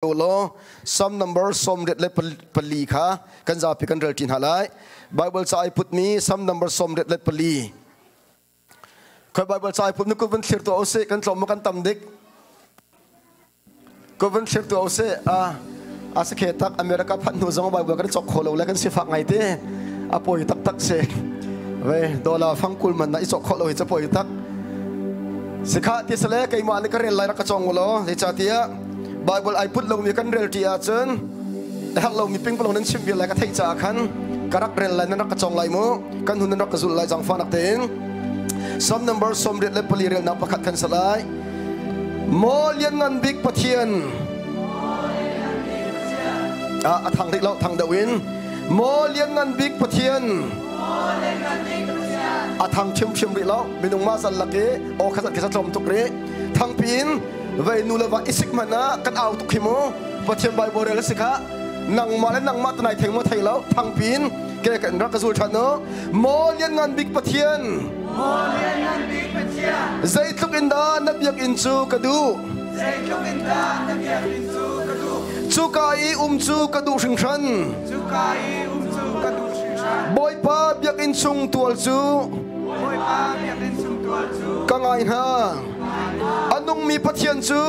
Lo some number som ret le pali kha kan za pi kan rel tin halai Bible sa I put me some number som ret le pali ka Bible sa I put nu ko van thir to ose kan tlom kan tam dik ko van thir to ose a se khetak America phan nu zong Bible kan chok kholo la kan si fak ngai te apoi tak tak se ve dola phangkul man na I chok kholo hi cha poi tak sikha ti sele kai ma ni ka rel lai ra ka chong lo le cha tia Bible I put long mi kan rel ti a chen hak long mi ping palong nan chim bi lai ka thei cha khan karak rel lai nan ka chong lai mo kan hun nan ka zul lai jang fa nak teng some number som ret le pali rel na pakhat kan salai mo lian ngan big pathian a thang ri lo thang da win mo lian ngan big pathian a thang chim chim ri lo minung ma sal lake o khazat ke sa tlom tuk re thang pin vậy nu là vợ isik mà na căn ao tục khi mô và thiên bài bồ đề là sikha nang mà lên nang mát này thầy mô thầy lâu thằng pin cái cảnh rắc cái dù chăn nó mô liên ngàn big bát thiên dây tục in đó nắp yak in chu kadu chu kai chu kadu sinh sân boy pa yak in chung tual chu kang ai ha anung mi pathian chu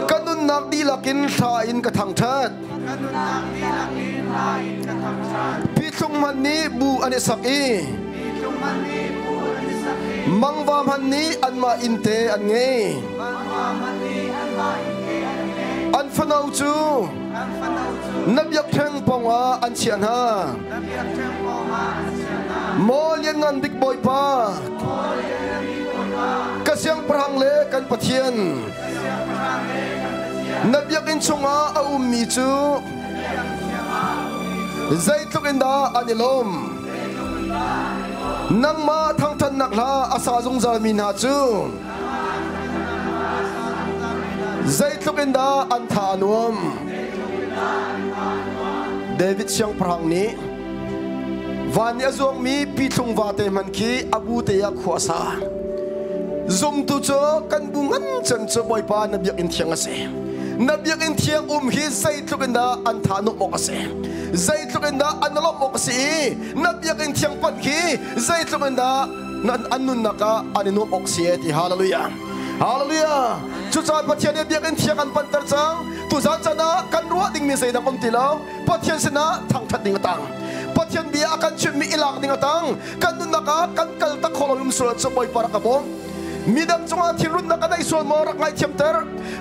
kanun nak di lakin tha in ka thang that pi thung man ni bu ane sak i mangwa man ni an ma inte an nge an fanau chu nabyak thang ponga an chian ha mo lian ngan big boy pa kasyang prang le kan pathian nabyak in chunga a mi chu zai tluk in da anilom nang ma thang than nak la asa jong zal min ha chu zai tluk in da an tha nuam David siang prang ni van ya zong mi pi thung wa te man ki abu te ya khwasa zoom tu cho kan bungan chan cho boy pa nabyak in thiang ase nabyak in thiang hi zai tlukenda an thanu mok ase zai tlukenda an lom mok ase nabyak in thiang pan khi zai tlukenda nan annun naka aninu mok se ti hallelujah hallelujah chu cha pathian nabyak in thiang an pan tar chang tu zan chana kan ruwa ding mi sei na kom ti lo pathian sina thang that ding tang pathian bia akan chim mi ilak ding tang kan nun naka kan kal ta kholom surat so boy para ka bom midang chunga thirun na kanai sol mo rak ngai thiam ter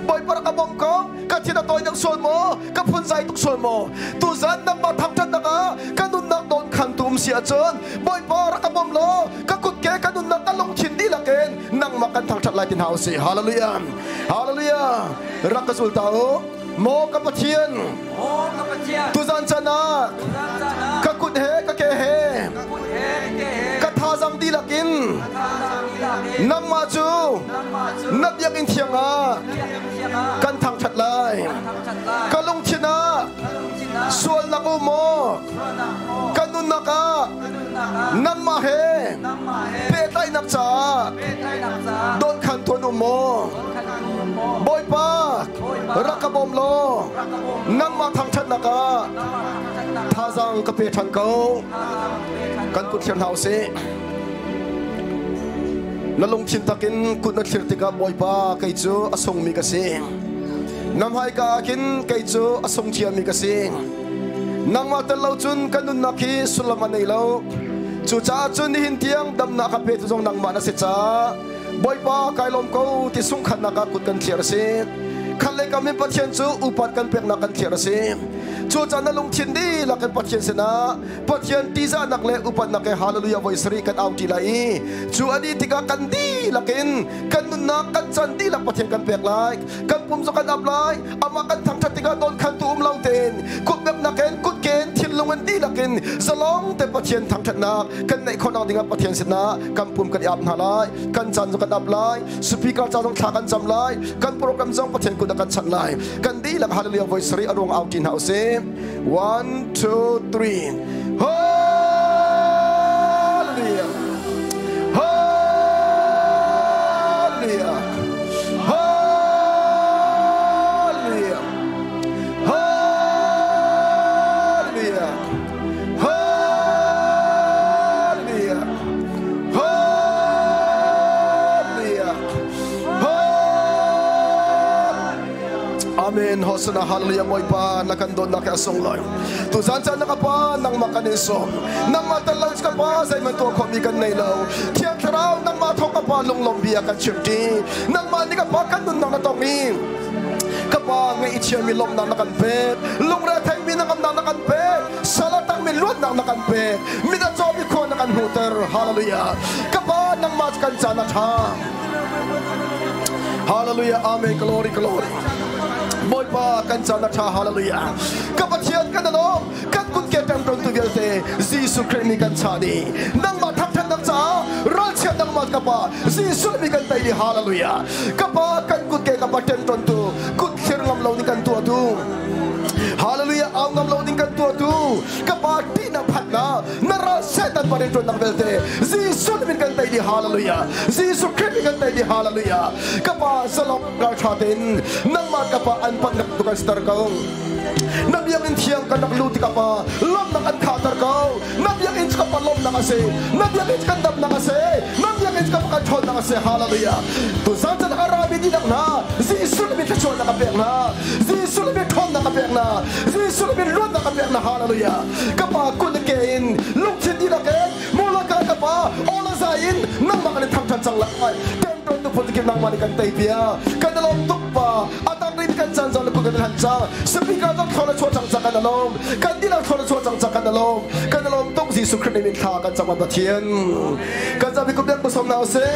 boy para ka bom ko ka thina toy dang sol mo ka phun zai tuk sol mo tu zan nang ma thang that naka kanun nak don khan tum sia chon boy para ka bom lo ka kut ke kanun nak kalong thin di laken nang ma kan thang that lai tin house hallelujah hallelujah rak ka sul tao mo ka pathian tu zan chana ka kut he ka ke he ka tha jang di lakin nam ma chu nab yak in thianga kan thang that lai ka long thina sual na ko mo kanun naka nam ma he pe tai nak cha don khan thon mo boy pa rakabom lo nang ma thang that naka tha jang ka pe than ko kan put thian house na long thin takin kut na thir tika boy pa kai chu asong mi ka se nam hai ka kin kai chu asong chia mi ka se nang ma tel lo chun kanun na khi sulama nei lo chu cha chun hin tiang dam na ka pe tu jong nang ma na se cha boy pa kai lom ko ti sung khan na ka kut kan thir se khan le ka mi pathian chu upat kan pek na kan thir se chu cha na long thin di la kan pathian se na pathian ti za nak le upat na ke hallelujah voice ri kan out ti lai chu ani tika kan di lakin kan nun na kan chan di la pathian kan pek lai kan pum zo kan up lai ama kan thang that tika don khan tu long ten kut bek na ken kut ken thin long an di lakin zalong te pathian thang that na kan nei khon ang dinga pathian se na kan pum kan up na lai kan chan zo kan up lai speaker cha jong tha kan cham lai kan program jong pathian ku da kan chan lai kan di la hallelujah voice ri arong out in house 1 2 3 hallelujah hallelujah hallelujah Amen. Hosana hallelujah moy pa nakandon na kaya song loy. Tu Zaan Nga Nak pa nang makanisom. Nang matalang ka pa sa iman to komikan na ilaw. Tiyak taraw nang matong ka pa lunglong biya ka chimti. Nang mani ka pa kandun nang natongi. Kapag ngay itiyang milom nang nakanpet. Lungretay minangam nang nakanpet. Salatang milun nang nakanpet. Minatobi ko nakanhuter. Hallelujah. Kapag nang matkan sa natang. Hallelujah. Amen. Glory, glory. Boy pa kan sa natha. Hallelujah. Kapatiyan ka na no. Kan kun ketang tong tugelte. Jesus Christ kan sa ni. Nang mataktan ng sa. Ralsiyan ng magkapa. Jesus kan tayo ni. Hallelujah. Kapag kan kun kay kapaten tonto. Kun kir ngamlaw ni kan tuwa tu. Hallelujah. Ang ngamlaw ni kan tuwa tu. Kapag di na pat na. Narasetan pa rin ito ng belte. Jesus kan tayo ni. Hallelujah. Jesus Christ kan tayo ni. Hallelujah. Kapag sa loob ng atin. Nang magkapaan pag nakatukan sa tarkaw. Nabiyangin siyang ka nakluti ka pa. Lom na kankatar ka. Nabiyangin ka pa lom na kasi. Nabiyangin ka dam na kasi. Nabiyangin ka pa kachon na kasi. Hallelujah. Tusan sa nakarami dinak na. Zisulimin kachon na kapiyang na. Zisulimin ton na kapiyang na. Zisulimin lun na kapiyang na. Hallelujah. Kapag kunikain. Lungsin dinakin. Mula ka ka pa. Ola zayin. Nang makalitangtan sang lakay. Tempron to putikin ng manikan taipia. Kanalong tukpa. At ang rin kansan sa nagkaganahan sa. Sabi ka ng tola chotang sa kanalong. Kandilang tola chotang sa kanalong. Kanalong tong Jesus Christ na mintakan sa mabatien. Kansabi ko biyak musom na ose.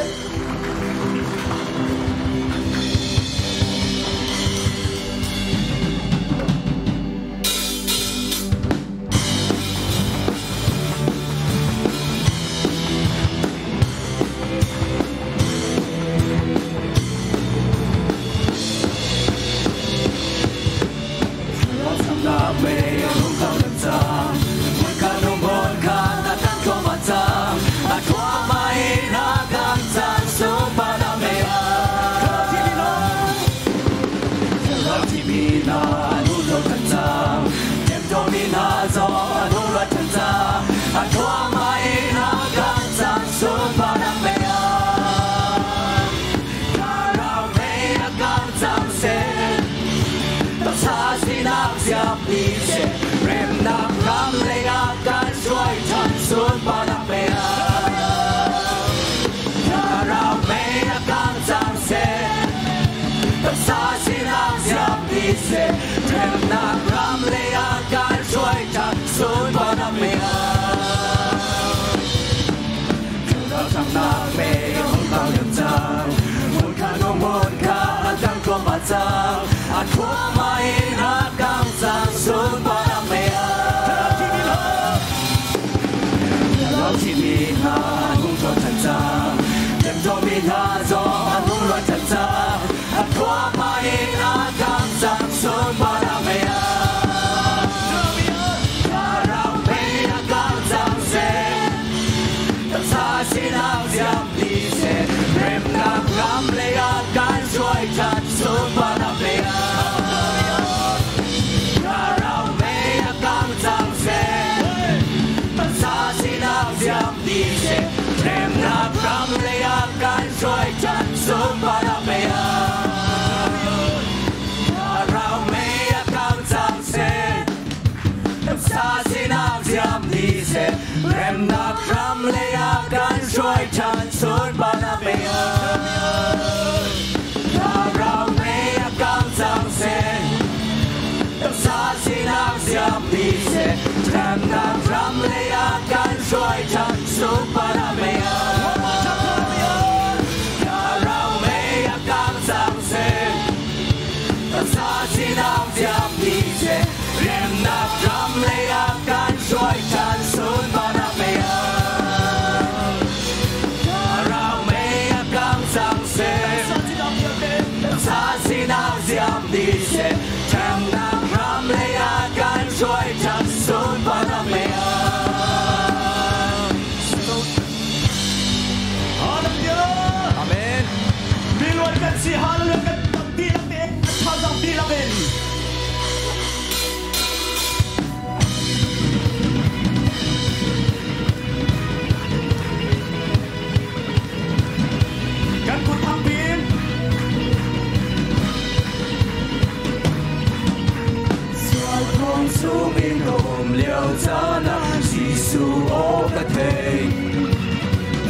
xuống in hồn liều Zaan Nga Giêsu ô cả thầy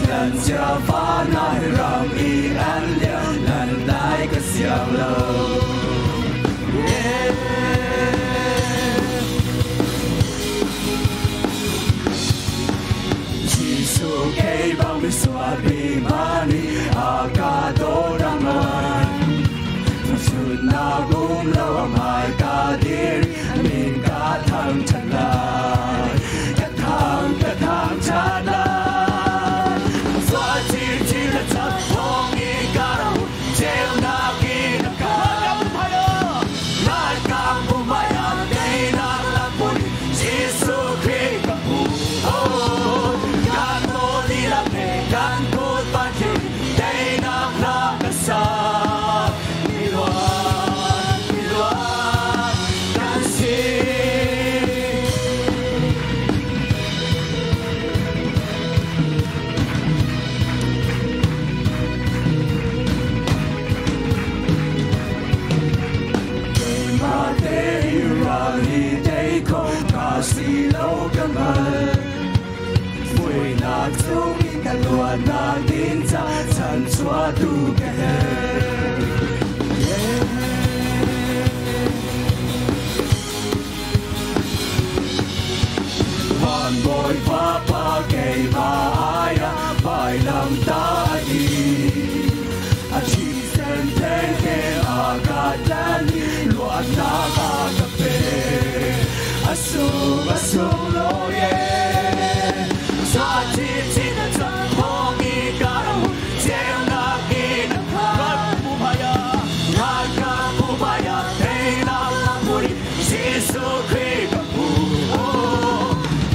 lần cha phá nai ram y an liang lần đại cái xiang lâu Giêsu kê bao mi xóa bi mani aga do ramai Sud na gum lâu mai ca dir min ca thang chân lai ca thang chân lai xóa chi chi là chân phong y ca đâu treo na ki na ca lai ca bu mai an day na la bun Giêsu Christ ca bu gan mo đi la pe gan cốt ban chi day na la ca sa Chung in cả loạt na tin cha chân xóa tu kẻ hoàn bội phá phá kề ba ai bài làm ta đi chỉ xem thế kề aga đan loạt na ba cà phê asung lo ye xóa chi chi na chân phong y ca đâu treo na ki na ca bu maya thế na la muri Giêsu Christ ca bu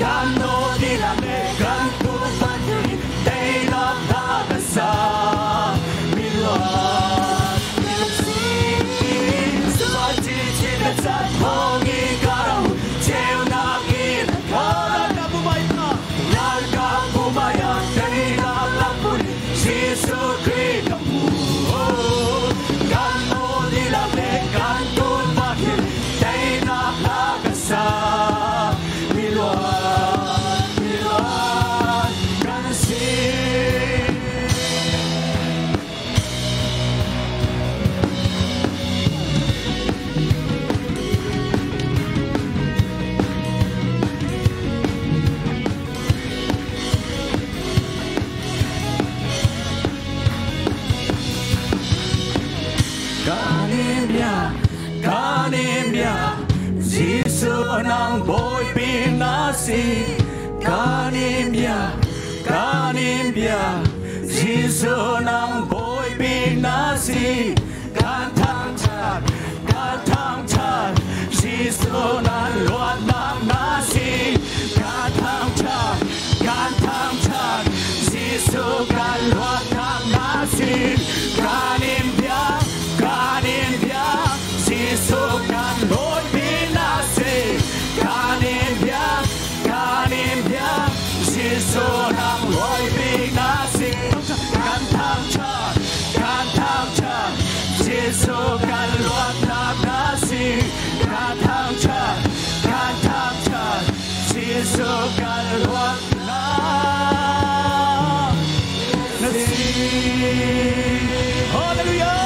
gan no đi la me gan tu ban đi thế na ta ca sa mi lo xóa chi chi na chân phong y ca đâu treo na ki na ca bu maya day na la bun Giêsu Christ ca bu gan no đi la me gan tu ban đi day na la ca sa mi lo gan si Kanimya Giêsu nang bội pin nasi Kanimya Giêsu nang bội pin nasi Kan thang chan Giêsu nang loạt nang nasi Kan thang chan Giêsu kan loạt nang nasi Kanimya Giêsu kan bội pin nasi Kanimya Giêsu nang bội pin nasi Kan thang chan Giêsu kan loạt nang nasi Kan thang chan Giêsu kan loạt nang nasi. Hallelujah.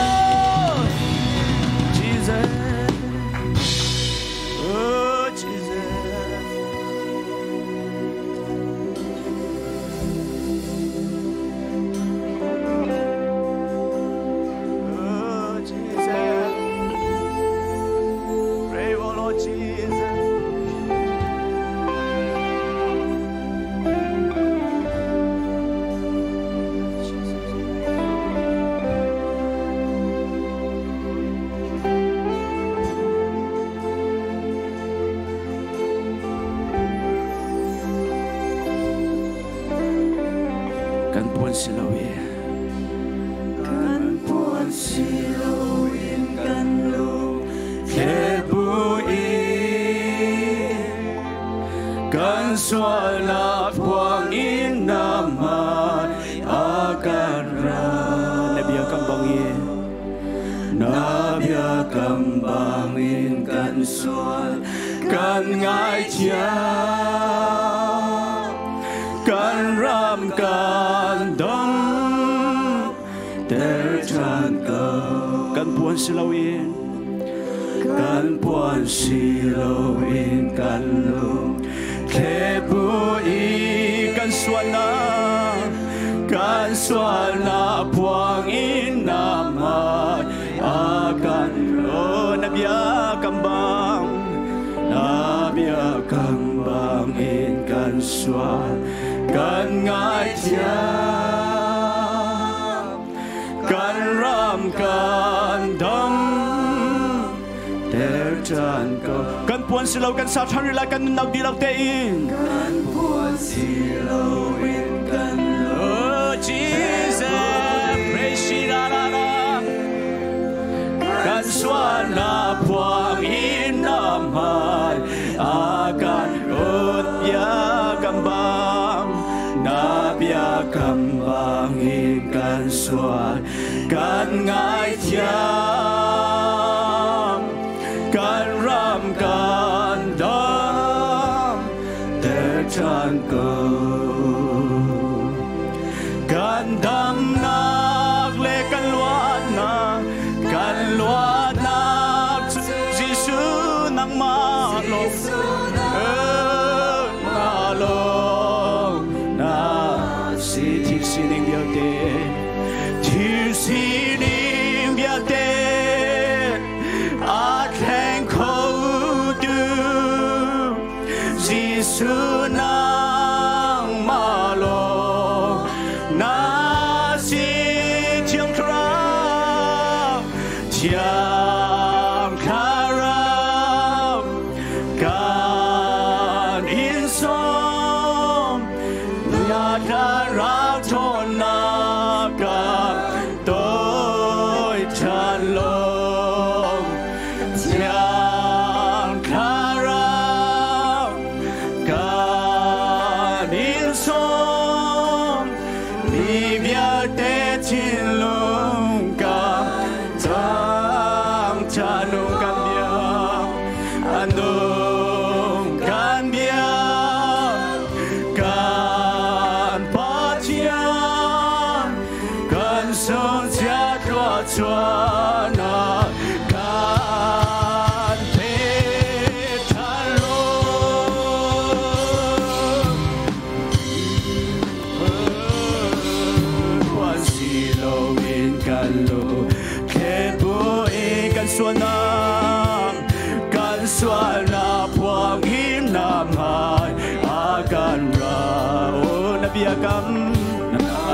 Kan sualap buang inaman akan ra Nabiya kambang bang in kan sual kan ngai chia kan ram kan dom der chan ko kan puan silawin kan puan silawin kan lu ke bu i kan suana puang in nama akan nabia kambang in kan suan kan ngai tia kan ram kan dam der chan ko kan puan silau kan sa thari la kan nau di lau te in kan puan silau in kan lo Jesus praise la la la kan suana puang in namai akan nabia kambang ikan suan kan ngai tiang kan ram kan dam der chan ko kan dam nak le kan luat nak Giêsu nang ma lo Sining bia te a khen ko du Giêsu nang ma lo na si chiang kra kan in som ya kara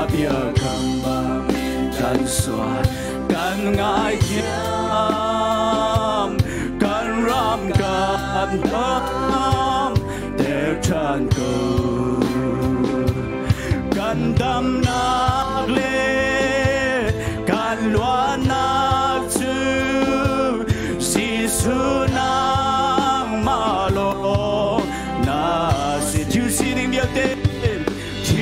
nabia kambang kan suan kan ngai tiam kan ram kan dam der chan ko kan dam nak le kan luan nak chu Giêsu nang ma lo na si tu sining bia te Giêsu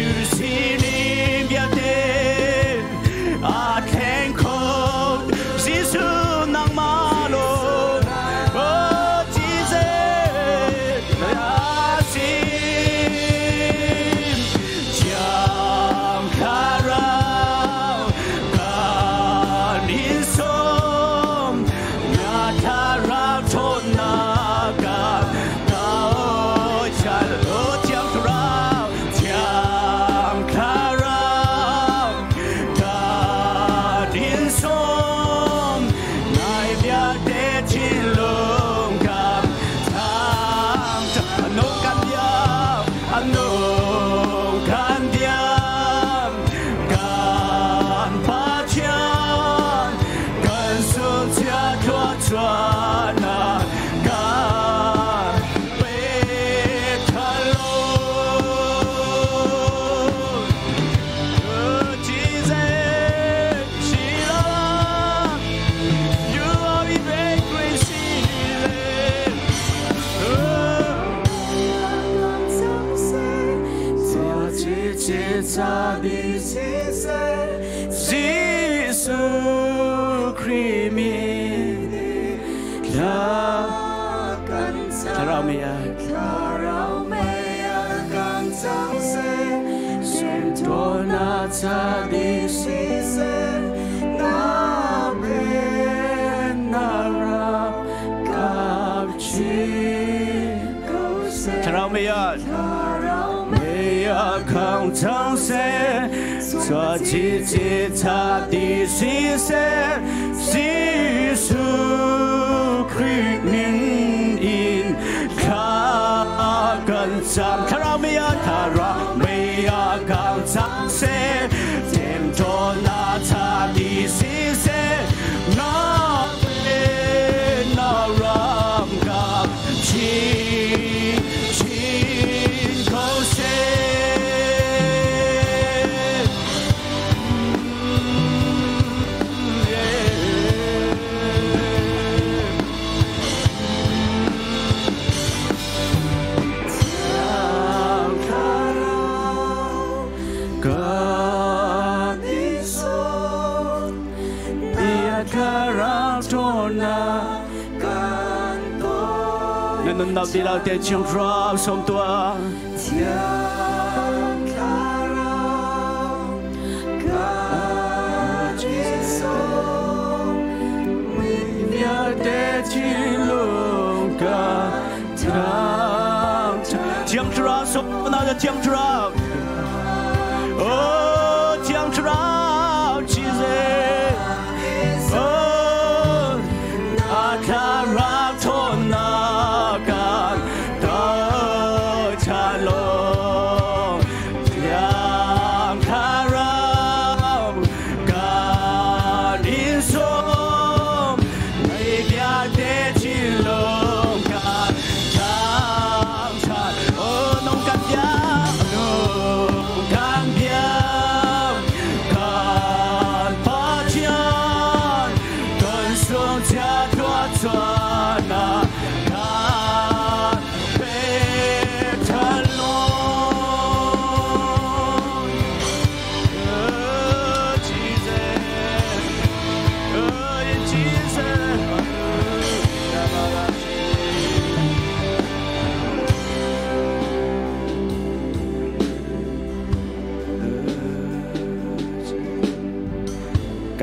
Christ ถ้าเราไม่อยากกันจังเสียส่วนตัวน่าจะดีสิเสียน่าเป็นน่ารักกับชีถ้าเราไม่อยาก看长线，做自己他的实现，是属于命运。看跟上，他让没有他让没有看长线，天多那他的实现，那为那让个情。Nên nào đi lao tiền chiang rau sôm tua chiang rau sôm nào là chiang rau oh chiang rau chi dê oh ta rau thôn na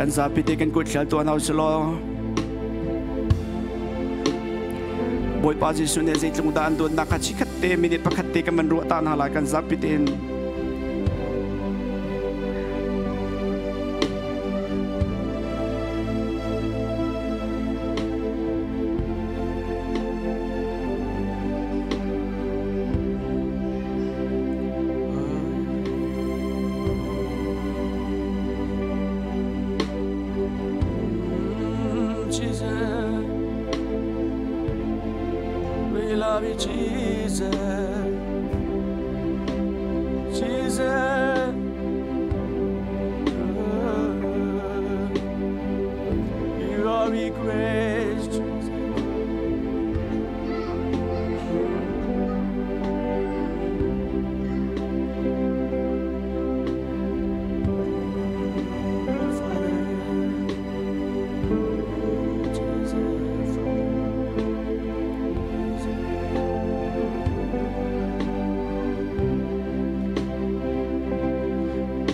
กันซาพิธีกันกุศลตัวเราสโลบอยปาจิสุเนจิตลงดานตัวนักชิคัตเตมินิตปะคัตเตกันมันรัวตานหาลากันซาพิธี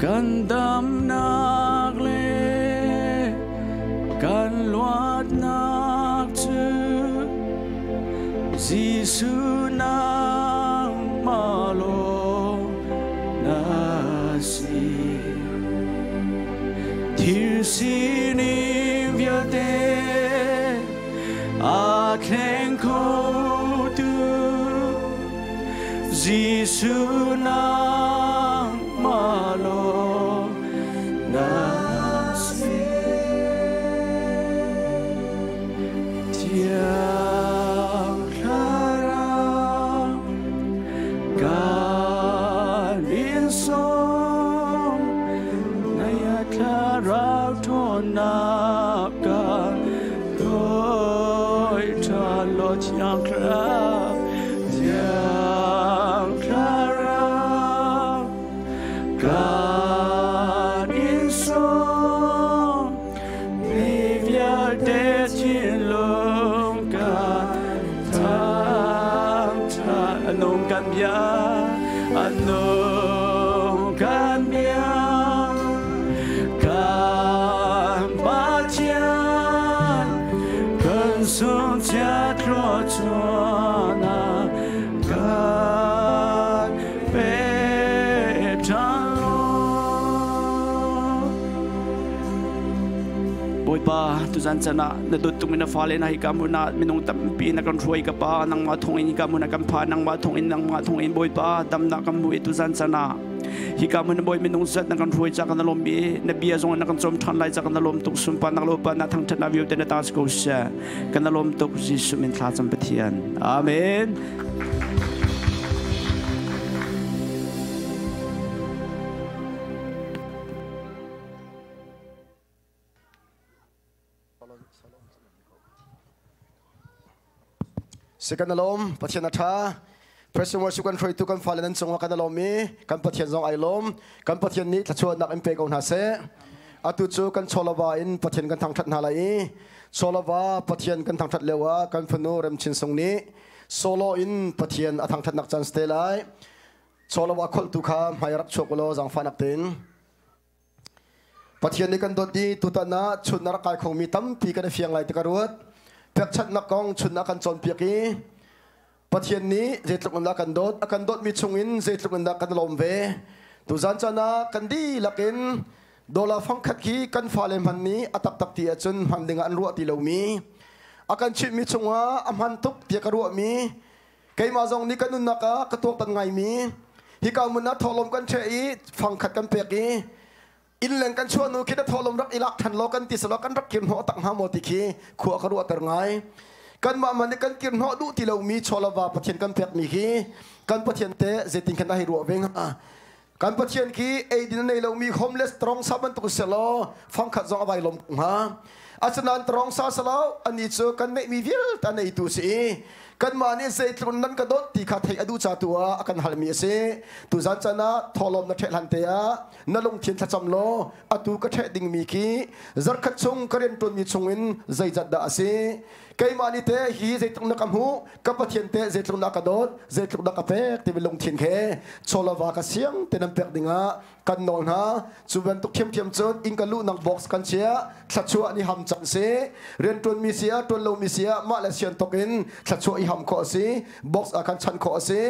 กันดำนักเลกันลวดนักจืสิสุนังมาโลนาสีทิสินิวเยเตอาเคงโคตุสิสุนังมาโลGod anong kanya kan bacian kan sunjat rojona kan Boy pa tu zan sana na dut tu mina fale na hikamu na minung tampi na kan roi ka pa nang ma thongin hikamu na kan pha nang ma thongin boy pa dam na kam hui tu zan sana hikamu na boy minung zat na kan roi cha kan lom bi na bia zong na kan som than lai cha kan lom tuk sum pa nak lo pa na thang thana view te na tas ko sha kan lom tuk jisu min thla cham pathian amen Second alom, Pathian Atha, Praise and worship kan throi tu kan falen song kan alom mi, kan Pathian zong ai lom, kan Pathian ni thachuat nak empe kong hase, atu chu kan cholawa in Pathian kan thang that halai, cholawa Pathian kan thang that lewa kan phanu rem chin song ni, solo in Pathian athang that nak chan stay lai, cholawa khol tu kha mairak chokolo zang fanak tin. Pathian ni kan dot di tutana chun nar kai khong mi tam pi kan fiang lai tikaruat. Pek chat nak kong chun nak kan cawnpiaki Pathian ni zeitluk nak kan dot mi chungin zeitluk nak kan lomve tu zan chana kan di lakin dola phangkhat ki kan falem han ni atak tak ti achun handinga an ruwa ti lo mi akan chit mi chunga amhan tuk ti ka ruwa mi keima zong ni kanun naka katok tan ngai mi hikaw mun na tholom kan chei phangkhat kan peki in leng kan chuan nu kita tholom rak ilak than lo kan ti salo kan rak kim ho tak ha mo ti khi khu ka ru atar ngai kan ma man kan kim ho du ti lo mi cholawa Pathian kan pek mi khi kan Pathian te zeting kan hi ru veng kan Pathian ki e din nei lo mi homeless trong saban tu selo phang khat zong avai lom ha achanan trong sa salo ani chu kan nei mi vil ta nei tu si kan mani zeitlun nan ka dot ti kha thei adu cha tua akan halmi ase tu zan chana tholom na thel hantea nalung thin thacham lo atu ka the ding mi ki zar khat chung karen ton mi chungin zaijat da ase kai mani te hi zeitlun na kamhu ka Pathian te zeitlun na ka dot zeitlun na ka pek ti bilong thin khe cholawa ka siang te nam pek dinga kan nol ha chuban tu khem khem chot in ka lu nang box kan chia thachua ni ham chang se ren ton mi sia ton lo mi sia ma la sian tokin thachua i ham ko si box akan chan ko si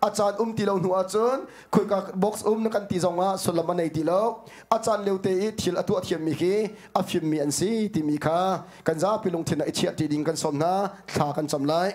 achan ti lo nu achun khoi ka box na kan ti zonga solama nei ti lo achan leute i thil atu athiam mi ki afim mi an si ti mi kha kan za pilung thina i chia ti ding kan somna tha kan chamlai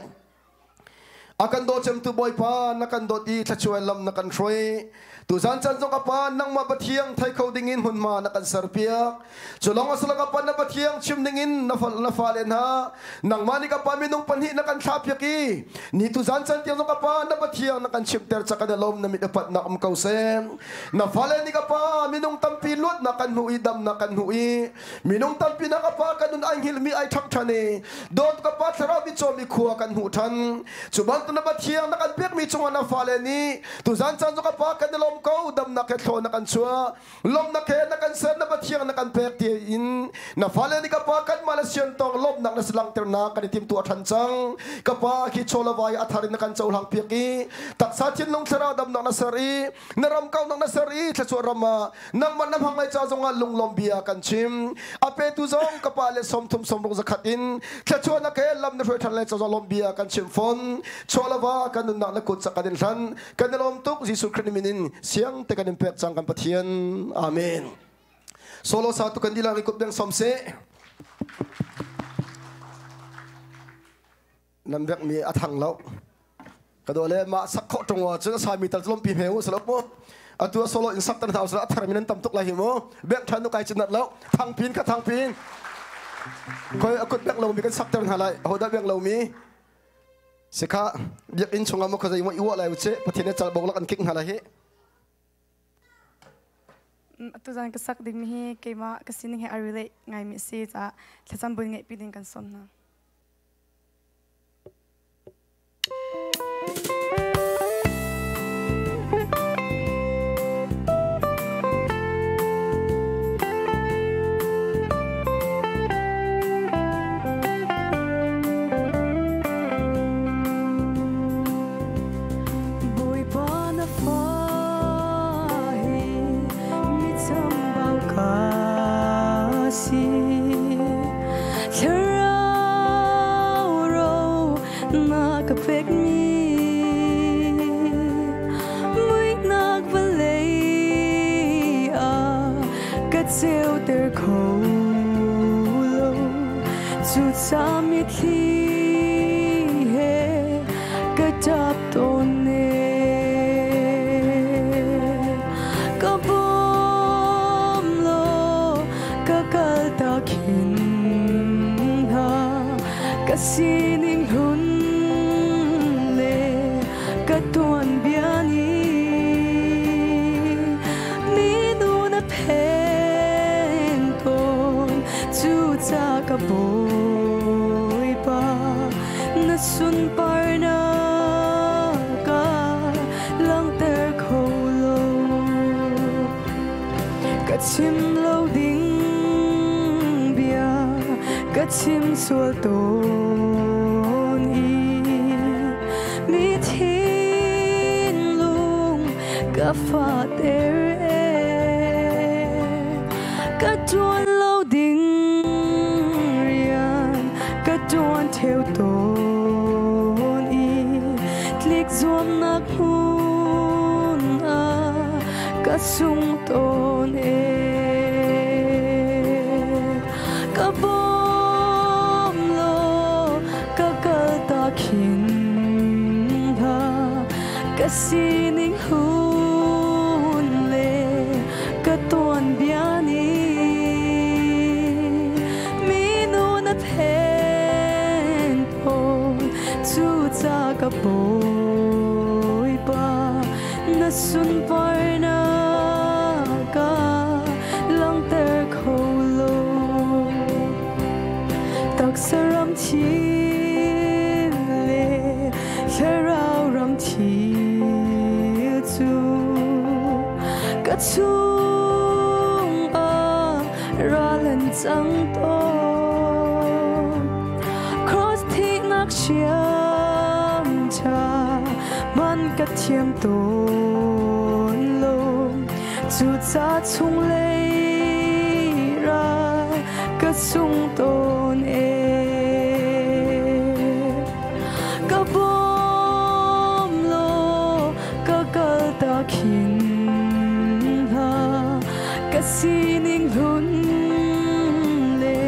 akan do chem tu boy pa na kan do ti thachua lam na kan throi tu zan chan zong apa nang ma bathiang thai khau dingin hun ma na kan sarpia cholong asla ka pan na bathiang chim dingin na falen ha nang mani ka pa minung panhi na kan thapya ki ni tu zan chan tiang zong apa na bathiang na kan chip ter chaka dalom na midapat na am kausem na falen ni ka pa minung tampi lut na kan hui dam na kan hui minung tampi na ka pa kanun ang hilmi ai thak thane dot ka pa thara bi chomi khuwa kan hu than chuban tu na bathiang na kan pek mi chunga na falen ni tu zan chan zong apa kan dalom kau dam na ke thlo na kan chua lom na ke na kan ser na bathiang na kan pek ti in na fale ni ka pa kan malaysian tong lom na slang ter na kan tim tu athan chang ka pa ki chola vai atharin na kan chau hang peki tak sa chin long thara dam na sari na ram kau na sari thla chu rama nang man nam hang lai cha zonga lung lom bia kan chim ape tu zong ka pa le som thum som rong zakhat in thla chu na ke lam na than lai cha zong lom bia kan chim phone chola va kan na kut sa kan ran kan lom tuk jisu khrinin siang te kan impact sang kan Pathian amen solo satu kan dilang ikut yang somse nambek mi athang lo kadole ma sakko tongwa chu sa mi tal lom pi meu salop mo atu solo in sak tan thau sa athar minan tam tuk lahi mo bek thanu kai chinat lo thang pin ka thang pin koi akut bek lo mi kan sak tan halai hoda bek lo mi sikha bek in chunga mo khazai mo iwa lai uche Pathian chal bok lak an king halai tu zan ka sak ding mi ke ma ka sining he arule ngai mi si cha thacham bul ngai piding kan som na na ka pek mi mui nak valei a ka treo ter khâu lo chu cha mi thi he ka tap ton ne ka bom lo ka kal ta khin ha ka sining hun le ka tuan biani mi nu na pen ton chu cha ka boy pa na sun par na ka lang ter kholo ka chim lo ding bia ka chim sual ton i mi thin lung ka fa ter ka tuan lo ding rian ka tuan theo ton i tlik zuam nak hun a ka sung ton ka bom lo ka kal ta khin ha ka sining hun le ka tuan biani mi nu na pen pon chu cha ka boy pa na sun par na ka lang ter kholo tak saram chi le kharau ram chi chu ka chung a ra len chang to cross thi nak xiam cha man ka thiam ton lo chu cha chung le ra ka chung ton ka bom lo ka kal ta khin ha ka sining hun le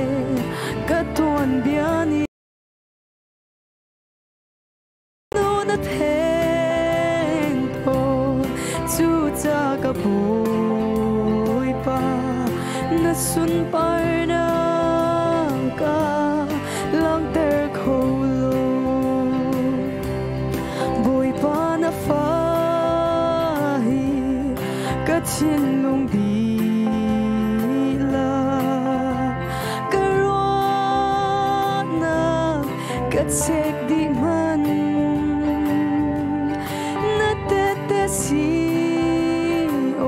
ka tuan biani nu na pen po chu cha ka boy pa na sun par na ka lang ter kholo boy pa na fa hi ka chin lung di la ka ro na ka chek di man na te si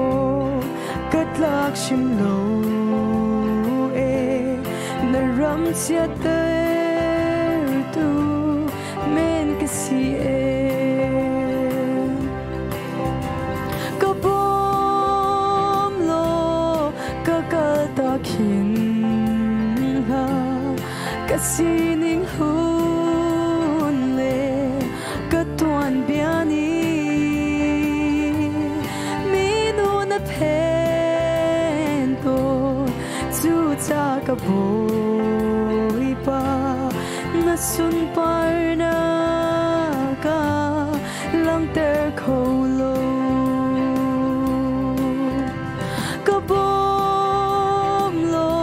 o ka tlak shim lo na ram chia ter tu men ka si ka bom lo ka kal ta khin ha ka sining hun le ka tuan biani mi nu na pen to chu cha ka boy pa na sun par na ka lang ter kholo ka bom lo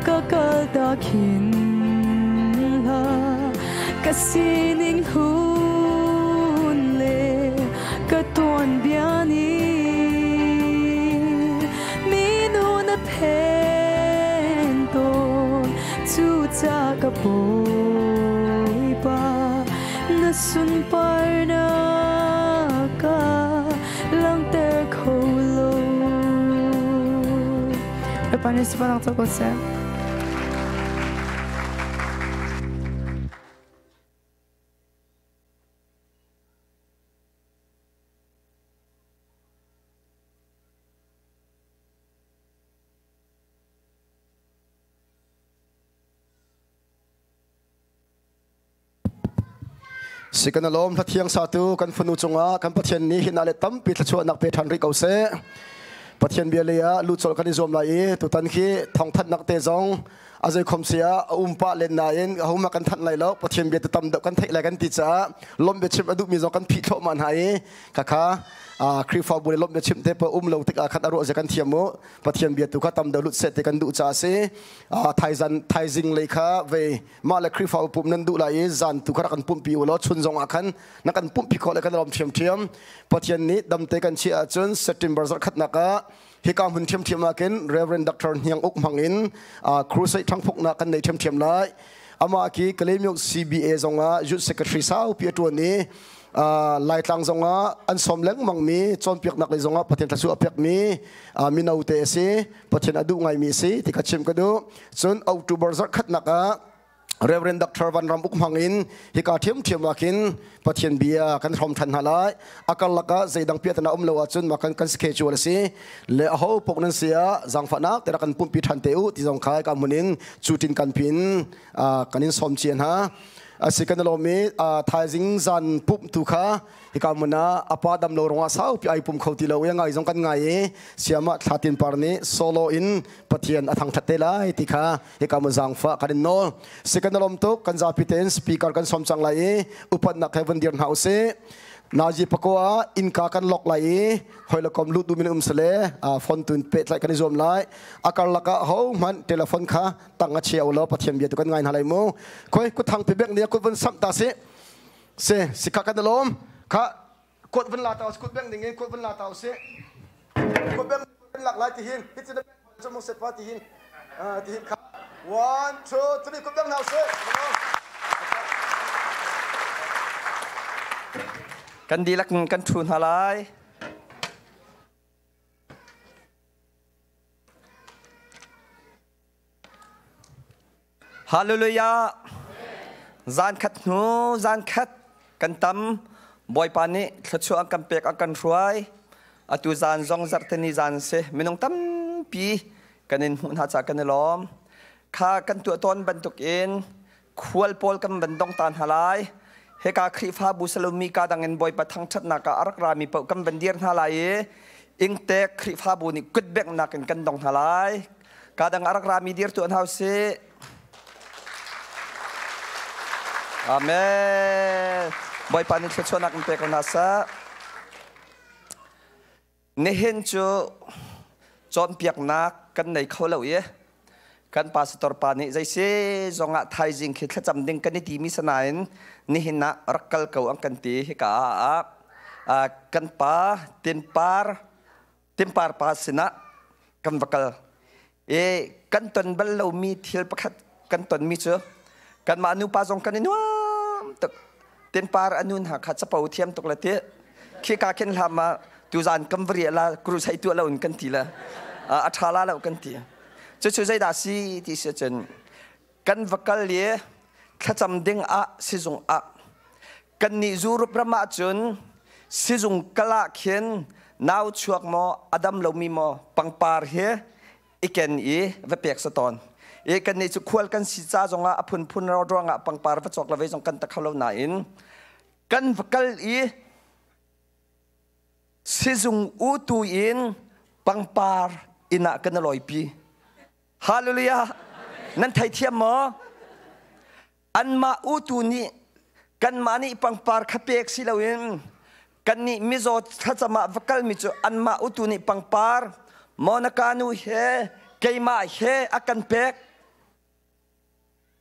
ka kal ta khin ha ka sining hun le ka tuan biani mi nu na pen ton chu cha ka boy pa na sun par na ka lang ter kholo Pani Sipanang Tokose. Sikanalom Latiang Satu kan Funuchunga kan Pathian ni hinale tampi thachua nak pe than ri kause Pathian bialia luchol kan izom lai tu tan khi thong that nak te zong azai khomsia umpa len nain huma kan that lai lo Pathian bia tam dap kan thai lai kan ti cha lom be chim adu mi zong kan phi tho man hai kaka krifa bule lom be chim te pa lo tik khat aro je kan thiamo Pathian bia tu kha tam da lut set te kan du cha se thaizing lekha ve ma la krifa pum nan du lai zan tu kha kan pum pi ulo chun zong akhan na kan pum pi kho le kan rom thiam Pathian ni dam te kan chi a chun September zar khat naka hikam hun thiam akin Reverend Dr. Nyang Uk Mangin crusade thangphok na kan nei thiam lai ama ki kalemyok CBA zonga youth secretary sau pi tu ni lai tlang zonga an som leng mangmi cawnpiaknak le zonga Pathian thasu apek mi minau te se Pathian adu ngai mi se ti khachim kadu chun October zar khat naka Reverend Dr. Van Ram Uk Mangin hika thiam akin Pathian bia kan thom than halai akal laka zeidang pia tana lo achun makan kan schedule se le ho pok nan sia zangfa nak te kan pumpi than teu ti zong khai ka munin chutin kan pin kanin som chian ha asikan lo me thaizing zan pup tu kha hika muna apa dam lo ronga sau pi ai pum khoti lo yang ai zong kan ngai siama thatin parni solo in Pathian athang thatte lai ti kha hika mu zangfa kan no sikan lom to kan za piten speaker kan som chang lai upan nak heaven dir house naji pakoa in ka kan lok lai hoilakom lut du min sele phone tun pet lai kan zom lai akar laka ho man telephone kha tanga chiao lo Pathian bia tu kan ngai halai mo koi ku thang pe bek ni ku van sam ta se sikha kan lom kha kot van la ta ku bek ding ku van la ta se ku bek lak lai ti hin hit the chamo set pa ti hin ti hin kha 1 2 3 ku bek now se kan dilak kan thun halai hallelujah zan khat nu zan khat kan tam boy pani thachu kan pek akan ruai atu zan zong zar tani zan se minong tam pi kanin hun ha cha kan lom kha kan tu ton bantuk in khwal pol kan bandong tan halai heka krifa busalumi ka dangen boy pathang that naka arak rami pau kam bandir halai ingte krifa bu ni kutbek nakin kan dong halai kadang arak rami dir tu an house amen boy panit chonak pe ko nasa nehen chu cawnpiaknak kan nei kholo ye kan pastor pani jaise zonga thaizing khi thacham ding kan ti mi sanain ni hina rakal ko ang kan ti ka kan pa timpar pasina kan bakal kan ton bal lo mi thil pakhat kan ton mi chu kan ma anu pa zong kan nuam tok timpar anun ha khat sapau thiam tok la te khi ka ken lama tu zan kam vri la kru sai tu la un kan ti la athala la kan ti chu zai da si ti se chen kan vakal ye thacham ding a sizung a kan ni zurup rama chun sizung kala khen naw chuak mo adam lomi mo pangpar he iken ve pek saton kan ni chu khwal kan si cha zonga aphun ro ronga pangpar va chok la ve jong kan ta khalo na in kan vakal sizung u tu in pangpar ina kan loi pi hallelujah nan thai thiam mo an ma u tu ni kan mani pangpar khapek silawin kan ni mizo thachama vakal mi chu an ma u tu ni pangpar monakanu he keima he akan pek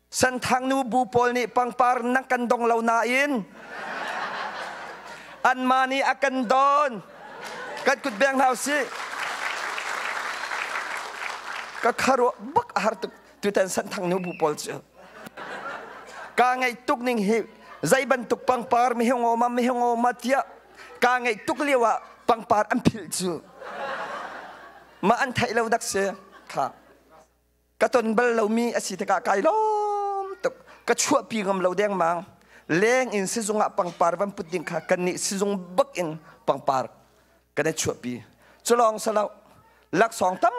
Senthang nu bu pol ni pangpar nang kan dong lau na in an mani akan don kan kut beng hausi ka kharo bak har tu ten Senthang nu bu pol chu ka ngai tuk ning hi zai ban tuk pangpar mi hongo ma tia ka ngai tuk liwa pangpar an phil chu ma an thai lo dak se kha ka ton bal lo mi asi te ka kai lom tuk ka chua pi ngam lo deng mang leng in sizunga pangpar van puting kha kan ni sizung bak in pangpar kan chua pi cholong salau lak song tam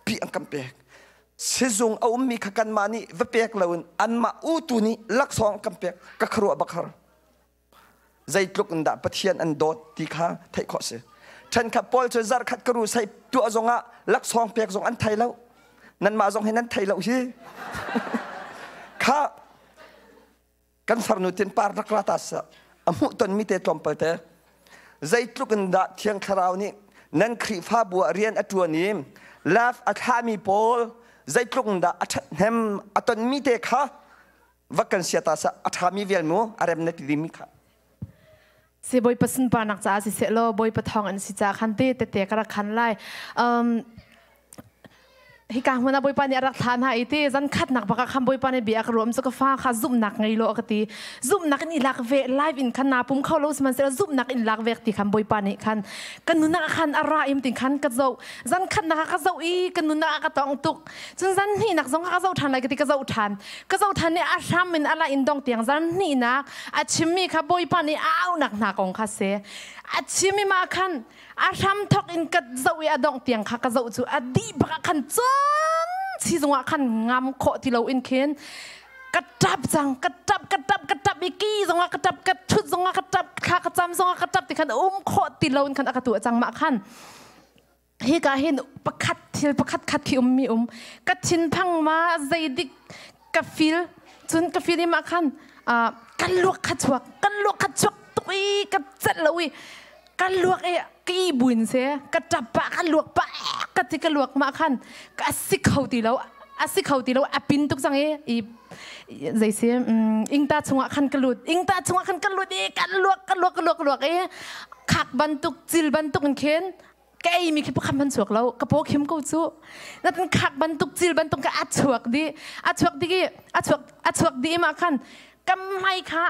pi ang kampe sizung au mi khakan mani vapek laun an ma u tu ni lak song kampe ka khru bakhar ใจลุกอันดาปะเทียนอันโดดที่ข้าไทยขอเสียฉันขับปอลจะจัดขัดกระรูใส่ตัวจงอ่ะลักซองเปียกจงอันไทยแล้วนั่นมาจงให้นั้นไทยแล้วสิข้ากันฟาร์นุตินปาร์นักลาตัสอามุตันมิเตตลมเปเตใจลุกอันดาเทียงคราวนี้นั่นครีฟ้าบัวเรียนอัตัวนี้ลาฟอัฐามีปอลใจลุกอันดาอัฐเฮมอัตันมิเตข้าวักกันเสียตาสะอัฐามีเวลมูอารมณ์นัดดิมิข้าเสียบอยปัสนปานักจ้าสิเสโลบอยปะทองอันสิจ้าคันเตเตะกระคันไล่ฮิกาหัวหน้าบอยปานี่รักทานหายที่จันขัดหนักปากคำบอยปานี่เบียกรวมสกฟ้าข้าซุ่มหนักไงโลกตีซุ่มหนักอินลักเวไลฟ์อินขันนาปุ่มเข้าโลสมันเสร็จซุ่มหนักอินลักเวติคำบอยปานี่ขันกันนุนักขันอะไรอิมติขันกระเจ้าจันขัดหนักกระเจ้าอีกันนุนักกระตองตุกจนจันนี่หนักสองกระเจ้าทันอะไรกติกระเจ้าทันเนี่ยอาชามมินอะไรอินดองเตียงจันนี่นักอาชิมีข้าบอยปานี่อ้าวหนักของข้าเสอาชิมีมาขันอาชามทอกอินกระเจ้าอีดองเตียงข้ากระเจ้าจู่อดีปากขันจนที่จังหวะขันงามโคที่เราอินเคนกระจับจังกระจับอีกี้จังหวะกระจับกระชุดจังหวะกระจับขากระจำจังหวะกระจับที่ขันโคที่เราอินขันอากาตัวจังมาขันเฮกาเห็นประคัดที่ประคัดขัดที่มีกระชินพังมาใจดิกระฟิลจนกระฟิลนี่มาขันกันลวกขัดชวกตุยกระเจ็ดเลยกันลวกกี่บุญเสียกระจับปะกันลวกปะกระติกลวกมาขันก็สิเขาตีแล้วปินตุกจังอีใจเสียอิงตาชงขันกระลุดอีกันลวกขักบันตุกจิลบันตุกเข็นแกมีแค่พวกคำพันสวกแล้วกระโปงเข้มกูจูนั่นเป็นขักบันตุกจิลบันตุกก็อัดสวกดีมาขันกำไมค่ะ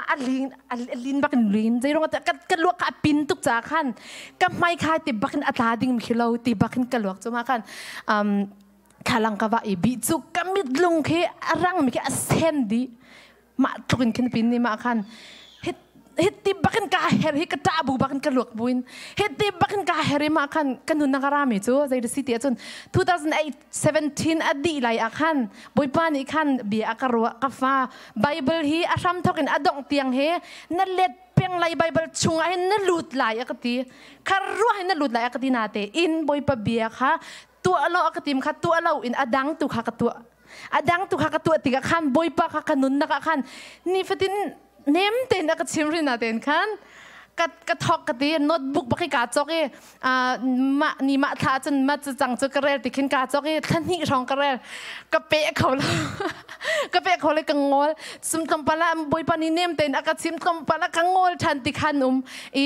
ลินบักลินใจร้องแต่กันลวกขับปินตุกจากขันกำไมค่ะติบักอัตราดิ่งมิเราติบักกันลวกจุมาขันขาลังกว่าอีบิจุกำมิดลงแค่รังมิแค่เซนดีมาตุกินขันปินนี่มาขันเฮติบักกันกาเฮริกระตาบูบักกันกระลวกบุญเฮติบักกันกาเฮริมาขันกันนุนนักรามิจูใจเดสิตี้จน2017อดีไลอาขันบอยปานี่ขันเบียกระรัวกฟ้าไบเบิลฮีอาชัมทอกินอดองเตียงเฮนั่นเล็ดเพียงไลไบเบิลชงให้นั่นหลุดไหลอักตีคารัวให้นั่นหลุดไหลอักตีนาเตอินบอยปะเบียค่ะตัวเราอักติมค่ะตัวเราอินอดังตุขากตัวอดังตุขากตัวติกขันบอยปะค่ะขนุนนักขันนี่ฟตินเนมเต็นก็ชิมรินาเต็นขันกระทอกกระตีโน้ตบุ๊กบักกาจอกนี่มาท้าจนมาจะจังจะกระเรติขินกาจอกท่านนี่รองกระเรกระเปะเขาเลยกังวลสมคำปลาบอยปานี่เนมเต็นก็ชิมคำปลากังวลทันติขันอี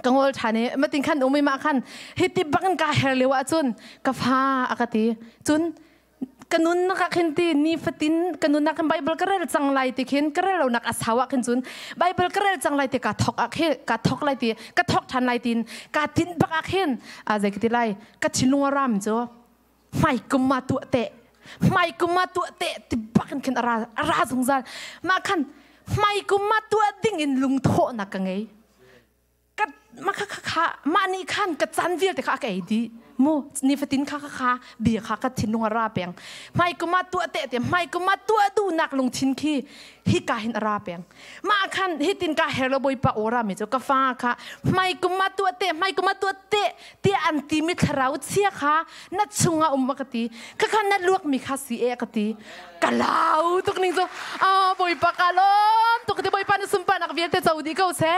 กังวลทันนี่มาติขันไม่มาขันเฮติบักกาเฮเลวะจุนกฟ้าอากาศจุนกันนุนนักขันตีนี่ฟตินกันนุนนักไบเบิลกระเรลจังไลติขินกระเรลเรานักอาสาวะขันจุนไบเบิลกระเรลจังไลติกาทอกอักเฮกาทอกไลติกาทอกทันไลตินกาตินบักอักเฮนใจกิติไลกาชิลุงรามจ้ะไม่กุมมาตัวเตะติบักขันอาราสงสารมาขันไม่กุมมาตัวดิ่งอินลุงโถนักกังไงกัดมาค่ะมานี่ขันกัดจันเวียแต่ข้าไก่ดีโมนี่ฟตินค่ะเบียค่ะกัดชินลงอาราเปียงไม่กุมมาตัวเตะไม่กุมมาตัวดูนักลงชินขี้ฮิกาหินอาราเปียงมาขันฮิตินกาเฮลบอยปะโอรามิจ้ากาฟ้าค่ะไม่กุมมาตัวเตะที่อันตีมิทราวเชียค่ะนัดชงอามักตีค่ะนัดลวกมีคาสีเอกตีกะลาวตุกนิ่งจ้าบอยปะกะลมตุกที่บอยปะนี่สุมปะนักเวียนเตจาวดีเขาเซ่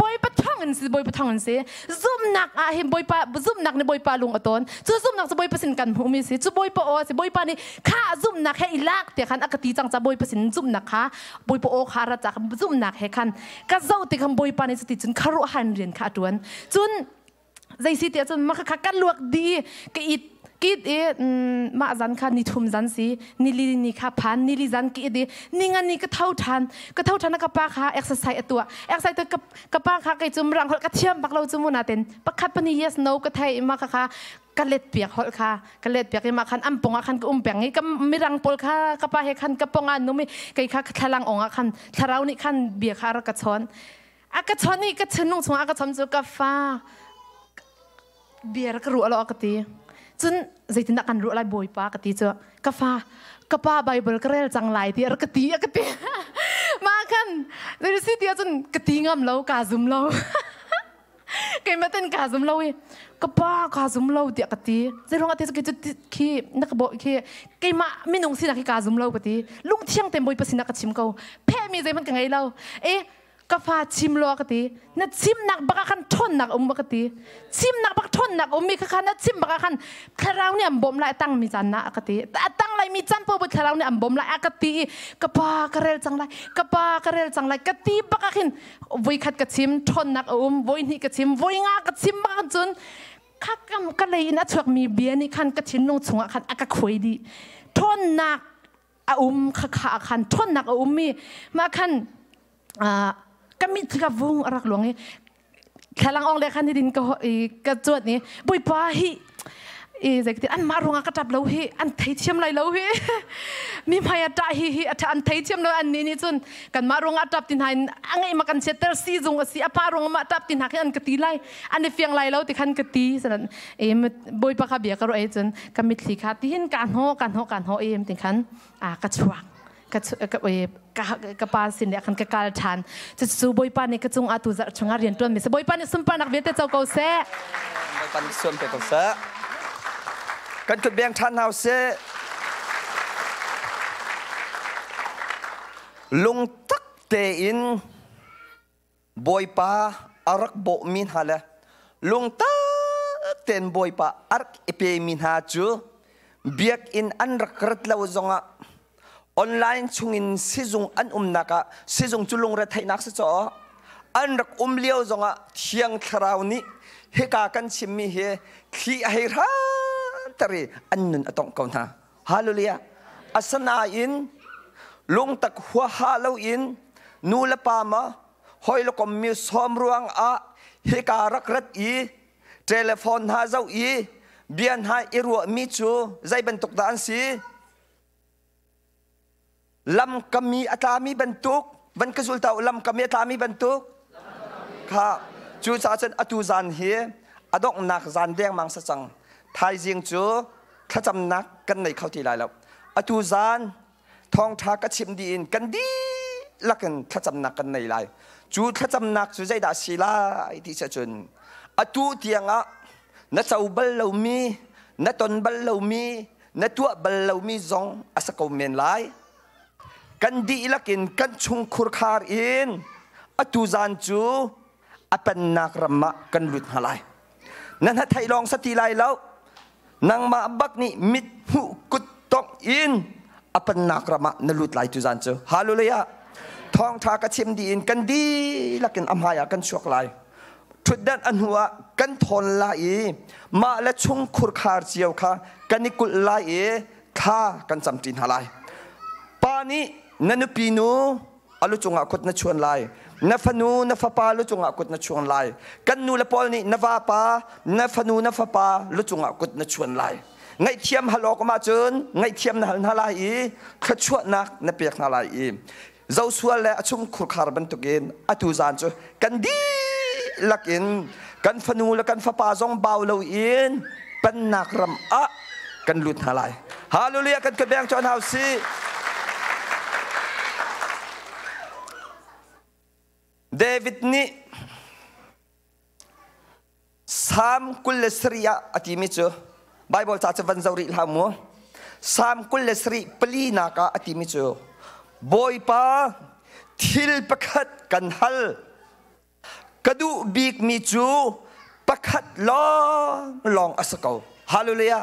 บอยปะท่องอันสิบอยปะท่องอันสิซุ่มนักเห็นบอยปะซุ่มนักในบอยปะลุงอตอนจู่ซุ่มนักจะบอยปะสินกันหูมีสิจู่บอยปะโอสิบอยปะนี่ข้าซุ่มนักให้อีลักแต่ขันอากาศจังจะบอยปะสินซุ่มนักค่ะบอยปะโอคาราจากซุ่มนักให้ขันก็เจ้าติคำบอยปะนี่สติจนคารุหันเรียนขาดวนจนใจสิเตียจนมาค่ะกันลวกดีกิดมาจันค่ะนิทุมจันสีนิลีนี่ค่ะพันนิลีจันกิดนี่งันนี่ก็เท่าทันนะกับป้าค่ะเอ็กซ์ไซส์ตัวกับป้าค่ะไก่จุ่มรังหดกระเทียมปักเราจุ่มนาเต็นปักคัดปนี yes no ก็ไทยมาค่ะกระเล็ดเปียกหดค่ะกระเล็ดเปียกมาคันอัมปงคันก็เปียกนี่ก็ไม่รังปลค่ะกับป้าให้คันกับปงอันนุ่มไก่ค่ะทะลังองคันทะเรานี่คันเบียกค่ะรักกระชอนกระชอนนี่ก็ชนุ่งชงกระชอนจุกาฟ้าเบียร์กระรัวเรากตีจนใจตินักกันรู้อะไรบ่อยป้ากติเจอกาฟ้ากระป้าไบเบิลกระเรลจังไหลที่กติมาขัน เดี๋ยวสิเดียวจนกระตีงำเรากาซุมเราเกมมาเต้นกาซุมเราก็ป้ากาซุมเราเดียกตีจะร้องอะไรสักจะขี้นักบอกขี้เกมมาไม่นุ่งสินักกาซุมเราปฏิลุงเที่ยงเต็มบอยภาษีนักชิมเขาแพ้มีใจมันกันไงเรากาฟ้าชิมโลกตีนัดชิมนักบักขันทนนักบักตีชิมนักบักทนนักมีขันนัดชิมบักขันคราวนี้บ่มไล่ตั้งมีจันนะกตีแต่ตั้งไล่มีจันพอบุคราวนี้บ่มไล่กตีกป้ากระเรลจังไรกป้ากระเรลจังไรกตีบักขันวัยขัดกระชิมทนนักวัยนี่กระชิมวัยงากระชิมบักขันจนข้ากำกะเลยนะช่วงมีเบียนี่ขันกระชินลงชงขันกะคุยดีทนนักข้าขันทนนักมีมาขันก็มีที่กับวงรักหลวงนี่แค่ลังอองเลยคันที่ดินก็จวดนี่บุยป้าฮิใจกิอันมารงกระจับเราฮิอันไทยเชื่อมไรเราฮิมีพายาจ่าฮิอันไทยเชื่อมเราอันนี้นี่จนกันมารงกระจับตินหายอันไงมากันเชตเตอร์ซีจงสีอปารงมาจับตินหายอันกตีไลอันนี้เฟียงไรเราติขันกตีฉะนั้นบุยป้าขบียก็รู้จนก็มีที่ขาดที่เห็นการโหติขันกระชวกกป้าสินเนี่ยคันกการทานจะสู้บอยปานี่ก็จงอาตุจะชงอาเรียนตัวมิสบอยปานี่สุ่มปานักเวทเจ้าเก่าเสบอยปานี่สุ่มไปเก่าเสกันกดเบียงทันเฮาเสลุงตักเตอินบอยปาอารักโบมินฮาละลุงตักเตนบอยปาอารักเอเปมินฮาจูเบียกอินอันรักรัดลาวจงะออนไลน์ช่วงนี้ซีจงอันนักซีจงจุลงระไทยนักสิจ๊ออันรักเลี้ยวจงะเที่ยงคราวนี้เฮกากันชิมมีเฮขี้ไฮราตรีอันนั้นต้องก่อนนะฮาเลลูยาอัศนาอินลงตักหัวฮาโลอินนูเลปามาหอยลกมีสอมรวงเฮการักรัดเทเลโฟนหาเจ้าเบียนหารัวมีจูใจเป็นตกดานสีลำกมีอัตามีบรรทุกวันกสุลตาลำกมีอัตามีบรรทุกค่ะจูจ่าเซนอตูจานเฮียอดอกนักจานแดงมังสจังไทยเจียงจูข้าจำนักกันในเขาที่ไรแล้วอตูจานทองทากระชิมดีนกันดีลักกันข้าจำนักกันในไรจูข้าจำนักจูใจด่าศิลาที่จะจนอตูเตียงนัดเจ้าบัลลูมีนัดตนบัลลูมีนัดตัวบัลลูมีจงอาศัยเมนไลกันดีลักินกันชุงคุรคาร์อินอตูจานจูอเป็นนักรำมะกันหลุดหายนั่นถ้าไทยลองสติไลแล้วนางมาบักนี่มิดหูกุดตกอินอเป็นนักรำมะนหลุดไหลตูจานจูฮาเลลูยาทองทากระชิมดีอินกันดีลักินอัมหายากันชวกไหลทุดดันอันหัวกันทนไหลมาและชุงคุรคาร์เจียวค่ะกันนิกุลไหลข้ากันจำจินหายปานี้นันปีนูอลุจงอากุดนัชวนไลนัฟนูนัฟปาลุจงอากุดนัชวนไลกันนูละปอลนี่นัฟปานัฟนูนัฟปาลุจงอากุดนัชวนไลไงเทียมฮัลโหลก็มาเจินไงเทียมนาลายขชวนักนเปียกนาลายเจ้าส่วนและชุมขุดคาร์บันตุกินอตุจานจูกันดีลักอินกันฟนูและกันฟปาจงเบาเลวอินเป็นนักรำกันหลุดนาลายฮาเลลูยากันกระเบียงจอนเฮาซีเดวิดนี่สามกุลสรีอะอธิมิจูไบเบิลจะจะวันเจาริลามัวสามกุลสรีปลีนักอธิมิจูบอยป้าทิลประคัดกันฮัลกระดูบีกมิจูประคัดลองอสกาวฮาเลลูยา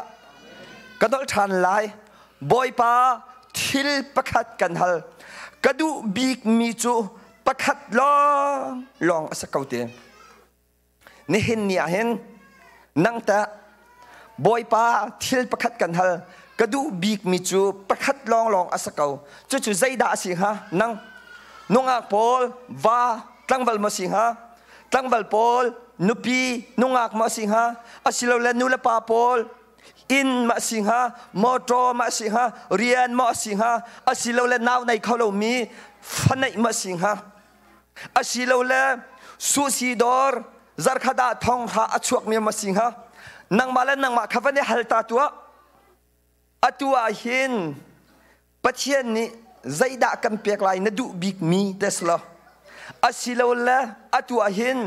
กระโดดทันไลบอยป้าทิลประคัดกันฮัลกระดูบีกมิจูประคัดลองสักเตียนนี่เห็นเนี่ยเห็นนั่งแต่บอยป้าทิลประคัดกันฮัลกระดูบีกมิจูประคัดลองสักเกาจู่ใจด่าสิฮะนั่งนุ่งอักโพลว่าตั้งวัลมาสิฮะตั้งวัลโพลนุปีนุ่งอักมาสิฮะอาศิลเลนุเลปาโพลอินมาสิฮะมอตรมาสิฮะเรียนมาสิฮะอาศิลเลนาวในเขาเรามีฟันในมาสิฮะอาศิลเลสุสีดอร์จาร์ขดาทองหาอชวกมีมาสิงฮะนางมาและนางมาขวันนี้ฮัลตาตัวอตัวหินปัจเจียนนี้ ใจด่ากันเปียกลายนัดดูบิกมีเดสละอาศิลละอัตัวหิน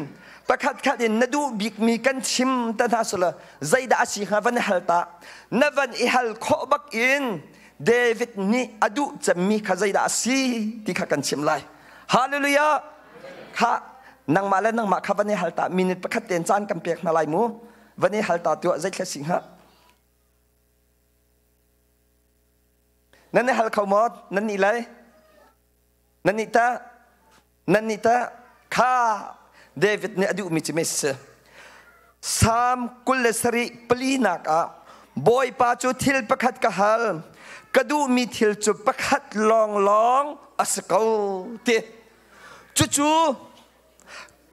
ประคัดขัดอินนัดดูบิกมีกันชิมตันหาสละใจด่าอาศิฮาวันฮัลตานัวันอิฮัลขบักอินเดวิดนี่อดูจะมีข้าใจด่าอาศิที่ข้ากันชิมไลฮาเลลูยาข้านังมาแล้วนังมาข้าวันนี้ฮัลตามินิประคัดเตียนจานกันเปียกนาลายมูวันนี้ฮัลตาตัวใจแค่สิงหะนั่นนี่ฮัลเขาหมดนั่นนี่เลยนั่นนี่ตาข้าเดวิดเนี่ยอดูมิจิเมสสามกุลสริปลีนักบอยปาจูทิลประคัดกะฮัลกระดูมีทิลจูประคัดลองอัสกาวเตจู่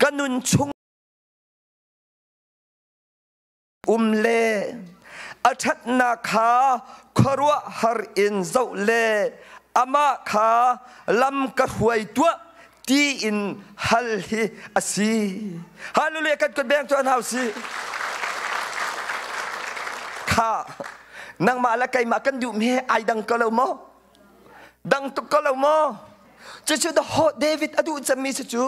กันุนชุงเลอัชนาคาครัวฮาร์อินเจ้าเลอามาคาลำกระหวยตัวที่อินฮัลฮิอาซีฮาลูเลกันกดแบงตัวน่าซีข้านางมาละไกมากันอยู่เมไอดังกะเลมอดังตุกกะเลมอจู่ดอเดวิดอดูจะมีจู่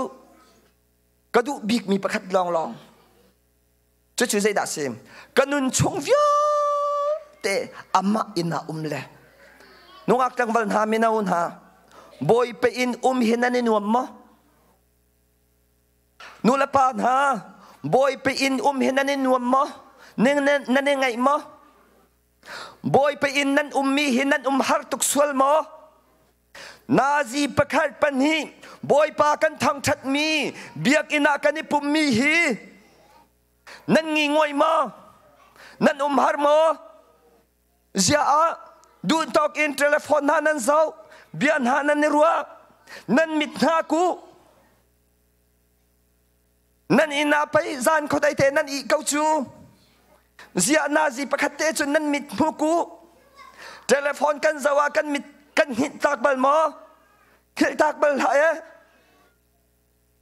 กระดูบิกมีประคัดลองจู่ใจด่าเซมกันุนชงวิเตอามาอินาเลนุ่งอักจังวันหามินาอุนหาบอยไปอินหินันนินวมมะนุลปานหาบอยไปอินหินันนินวมมะนั่นไงมะบอยไปอินนั่นมีหินันฮาร์ตุกสวลมะนาซีประคัดปันฮีบอยปากันทางชัดมีเบียกอินากันนิปุ่มมีฮีนั่นงีงวยมานั่นฮาร์มะเจ้าดูตอกอินเทเลโฟนนั่นเจ้าเบียนหานั่นนี่รัวนั่นมิดนากูนั่นอินาไปจานเขาได้เทนั่นอีเกาจูเจ้านาซีประคัดเตจนนั่นมิดหูกูเทเลโฟนกันเจ้ากันมิดกันหิตากบัลมอหิตากบัลหาย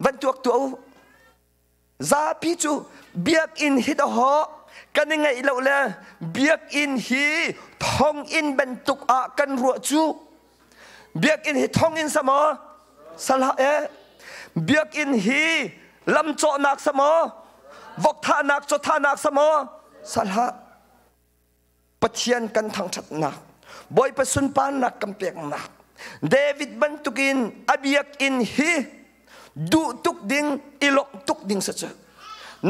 วันตัวซาพิจูเบียกอินฮิดหอกันยังไงเราเลยเบียกอินฮีทองอินบรรทุกอากันรัวจูเบียกอินฮีทองอินสมอสละเบียกอินฮีลำโจนักสมอวกท่านักโจท่านักสมอสละปะเทียนกันทางชัดนักบอยประสุนปานนักกำเปียกนักเดวิดบรรทุกินอเบียกอินฮีดูตุกดิ่งอิลกตุกดิ่งสัจ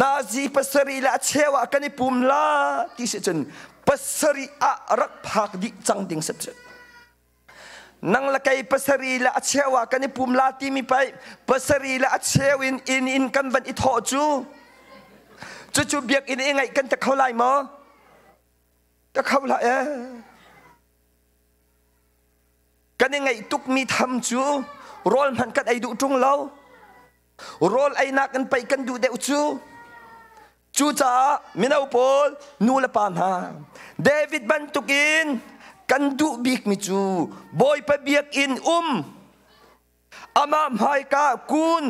นาซีปัสรีละเชวะกันนิปุ่มลาที่เสจนปัสรีอารักพักดิจังดิ่งสัจนังละไกปัสรีละเชวะกันนิปุ่มลาที่มีไปปัสรีละเชวินอินกันบันอิทอจูเบียกอินเองไงกันจะเข้าไล่มั้งจะเข้าไล่กันยังไงตุกมีทำจูโรลมันกันไอดูจงเล่าโรลไอนักกันไปกันดูเดวจูจ้ามินาอุปอลนูละปานหาเดวิดบันตุกินกันดูบิกมิจูบอยไปเบียกอินอามาไมกากุน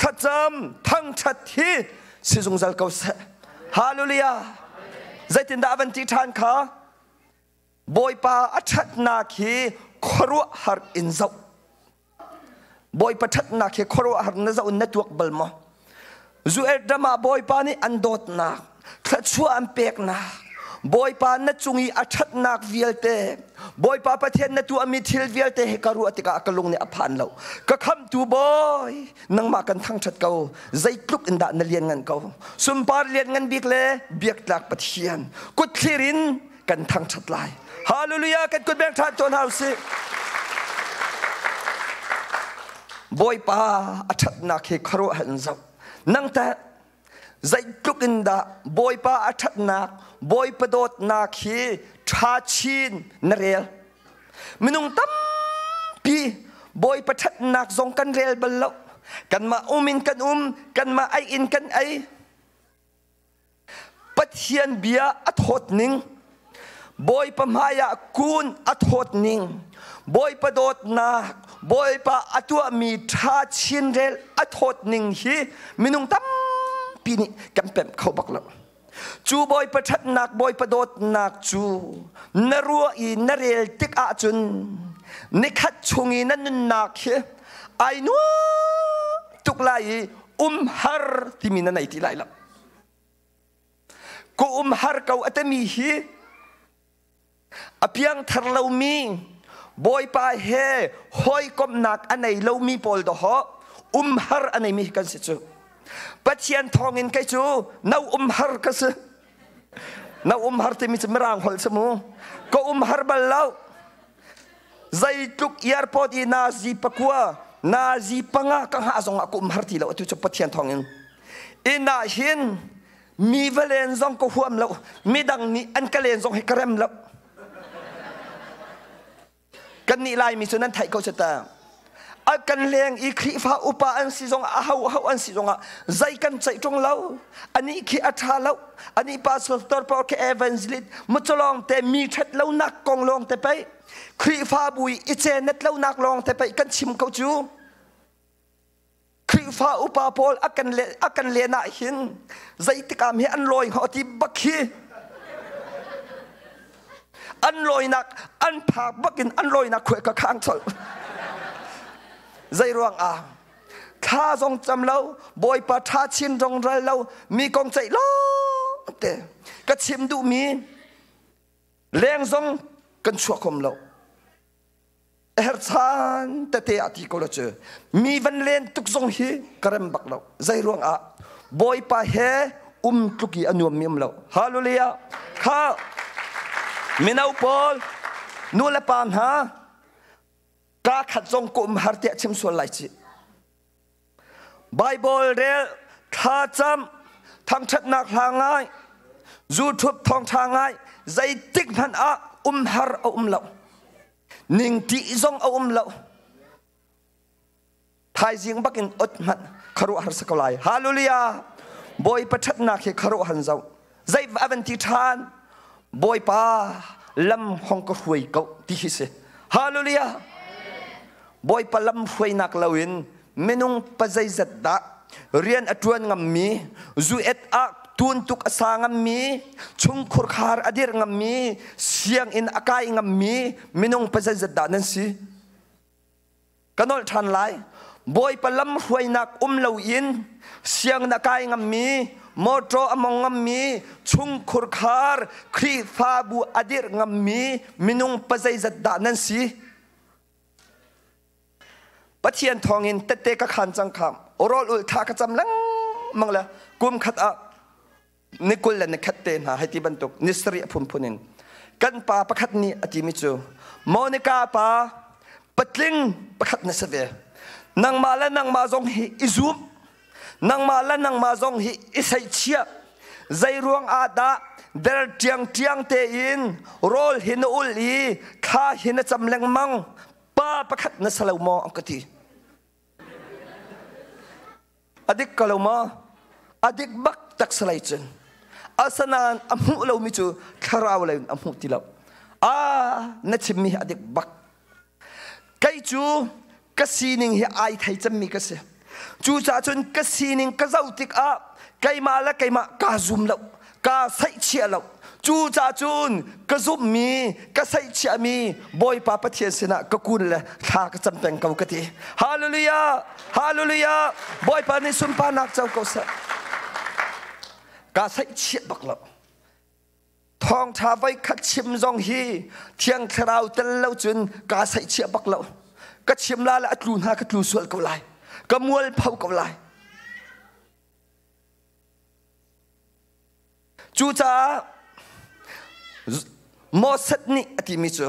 ขจำทั้งชัดที่สิจงจัลเขาเสฮาเลลูยาใจตินดาวันที่ทานขาบอยปาอัจฉรินาคีครัวฮาร์อินเจ้าบอยประทัดนักครัวฮาร์นเจ้าเน็ตเวิร์กบัลมาจูเอ็ดดามาบอยปานี่อันโดดนักขัดชัวอันเปียกนักบอยปานัดจุงีอัจฉรินักวิลเตบอยปาประเทศนัดตัวมิทิลวิลเตให้การัวติกากลงในอภันเราก็คำตัวบอยนั่งมากันทั้งชัดเก่าใจคลุกอินดานเลียนเงินเก่าสุมปาร์เลียนเงินบิกเล่เบียกหลักปะเทียนกุดคลีรินกันทั้งชัดลายฮาเลลูยากันกุดแบงทัดจนเฮาสิบอยปาอัจฉรินักครัวหันเจ้านั่งแต่ใจคลุกอินดาบอยปาอัจฉรินักบอยประโดดนาคีชาชินนเรลมินุงตั้มปีบอยประทัดนักทรงกันเรลบลล์กันมามินกันมาไออินกันไอปัทเทียนเบียอัทดนิงบอยประมายากูนอัทดนิงบอยประโดดนักบอยปะอัตัวมีชาชินเรลอัทดนิงฮีมินุงตั้มปีนี้กันเป็นเขาบักแล้วจูบอยประทัดนักบอยประโดดนักจูนรัวอีนเรลติกอาจุน นิคัดชงีนั่นนักไอ้นัวตุกไลฮาร์ที่มีนั่นไหนที่ไลละกูฮาร์เขาอัตมีฮีอภิยังทาร์เลามีบอยปาเฮหอยกบนักอันไหนเลามีปอลดอฮฮาร์อันไหนมีกันสิจูปัจเจียนทองอินไกจูนาฮาร์กันสินาฮาร์ที่มีสมรังหอลสมูก็ฮาร์บัลเลาใจตุกยาร์พอดีนาซีปะกัวนาซีปังกังหาสงกูฮาร์ที่เราตุจปัจเจียนทองอินอินาหินมีเวลนซองก็ห่วมเรามีดังนี้อันกะเลนซองให้กระเรมเรากันนี่ลายมีส่วนนั้นไทยเขาจะตาอากันเลี้ยงอีครีฟ้าอุปาอันสิจงอาเฮาอันสิจงใจกันใจตรงเราอันนี้ขี้อัฐาเราอันนี้พาสตอร์พอร์เคเอเวนส์ลิดมุจลองแต่มีเท็ดเรานักกองลองแต่ไปครีฟ้าบุยอิเจเน็ตเรานักลองแต่ไปกันชิมเขาจูครีฟ้าอุปาพอลอากันเลี้ยน่าหินใจติกามให้อันลอยเขาที่บักขี้อันลอยนักอันผากบักินอันลอยนักขวยกับข้างทลใจรวงข้าทรงจำเราบอยปะท่าชินทรงไรเรามีกองใจล้อแต่ก็ชิมดูมีแรงทรงกันชั่วคมเราชันแต่เตะที่ก็เราเจอมีวันเล่นทุกทรงฮีกระเรมบักเราใจรวงบอยปะเฮทุกีอนุมิมเราฮาเลลูยาข้ามินาปอลนูเลปานฮะกาขัดจงกุมฮาร์เตชิมส่วนไหลจีไบเบิลเรลข้าจำทางชัดนักทางง่ายยูทูบทองทางง่ายใจติ๊กพันฮาร์เรานิ่งที่จงเราไทยจิงบักินอดมันคารุฮาร์สกลายฮาเลลูยาบอยประชัดนักคารุฮันเจ้าใจอเวนติทานบอยป้าลำห้องก็หวยเก่าที่ฮิเซฮาเลลูยาบอยป้าลำหวยนักลาวินเมนุงปัจจัยจัดดะเรียนอัตวนงำมีจูเอ็ดอักตุนตุกสางงำมีชุงขุรคาร์อดีรงำมีเสียงอินอากายงำมีเมนุงปัจจัยจัดดะนั่นสิกันนอลทันไลบอยป้าลำหวยนักลาวินเสียงนักายงำมีมอตรอมงงมีชุงขุรคาร์ครีฟาบูอดีรงมีมินุงปัจจัยจัดดานันสีปัจเจียนทองอินเตะกะขันจังคำโอรอลอุลทากะจำลังมังละกุมขัดนิกุลและนิขัดเตนหาให้ที่บรรทุกนิสริพุนพุนินกันปาประคัดนี้อธิมิจูโมนิกาปาปัดลิงประคัดนิสเวนังมาและนังมาจงอิซูมนังมาและนังมาจงฮิอิสัยเชียใจรวงอาดาเดลเทียงเตอินโรลหินอุลีข้าหินจำเลงมังป้าประคัดนัสลาวมออังกตีอดิกกลาวมออดิกบักตักสไลจันอาสนานอมุลาวมิจูคาราวเลนอมุติลาวนัชมีอดิกบักไกจูกสีนิงฮิไอไทยจำมีกษจูจ่าจนกสีนิงกเจ้าติกไกมาและไกมากาซุมแล้วกาใส่เชียแล้วจูจ่าจุนกซุมมีกใส่เชียมีบอยป้าปะเทียนเสนะกกุลเลยข้าก็จำเป็นเกากตีฮาเลลูยาฮาเลลูยาบอยป้าในสุนปานักเจ้าเกษกาใส่เชียบักแล้วทองชาไว้ขัดชิมจงฮีเทียงคราวเตลแล้วจุนกาใส่เชียบักแล้วก็ชิมลาและอัตลูนหากัตลูสวลเกาไลก็มัวเผาเกาไลจูจ่าโมสัดนี่อธิมิจู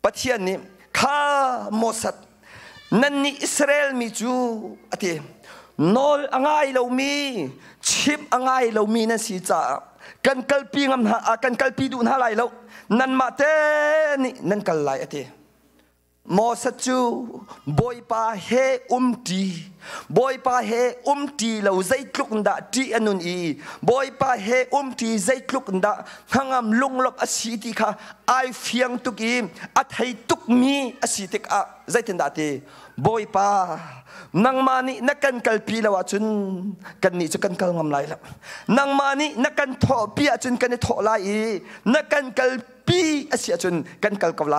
ปะเทียนนี่ข้าโมสัดนั่นนี่อิสราเอลมิจูอธินอลอ่างไอเรามีชิมอ่างไอเรามีนั่นสิจ่ากันกัลปีงำหากันกัลปีดูนหาไรแล้วนั่นมาเตนี่นั่นกัลไลอธิมอสัจจูบอยป้าเฮตีบอยป้าเฮตีเราใจคลุกนดาที่อนุนีบอยป้าเฮตีใจคลุกนดาหางามลุงลบอสิติค่ะไอเฟียงตุกีอัดให้ตุกมีอสิติกะใจตินดาตีบอยป้า นังมานี่นักกันกัลปีละว่าจุนกันนี่จะกันกัลงำไรละนังมานี่นักกันทอปีอาจุนกันนี่ทอลายนักกันกัลปีอาเสียจุนกันกัลกำไร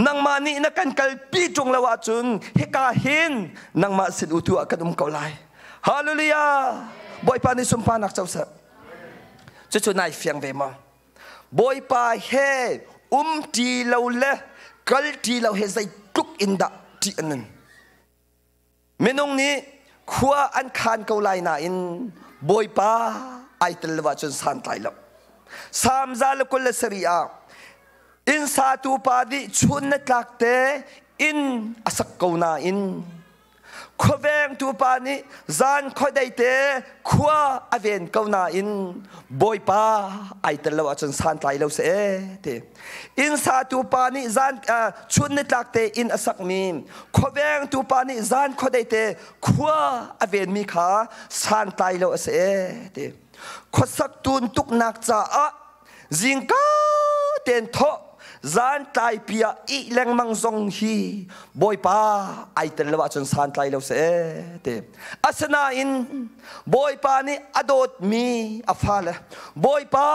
นังมานี่นักกันกัลปีจงละว่าจุนเฮกาหินนังมาสิอุตุอากันกำไรฮาเลลูยาบอยปานิสุมพานักเจ้าสัตจะจุนนายเฟียงเวมาบอยปาเฮตีเราละกัลตีเราเฮใจทุกอินดาที่อันนั้นเมนงนี้ขวาอันคานเกาไลน่าอินบอยป้าไอตลวัชนสันไตแล้วสามซาลกุลสริอาอินสาตูปาดิชุนนักลักเตอินอสักเกานาอินขวาเวงตูปานิจานขวาได้เตขวาอเวนเกานาอินบอยป้าไอตลวัชนสันไตแล้วเสเตอินสาตูปานิจานชุนนักลักเตอินอสักมีขวาเวงตูปานิจานขวาได้เตขวาอเวนมีขาสันไตแล้วเสเตขวาสักตุนตุกนักจ่าจิงก้าเตนทอจานไตเปียอีแรงมังซงฮีบอยป้าไอตลวัชนสันไตแล้วเสเตอาสนาอินบอยป้านี่อดดมีอฟาเลบอยป้า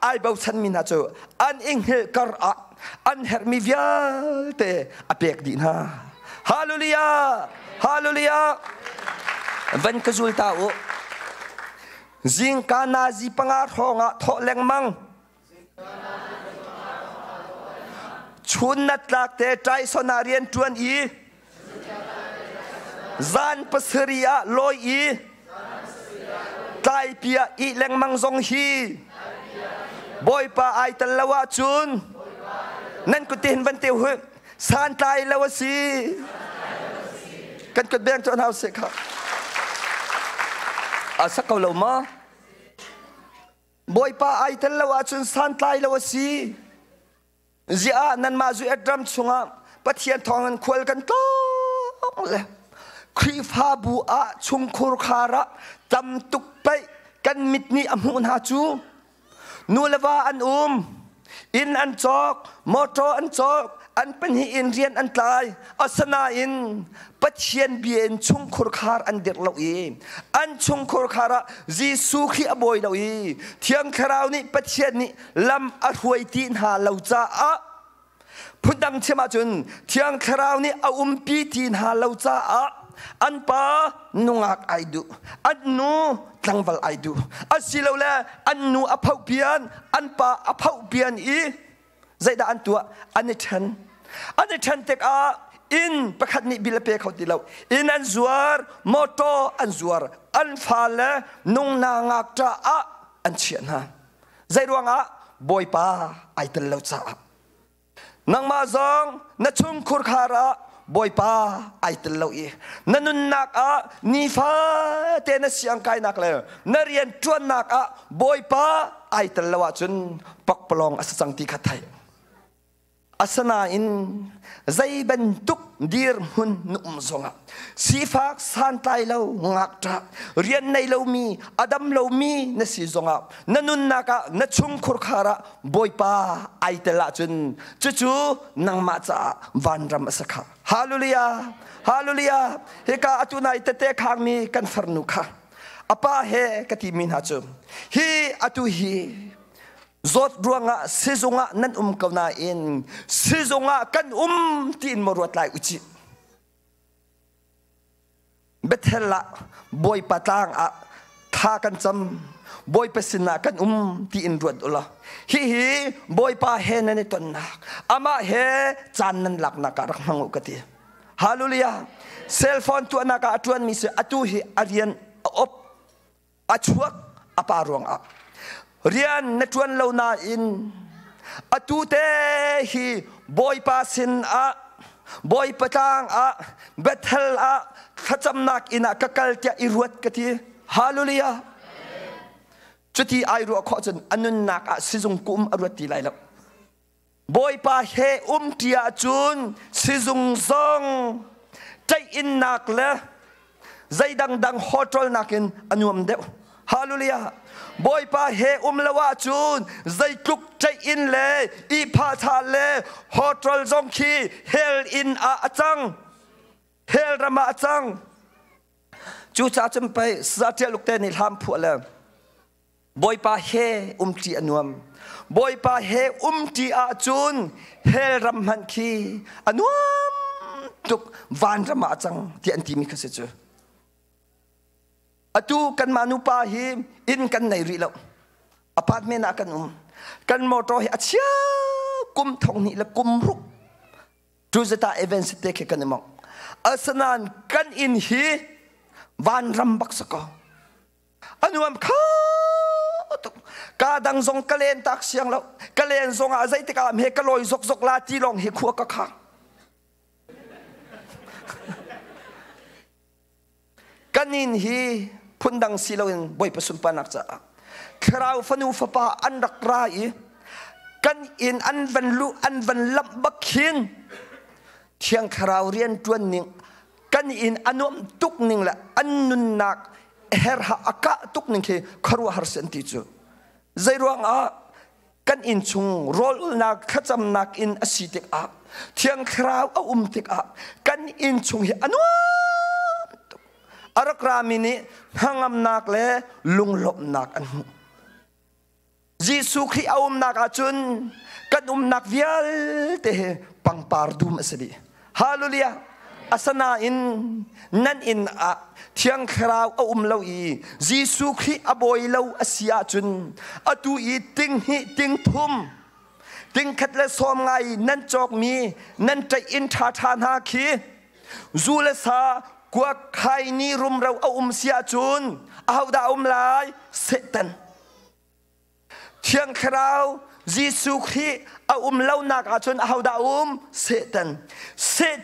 ไอเบาชันมินาโจอันอิงเฮกรอะอันเฮร์มิวิอาเตอเปกดีนะฮาเลลูยาฮาเลลูยาวันกจุลตาโอจิงกานาจีปังอาทองะทอแรงมังชุนนัดลักเตใจสนาเรียนจวนอีจานปัสริยาลอยอีใจเปียอีแรงมังซงฮีบอยป้าไอตลวะจุนนั่นก็เต็นวันเตียวหุ่นสานใจแล้วสิกันกดแบงจนเอาเสกครับอาสักเขาเหล่ามาบอยป้าไอตลวะจุนสานใจแล้วสิจีอานันมาจุเอ็ดรัมชงอ่ะปะเทียนทองกันควลกันต้องเลยครีฟาบูอาชงคุรคาระจำตุกไปกันมิดนี้อมุนหาจูนูเลวาอันอินอันจอกมอตออันจอกอันเป็นหินเรียนอันตายอัสนาอินปัจเจียนเบียนชงคุรคาร์อันเด็กเราอันชงคุรคาระจีสุขีอบอยเราเที่ยงคราวนี้ปัจเจียนนี้ลำอรวยตีนหาเราจ้าพุดดังเชมาจุนเที่ยงคราวนี้เอาปีตีนหาเราจ้าอันป้านุงักไอดูอันนูตั้งวัลไอดูอันสิเราละอันนูอภาวเบียนอันป้าอภาวเบียนใจด่าอันตัวอันนี้ฉันเทกอินประคัดนี้บิลเปเขาติเราอินอันจวร์มอโตอันจวร์อันฟาเลนุงนางากจ้าอันเชียนฮะใจรวงบอยป้าไอตลอดจ้านังมาซองนัชงคุรคาระบอยป้าไอตลอดนันุนนักนิฟาเตนเสียงไกนักเลยนัเรียนจวนนักบอยป้าไอตลอดจนปักปลองอสังติขัดไทยอาสนาอินใจบรรทุกดีร์มุนนุ่มซงสีฟ้าสันไตเรางักจ้าเรียนในเรามีอดัมเรามีนสีซงนันุนนักนชุงคุรคาระบอยป้าไอตละจนจู่ๆนังมาจ้าวันรำสักฮาเลลูยาฮาเลลูยาเฮกาอตุนายเตเตขางมีกันฟรนุค่ะอป้าเฮกติมินหาจุฮีอตุฮีจดดวงสิจงนั่นกาวนาอินสิจงกันตีนมรวดไหลอุจิเบทเฮละบอยปะตางท่ากันจำบอยปะสินะกันตีนรวดอุละฮีบอยปะเฮนันตนนักอามาเฮจานนันหลักนักรักมังอุกติฮาเลลูยาเซลโฟนตัวนักอตวนมิเสอตุฮีอาเรียนอบอชวกอปารวงเรียนนัทวันเลวนาอินอตุเตฮีบอยปาสินบอยปะตางเบทเฮลขจำนักอินะกักลเตียอิรวดกติฮาเลลูยาจุดที่ไอรัวข้อจนอนุนักสิจงกุมอรวดตีไลลับบอยปาเฮเตียจุนสิจงซองใจอินนักเลยใจดังฮอตรอลนักอินอนุมเดวฮาเลลูยาบอยป้าเฮละว่าจูนใจกลุกใจอินเลยอีพาทาเลยฮอตรอลซองคีเฮลอินอาจังเฮลรามาจัง จูจ่าจำไปสาเทียลุกเตนิลามผัวเลยบอยปาเฮจีอนวมบอยปาเฮจีอาจุนเฮรำมันคีอนวมตุกวันรำมาจังที่อันที่มีข้าศึกอตูกันมานุปาหิมอินกันในรีแล้วอพาร์ตเมนต์กันกันมอเตอร์เฮอเชียกุมทองนี่ละกุมรุกจูจะตาเอเวนต์เตะกันมั่งอาสนานกันอินฮีวันรำบักสกออันวมข้ากาดังซงกะเลนตักเสียงแล้วกะเลนซงอาใจติกามเฮกะลอยซกลาจีลองเฮขัวกะข้างกันอินฮีพุนดังสิลวินบอยประสุนปานักจ้าคราวฟนูฟปาอันรักรายกันอินอันวันลุอันวันลับบักขินเที่ยงคราวเรียนจวนนิ่งกันอินอันวมตุกนิ่งละอันนุนนักเฮรฮะอากาตุกนิ่งเคครัวฮาร์เซนติจูใจรวงกันอินชุงโรลนักขจำนักอินอสิติกเที่ยงคราวติกกันอินชุงเฮอันวมอารักรามินีหังอำนักเลลุงลบนักอันยิสุขีนักอาจุนกันนักวิลเตะปังปาร์ดูมัสดีฮาลูลียอาสนาอินนั่นอินเที่ยงคราวเลาอียิสุขีบอยเลาอาศิยาจุนอตูอีติงฮิติงทุมติงขัดและสอมไงนั่นจอกมีนั่นใจอินทาทานฮาคีจูเลสากว่าใครนี่รุมเราเสียจุนเอาดาวลายเสตันเที่ยงคราวยิสุขีเล่านักอาจุนเอาดาวเส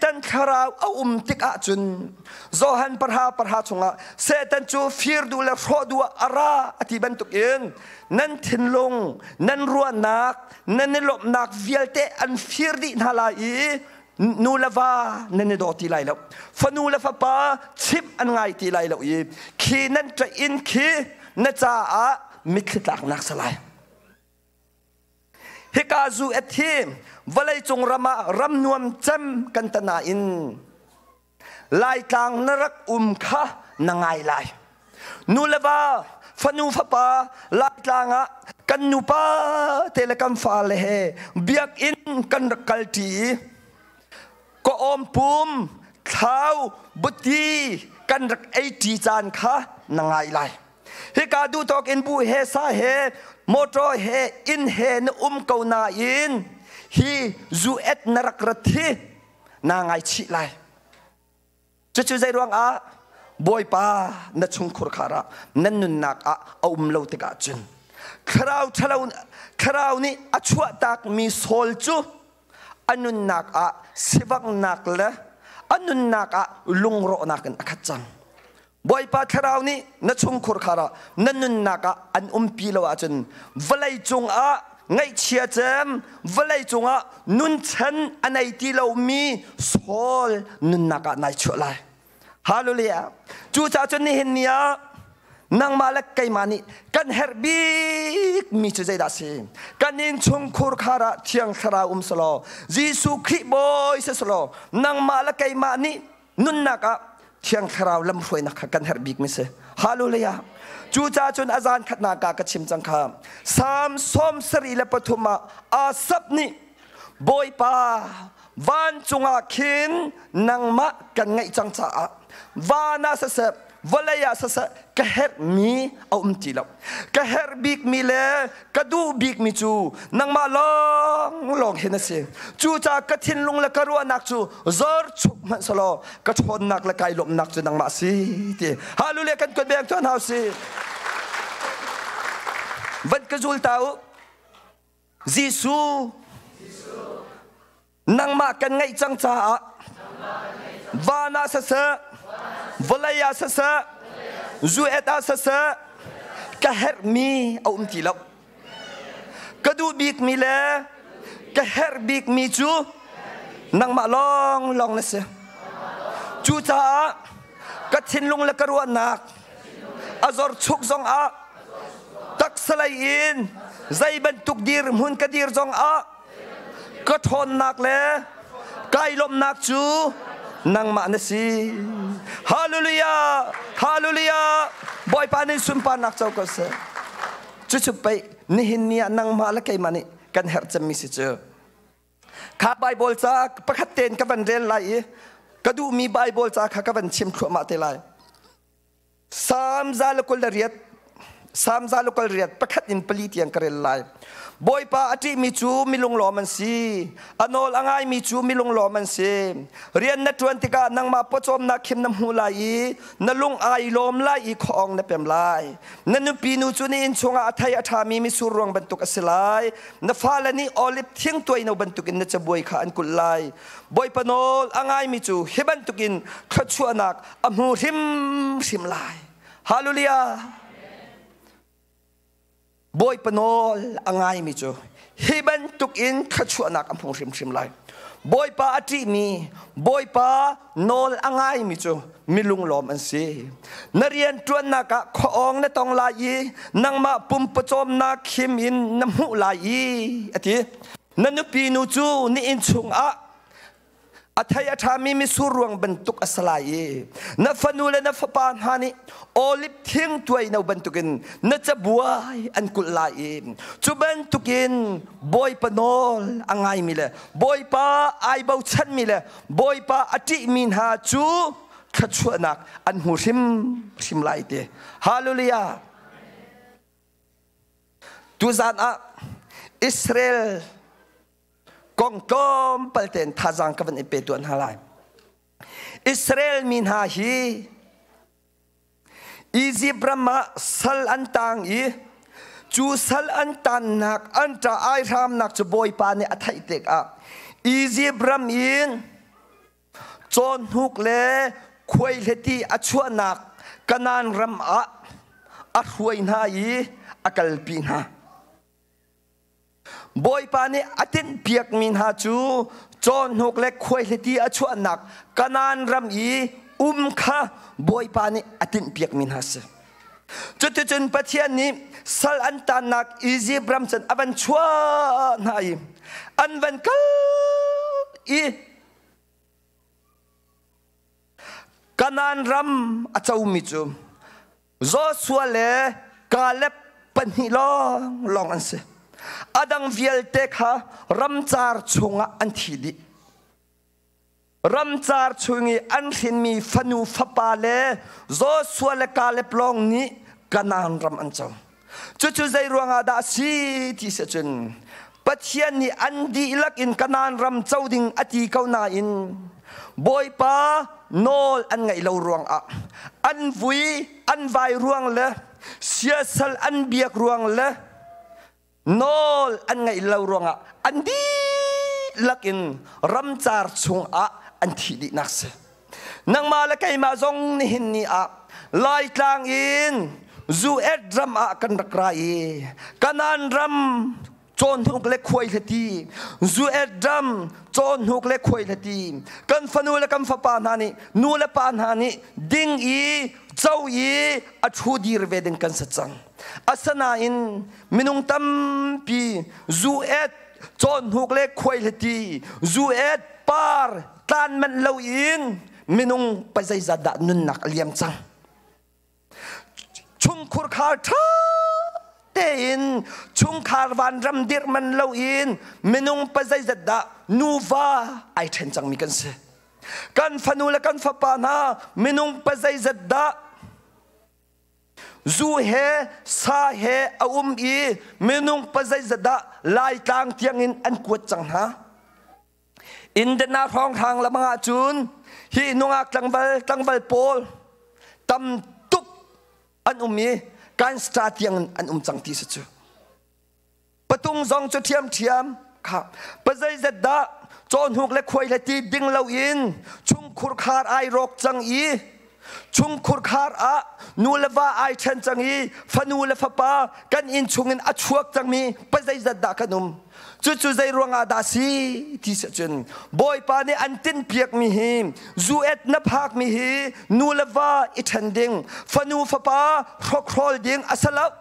ตันคราวติกอาจุนโจฮันปะหาชงเสตันจูฟิร์ดูและรอดูอาราอธิบันตุกเองนั่นทิ้งลงนั่นรัวนักนั่นหลบนักวิลเตอันฟิร์ดีนาลายนูลาวาเนนโดตีไลแล้วฟนูลาฟาปาชิบอันไงตีไลแล้วอีขีนั่นจะอินขีนั่นจะมิคตักนักสลายเฮกาจูเอทีวลัยจงรำนวมจำกันตนาอินลายกลางนรักคะนังไงลายนูลาวาฟนูฟาปาลายกลางกันนูปาเทเลกัมฟาเลเฮเบียกอินกันรักกัลตีก็อมปุ่มเท้าบุตรีกันรักไอจีจานค่ะนังไงไลเฮกาดูตอกอินบูเฮซาเฮมอตอเฮอินเฮนเกานาอินฮีจูเอ็ดนรักรัทีนังไงชิไลจะใจรวงบอยปาณชุงคุรคาระนั่นนุนนักเลาติกาจุนคราวนี้ชัวตักมีโซลจูอันนุนนักสิบังนักละอันนุนนักลุงโรนักอักจังบอยปาคราวนี้ณชุงคุรคาระนั่นนุนนักอันปีโลอาจุนวลัยจงไงเชียเจมวลัยจงนุนฉันอันไอที่เรามีโซลนุนนักนายชั่วไลฮาลูลียจูจ่าจนนี่เห็นเนี่ยนางมาเล็กไก่มานี่กันเฮร์บิกมีจุดใจดัชกันนินชงคุรคาระเที่ยงคราวสโลยิสุขีบอยสโลนางมาเล็กไก่มานี่นุนนักเที่ยงคราวลำฟวยนักกันเฮร์บิกมิเสฮาลูลียจูจ่าจนอาจารย์ขัดนากากระชิมจังคามสามส้มสรีและปฐุมาอาสับนี่บอยปาวันจงอาคินนางมะกันไงจังจ้าวานาสเสวลายาสเสกะเฮร์มีตีแล้วกะเฮร์บิกมีเลกะดูบิกมีจูนางมาลองเห็นสิจูจากกะทินลุงและกะรัวนักจูซอร์ชุกมันสโลกะทนนักและไกลลมนักจูนางมาสิทีฮาลูเลียกันกดเบียงทวนเฮาสิวันกะจูลเต้ายิสุนางมากันไงจังจ้าวานาสเสวลายาสเสจูเอตาสเสกะเฮร์มีตีแล้วกะดูบิกมีเลกะเฮร์บิกมีจูนางมาลองนะเสจูจากะทินลุงและกะรัวนักอาซอร์ชุกซองตักสลายอินใจบรรทุกดีร์มุนกะดีร์ซองก็ทนนักเลยไกลลมนักจูนางมาเนสี ฮาเลลูยาฮาเลลูยาบอยปานิสุนปานักเจ้าก็เสจุดไปนี่หินเนี่ยนั่งมาแล้วไก่มันนี่กันเฮร์จะมีสิเจอข้าไบเบิลจากประคัตเตนกับวันเรียนไรก็ดูมีไบเบิลจากข้ากับวันชิมขวมาเตลัยสามซาลกุลเรียดประคัตอินปลีเตียงกระเรลไลบอยป้าอธิมีจูมีลงหล่อมันสิอนอลอ่างมีจูมีลงหล่อมันสิเรียนนัดวันที่กานังมาปจอมนักเข้มน้ำหูไหลนั่นลุงไอลมไหลของนับเป็นไหลนั่นนุปีนูจูนี่อินชงอาไทยอาธามีสุรวงบรรทุกสิไลนับฟ้าและนี่ออลิฟเที่ยงตัวอินบรรทุกินนัจะบอยขาอันกุลไลบอยปนอลอ่างมีจูเฮบรรทุกินขัดชัวนักอมูริมไลฮาเลลูยาบอยปนอลอ่างมีจูฮิบันตุกินขัดชัวนักอำพงริมไลบอยป้าอธิมีบอยป้านอลอ่างมีจูมีลุงหลอมอันซีนเรียนจวนนักขอในตองลายนังมาปุ่มประจอมนักขิมอินน้ำหูลายอธินันนุปีนูจูนี่อินชุงอาทัยธามีสุรวงบรรทุกอสลายนับฟันูและนับปานฮานิโอลิฟทิ้งตัวในบรรทุกินนัจะบัวอันกุลายจูบรรทุกินบอยปนอลอ่างมีเลยบอยป้าไอเบาชันมีเลยบอยป้าอธิมินหาจูขัดชวนักอันหูริมไลเตฮาเลลูยาตุซานอิสราเอลกองกอมเปิลเตนท่าจังกับวันเอเปตัวนั่นแหละอิสราเอลมินหาฮีอียิปต์รามาสัลอันตังอีจูสัลอันตันนักอันตราไอรามนักจะบอยปานี่อัฐิเตกอียิปต์รามินจนหุกเล่ควยเลตีอัชวนักกันนันรำอัรวยนาอีอักลปีนาบอยปานี่อตินเปียกมินหาจูจอนหกเล็กควยเลตีอชวนนักกันนันรำอีข้าบอยปานี่อตินเปียกมินหาสจนปัจจัยนี้สัลอันตานักอียิปต์รำจันอวันชัวนายอันวันกัลอีกันนันรำอาจจะมิจูโจสัวเล่กาเล็บปันหิลองอันเสอดังเวลเตค่ะรำจาร์ชงอันทีดีรำจาร์ชงอันหินมีฟนูฟปาเลโจสวเลกาเลปลองนี้กันนานรำอันจงจู่ใจรวงอาดาสีที่เสจนปัจเจียนนี้อันดีลักอินกันนานรำเจ้าดิ่งอติเขานาอินบอยป้านอลอันไงเรารวงอันวุยอันไวรวงเลยเสียสลอันเบียกรวงเลยนอลอันไงเรารวงอันดีลักอินรำจาร์ชงอันที่ดีนักเสนังมาละไกมาจงนี่หินนี่ลายกลางอินจูเอ็ดรำกันรักไรกันนันรำจนหุกเล็กควยทีจูเอ็ดรำจนหุกเล็กควยทีกันฟนูและกันฟปานฮานินูและปานฮานิดิ่งเจ้าอัดหูดีรเวดินกันสัจจังอาสนาอินมินุงตัมปีจูเอ็ดจนหุกเล็กควยทีจูเอ็ดปาร์ตันมันเลวอินมินุงไปใจจัดนุนนักเลี้ยมจังชุมคุรคาท่าเตอินชุมคารวันรำดิรมันเลวอินมินุงไปใจจัดนูวาไอเทนจังมีกันเสกันฟนูและกันฟปานามินุงไปใจจัดจูเฮซาเฮอุมอีมินุงไปใจจัดลายกลางเทียงอินอันกวดจังฮะอินเดนาท้องทางละมังอาจุนฮีนุงอักตังเบลโพลตำตุกอันมีการสตาร์ทยังอันจังที่สุดประตูจงจะเทียมครับปัจจัยจะด่าจนหุกเล็กควยเล็กตีดิ่งเหล่าอินชุมคุรคาร์ไอรกจังอีชุมคุรคาร์นูเลว่าไอเชนจังอีฟนูเลฟป้ากันอินชุงอินอัชวกจังมีปัจจัยจะด่าขนมจู่ใจรวงอาดาสีที่เสจนบอยปานี่อันตินเปียกมีหิมจูเอ็ดนับหักมีหินูเลว่าอิทันดิงฟนูฟป้าครอกครอลดิงอัสลับ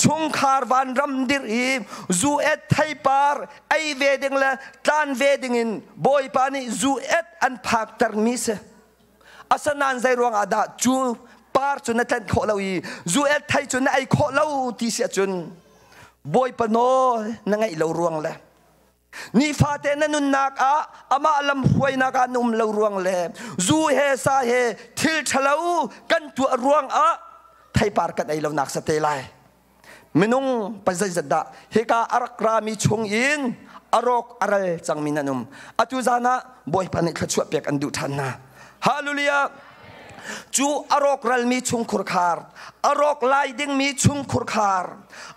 ชุงคาร์วันรำดิรีจูเอ็ดไทปาร์ไอเวดิงละตานเวดิงินบอยปานี่จูเอ็ดอันพักตร์มิเส อาสนานใจรวงอาดาจูปาร์จุนนั่นขอเราอีจูเอไทยจุนไอขอเราที่เสียจุนบอยปนอนั่งไอเรารวงเลยนี่ฟาเตนันุนนักอามาลำหวยนักานุมเรารวงเลยจูเฮซาเฮทิลชะเลากันตัวรวงไทยปาร์กันไอเรานักสเตลัยมนุงปัจจัยจัดดาเฮกาอารักรามีชงอินอารกอารลจังมินานุมอตุจานะบอยปานิขจวบเปียกอันดุทันนะฮาเลลูยาจูอารกรัลมีชุงขุรคาร์อารกไลดิงมีชุงขุรคาร์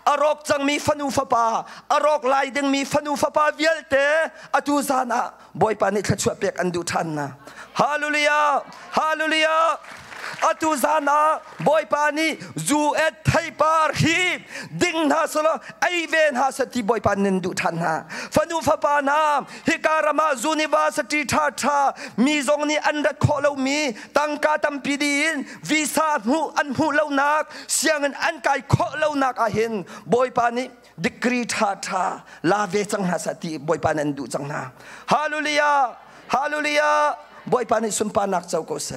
อารกจังมีฟนูฟปาอารกไลดิงมีฟนูฟปาเวลเตอตุจานะบอยปานิขจวบเปียกอันดุทันนะฮาเลลูยาฮาเลลูยาอตุจานะบอยปานิจูเอตไทยปาร์ฮีดิงนาสละไอเวนฮาสติบอยปานินดุทันนะฟนูฟปานามฮิการามาจูนิวาสติทาทามีจงนี้อันดัดขอเรามีตั้งกาตัมปีดินวิสาหูอันหูเรานักเสียงอันไกขอเรานักอาเห็นบอยปานิดิกรีทาทาลาเวจังฮาสติบอยปานินดุจังนะฮาเลลูยาฮาเลลูยาบอยปานิสุนปานักเจ้าโกษ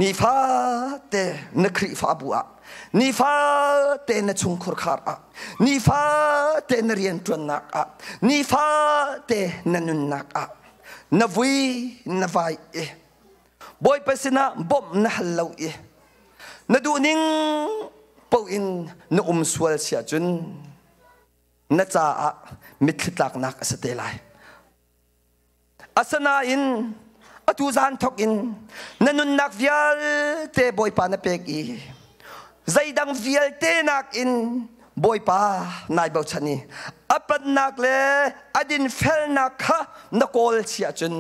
นิฟาเตนคริฟาบัวนิฟาเตนชุงคุรคาร์นิฟาเตนเรียนตัวนักนิฟาเตนนุนนักนวีนวายบอยเปสินะบ่มนะฮัลโลนดูนิงปูอินนสวลเสียจุนนจ่ามิตรตักนักสเตลัยอาสนาอินอตุจานทกินนันุนนักวิลเตบอยปานเปกีใจดังวิลเตนักอินบอยปานายเบาชนีอปันนักเลอดินเฟลนักฮะนักโอลเชียจุน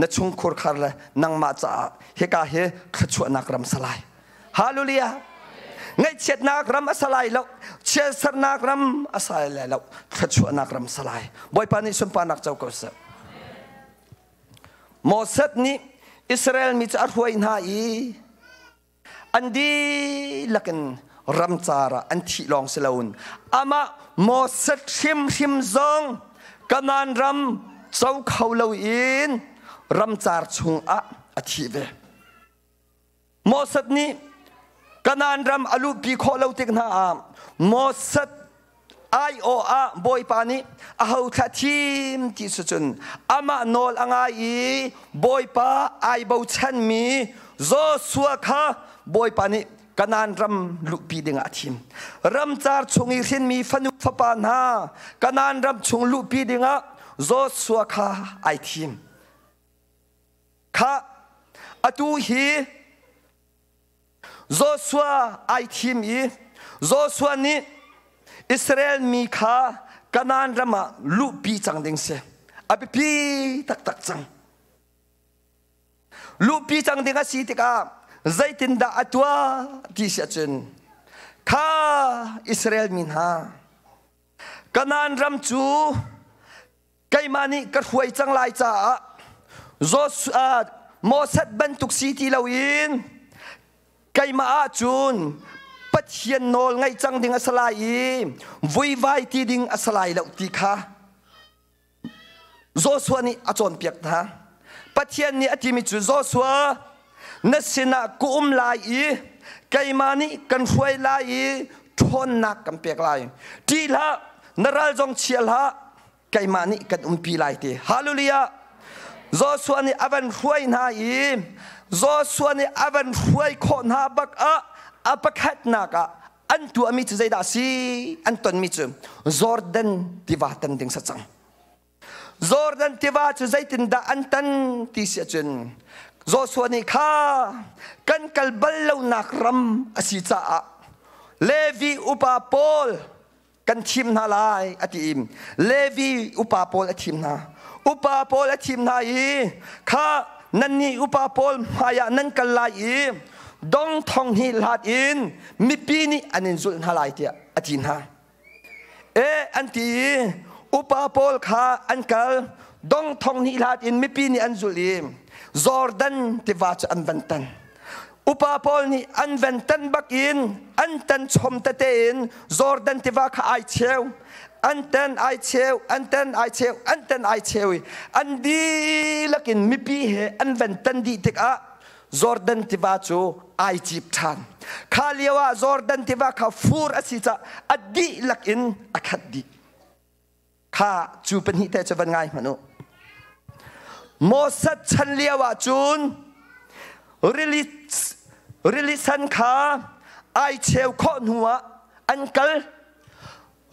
นัชงคุรคาร์เลนังมาจ่าเฮกาเฮขจวนักรำสลายฮาเลลูยาไงเช็ดนักรำสลายแล้วเช็ดสนักรำสลายแล้วขจวนักรำสลายบอยปานิสุนปานักเจ้ากุศลโมเสสนี่อิสราเอลมีจะรวยหายอันดีลักนรำจาระอันที่ลองสลาวนอามาโมเสสชิมซองกันนันรำเจ้าเขาเลวอินรำจาร์ชงอาทิเวโมเสสนี่กันนันรำอลูปีขอเลวติกนาโมเสสไอโอบอยปานิอาหูทัดทีมที่สุดจนอามาโนลangไอบอยปาไอบ่าวชันมีโจสัวค่ะบอยปานิกันนันรำลุปีดิงอาทิมรำจาร์ชงอีสินมีฟนุฟปานากันนันรำชงลุปีดิงอาโจสัวค่ะไอทิมค่ะอตูฮีโจสัวไอทิมอีโจสัวนี้อิสราเอลมีข้ากันนันรำมาลุปีจังดิงเสอภิปีตักจังลุปีจังดิงอาสิติกาใจตินดาอัตวาที่เสียจนข้าอิสราเอลมีนากันนันรำจูไกมานีกระหวยจังไลจ้าโจโมเสสบรรทุกสีที่เราอินไกมาอาจูนปัจเจียนโนลไงจังดิ่งอัสลายวุยไวที่ดิ่งอัสลายแล้วที่ข้าโจสัวนี่อาจารย์เปียกนะปัจเจียนนี่อธิมิจุโจสัวนัสินะกุมลายไกมานี่กันฟวยลายทนนักกันเปียกลายที่ละนราจงเชียละไกมานี่กันปีลายที่ฮาเลลูยาโจสัวนี่อวันฟวยนาโจสัวนี่อวันฟวยคนหาบักอาปะขัดนักอันตัวมิจใจดาสีอันตนมิจจอร์แดนที่ว่าตันดิ่งสัจจังจอร์แดนที่ว่าจะใจตินดาอันตันที่เสียจนโจสัวนี่ข้ากันกัลบัลลาวนักรำอาศิจ้าเลวีอุปาโปลกันทีมนาลายอธิอิมเลวีอุปาโปลอธิมนาอุปาโปลอธิมนาข้านันนี่อุปาโปลมายานันกัลลายดงทองฮิลาดอินมิปีนี่อันนี้จุลฮาลายเตียอธินาอันที่อุปาโปลข้าอันกัลดงทองฮิลาดอินมิปีนี่อันจุลิมจอร์แดนที่ว่าจะอันบันตัน อุปาปอลนี่อันเวนตันบักอินอันตันชมตะเตอินจอร์แดนที่ว่าข้าไอเชลอันตันไอเชลอันตันไอเชลอันตันไอเชลอันดีลักินมิปีเหอันเวนตันดีติกะจอร์แดนที่ว่าจูไอจิปทันข้าเลียวว่าจอร์แดนที่ว่าข้าฟูร์อสิจะอดีลักินอักดีข้าจูเป็นหิเตจะเป็นไงมนุษย์โมสัดฉันเลียวว่าจูนrelease ข้าไอเชลข้อหัวอันกัล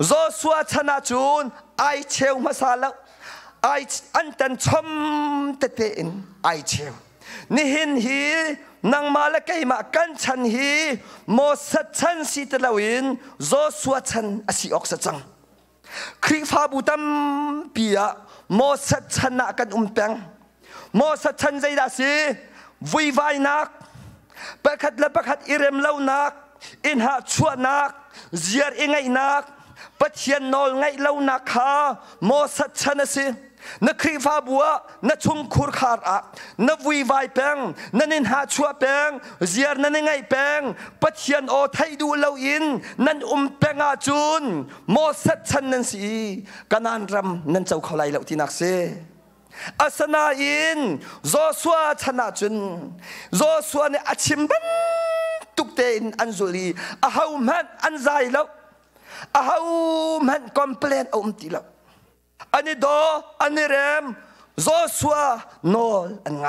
โจสัวชนะจูนไอเชลมาซาลไออันตันชมเตเตอินไอเชลนี่หินฮีนังมาละไกมากันฉันฮีโมสัดฉันสิตลาวินโจสัวฉันอสิออกสัจังคริฟาบุตัมปียโมสัดฉันนักกันเปียงโมสัดฉันใจดาสีวุยไวนักประคัดและประคัดอิเรมเล่านักอินหาชัวนักเจียร์อิงไงนักปัจเจียนนอลไงเล่านักฮะโมสัดฉันสินักครีฟ้าบัวนักชุมคูร์ขาร์นักวุยไวแปงนักอินหาชัวแปงเจียร์นักไงแปงปัจเจียนโอไทยดูเล่าอินนักแปงอาจุนโมสัดฉันนั่นสิกันนันรำนักเจ้าเขาไล่เล่าที่นักเสอาสนาอินโจสัวชนะจุนโจสัวเนี่ยอาชิมบันตุกเตนอันจุลีอาฮาวมันอันใจแล้วอาฮาวมันคอมเพลนอุมติแล้วอันนี้ดออันนี้เรมโจสัวนอลอันไง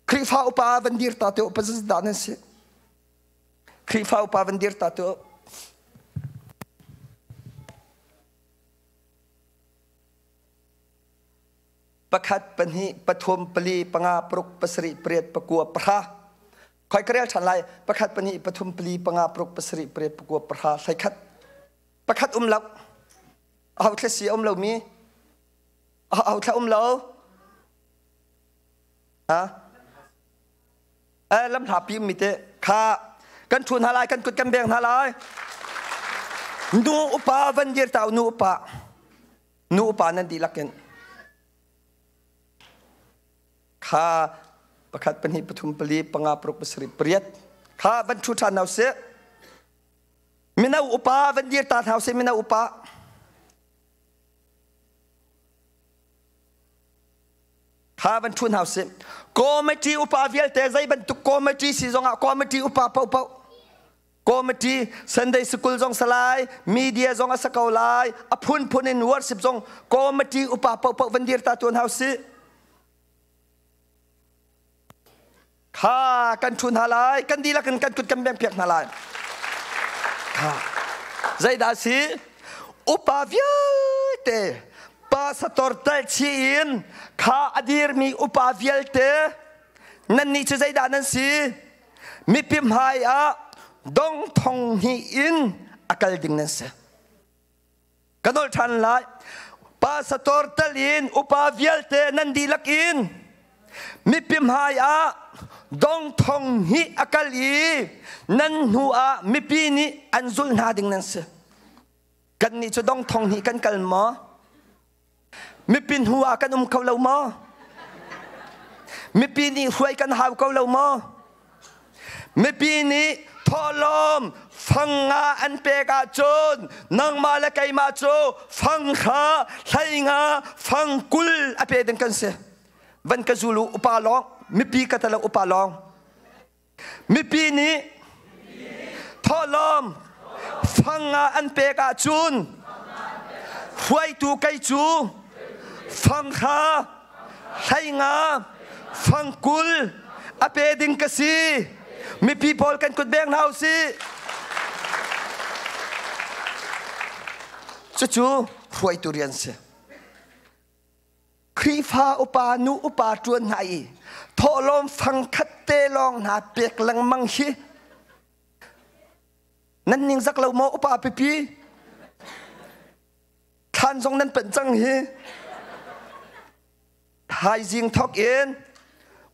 คริฟาอุปาวันดีร์ตาเตอปัจจุบันนี้คริฟาอุปาวันดีร์ตาเตอประคัดปัญหิปฐมปลีปงาปรุกปสริเปรียดประกัวพระคอยกระเรียกฉันไรประคัดปัญหิปฐมปลีปงาปรุกปสริเปรียดประกัวพระใส่คัดประคัดเล่าเอาแค่สีเล่ามีเอาแค่เล่าฮะลำถาปีมิเตข้ากันทุนหาลายกันกุดกันแบงหาลายนูอุปาวันเดียร์เต่านูอุปานั่นดีลักกันข้าประคัดเป็นหิปฐุมปลีปงาปรุกปสริเปรียดข้าบรรทุทานเอาเสมินาอุปาวันเดียร์ตาเท้าเสมินาอุปาข้าบรรทุนเอาเสโกเมตีอุปาเวียลเตใจบรรทุกโกเมตีสิจงอ่ะโกเมตีอุปาเป่าโกเมตีสันเดย์สกุลจงสลายมีเดียจงอ่ะสกาวลายอพุนพุนินวอร์สิบจงโกเมตีอุปาเป่าวันเดียร์ตาตัวเอาเสข้ากันทุนหาลายกันดีละกันกุดกันแบงเพียกหาลายข้าใจดาสีอุปาวิเตปาสตอร์เตชีอินข้าอดีร์มีอุปาวิเตนั่นนี่จะใจดานั่นสิมีพิมหายอะดงทองฮีอินอากาศดิ่งนั่นสิกันอลทันลายปาสตอร์เตลินอุปาวิเตนั่นดีลักอินมีพิมหายอะดงทองฮีอากาลีนั่นหัวมีปีนี้อันจุลนาดิ่งนั่นสิกันนี่จะดงทองฮีกันกัลมามีปีนหัวกันเขาเล่ามามีปีนี้หวยกันหาวเขาเล่ามามีปีนี้ทอลมฟังงาอันเปกาจนนังมาละไกมาโจฟังขาไทยงาฟังกุลอเปดังกันเสวันกจูลูอุปาลองมีปีกัตละอุปาลองมีปีนี้ทอลมฟังงาอันเปกาจุนหวยตูไกจูฟังขาไทยงาฟังกุลอเปดิงกสีมีพี่พอลกันกุดแบงเฮาสิจู่ๆหวยตูเรียนเสครีฟ้าอุปานุอุปาจวนไหนทอลมฟังคัดเตลองหาเปียกลังมังชีนั่นนิ่งสักเราโมอุปาปีท่านทรงนั้นเป็นจังฮีไทยจิงทอกเอ็น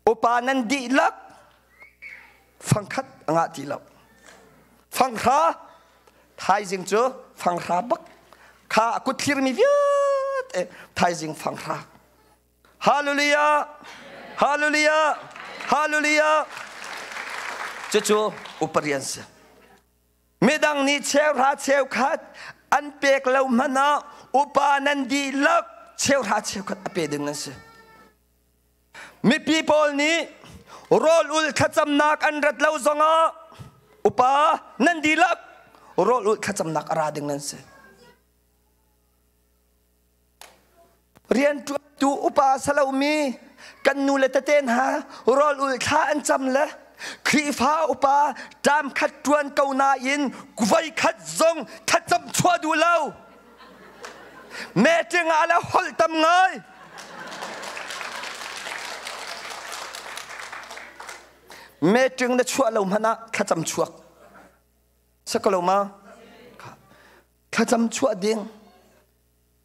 อุปานั้นดีลักฟังคัดงาดีลักฟังขาไทยจิงเจอฟังขาบักขากุดทิรมีเวียดไทยจิงฟังขาฮาเลลูยาฮาเลลูยาฮาเลลูยา จูอุปเรียนเสียไม่ดังนี้เชลราเชลขัดอันเป็กเรามันนะอุปานันดีเลิกเชลราเชลขัดอเปดึงนั่นเสียมีปีโพลนี้รอลอุลขจำนักอันรัดเราจงอาอุปานันดีเลิกรอลอุลขจำนักอาราดึงนั่นเสียเรียนตัวอุปาสลามีกันนูเลตเตนหารอลอุลข้าอันจำละครีฟ้าอุปาตามขัดตวนเกานาอินกุไวขัดซงขัดจำชัวดูเล่าแม่จึงอะไรหลตำไงแม่จึงได้ชัวเรามานะขัดจำชัวสักเรามาขัดจำชัวดิ้ง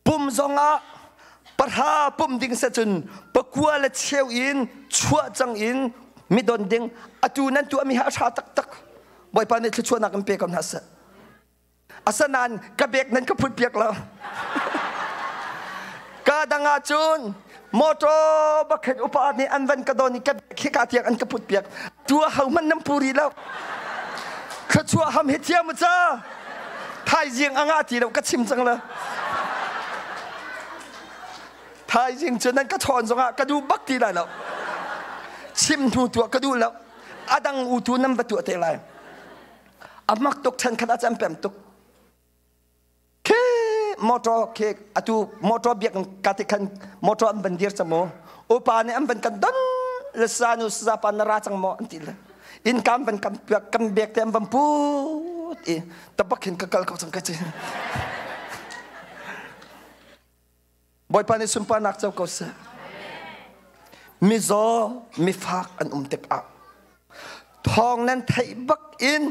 ปุ่มซงอาปะหาปุ่มดิ้งเสจุนปะกัวและเชียวอินชัวจังอินมิดอนดิ้งอตูนั้นตัวมีหาชาตักตักบ่อยปานนี้ชัวนักกันเปียกันฮัสอาสนานกระเบกนั้นก็พูดเปียกแล้วกาดังอาจูนมอโตบักเห็ดอุปาณีอันวันกระโดนี่กระเบกขี้กาเทียกอันก็พูดเปียกตัวเขามันน้ำปูรีแล้วข้าชัวทำเห็ดเทียมมั้งจ้าทายยิงอ่างอาทีเราก็ชิมจังเลยทายยิงจนนั้นก็ถอนสงะก็ดูบักทีได้แล้วชิมทูตัวก็ดูแล้วอาดังอุทูน้ำประตูเทลัยอามักตกฉันขนาดจำเป็นตกเคมอเตอร์เคอาตูมอเตอร์เบียกกัดกันมอเตอร์อันเป็นเดียร์สมออุปาเนี่ยอันเป็นกันดันเลสานุสซาปานราจังมออันที่ละอินคำเป็นกันเบียกเต็มบัมพูดแต่บักเห็นกะกะเขาสังเกตบ่อยปานิสุนปานักเจ้าก็เสมิโซมิฟักอันเต็กอักทองนั้นไทยบักอิน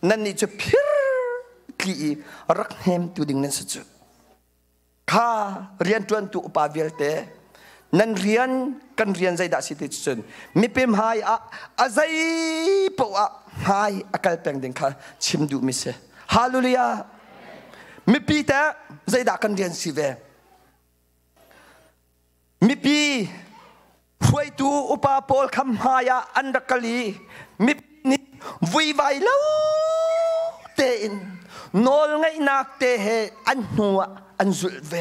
นั่นนี่จะพิรกีรักเฮมตัวดิ่งนั้นสุดข้าเรียนจวนตัวอุปาเวลเตนั่นเรียนกันเรียนใจดัสิติจนมีเป็นหายอะใจปวะหายอากาศแปลงดิ่งข้าชิมดูมิเสฮาเลลูยามีปีแต่ใจดักกันเรียนสิเวมีปีช่วยตัวอุปาโพลคำหายอันรักกะลีมีนิวิไวแล้วเตอินนอลไงนักเตะอันหัวอันจุลเว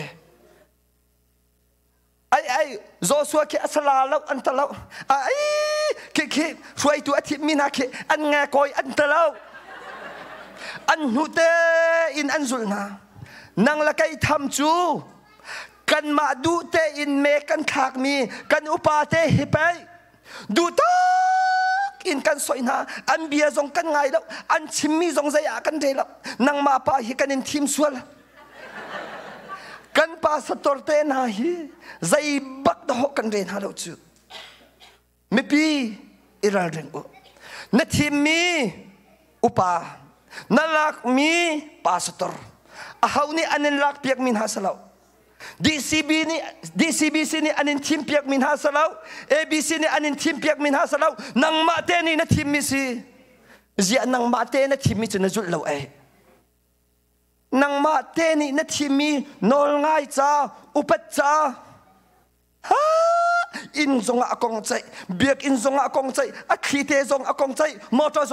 ไอ้โจสัวเคสลาแล้วอันตะแล้วไอ้เคช่วยตัวที่มีนักอันแงคอยอันตะแล้วอันหัวเตอินอันจุลนานังละไกทำจูกันมาดูเตอินเมกันขากมีกันอุปาเตฮิไปดูตักอินกันสวยนาอันเบียร์จงกันไงแล้วอันชิมมีจงใจอากันเทแล้วนังมาปาฮิกันอินทีมสวลกันปาสตอร์เตนาฮิใจบักดอกกันเรนฮาโลจูไม่ปีอิรัลเรนโอนัทีมมีอุปานัลักมีปาสตอร์อาหาวนี่อันนัลักเปียกมินฮาสลาวDCBC ni anin tim piak min hasalau ABC ni anin tim piak min hasalau nang mate ni na tim mi si zia nang mate na tim mi chu na zul lo ai nang mate ni na tim mi nol ngai cha upat cha ha in zonga akong chai biak in zonga akong chai a khite zong akong chai motor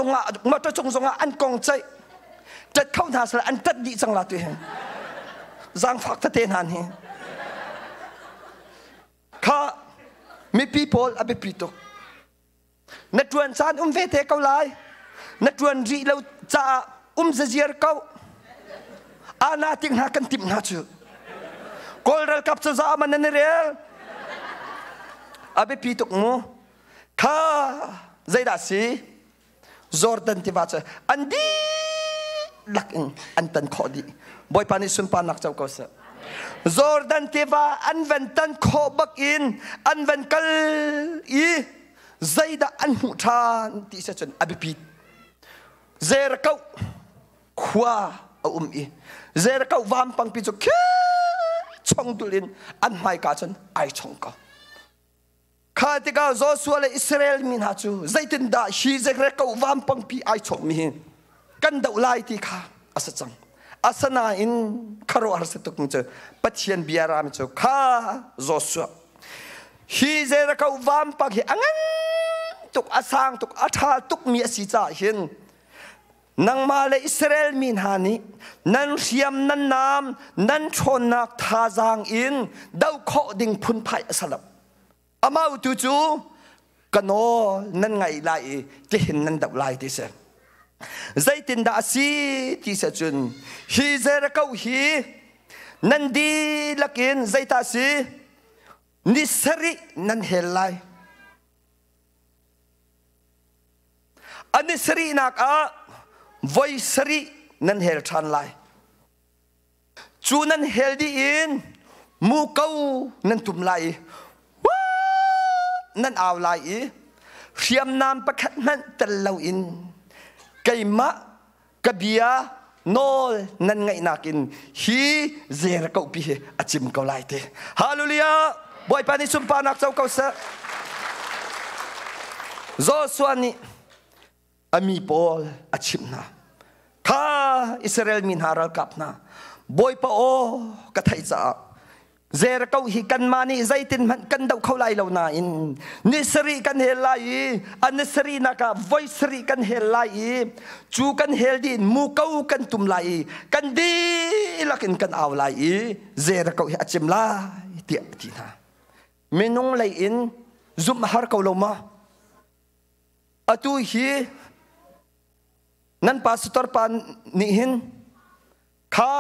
chung zonga an kong chai tat khau na sala an tat di chang la tu hen Zang fak ta ten han hiข้ามีปีโพลอภิปิโตนัดวันซานเวทเขาไล่นัดวันรีเราจะจะเจียร์เขาอาณาติงหากันติมนาจูกอลรัลกับจะมันนั่นเรียลอภิปิโตงูข้าใจดัชสีจอร์แดนที่ว่าจะอันดีลักอันตันขอดีบอยปานิสุนปานักเจ้าก็เสจอร์แดนที่ว่าอันเวนตันขอบักอินอันเวนกัลอีใจดาอันหูทานที่เสจนอภิปิเจรเก้าขวาอีเจรเก้าวามปังปิจุกช่องตุลินอันไม่กาจนไอช่องก็ข้าที่ก้าวโจสัวเลอิสราเอลมินฮาจูใจตินดาชีเจรเก้าวามปังปีไอช่องมีกันดาวไลที่ข้าอาศัยจังอาสนาอินคารวาร์สตุกมิจปัจเจียนเบียรามิจข้าโจสัวฮีเจรเก้าวามปังฮีอังันต ตุกอาสางตุกอาทาตุกมีสิจ่าเห็นนังมาเลอิสราเอลมินหานินันเสียมนันน้ำนันชนนักทาจางอินดาวโคดิ่งพุนไผ่สลับอามาอุตุจูกันโนนั่นไงไล่ที่เห็นนั่นดับไล่ที่เสใจตินดาสีที่เสจุนฮีเซระเกาฮีนั่นดีลักินใจตาสีนิสรินั่นเฮลไลอันนิสรินักไวสรินั่นเฮลชันไลจูนั่นเฮลดีอินมูเกานั่นตุมไลนั่นเอาไลเชียมน้ำประคัดมันตะเลาอินไก่มะกะเบียโนลนั่นไงนักินฮีเซระเกาปีอาจิมเกาไลเตฮาเลลูยาบอยปานิสุมปานักเจ้าเกาเสโจสวานิอามีปอลอาชิมนาข้าอิสราเอลมินฮารัลกับนาบอยปะโอกะไทจ่าเจระเกาฮิกันมานี่ใจตินมันกันดาวเขาไล่เราหน้าอินนิสรีกันเฮลไลอันนิสรีนักไวสรีกันเฮลไลจูกันเฮลดินมูเกากันตุมไลกันดีลักินกันเอาไลเจระเกาฮิอาจิมไลเตียตีนาเมนุงไลอินซุมฮาร์เกาลมาอตุฮีนั่นปาสตอร์ปานนี่หินข้า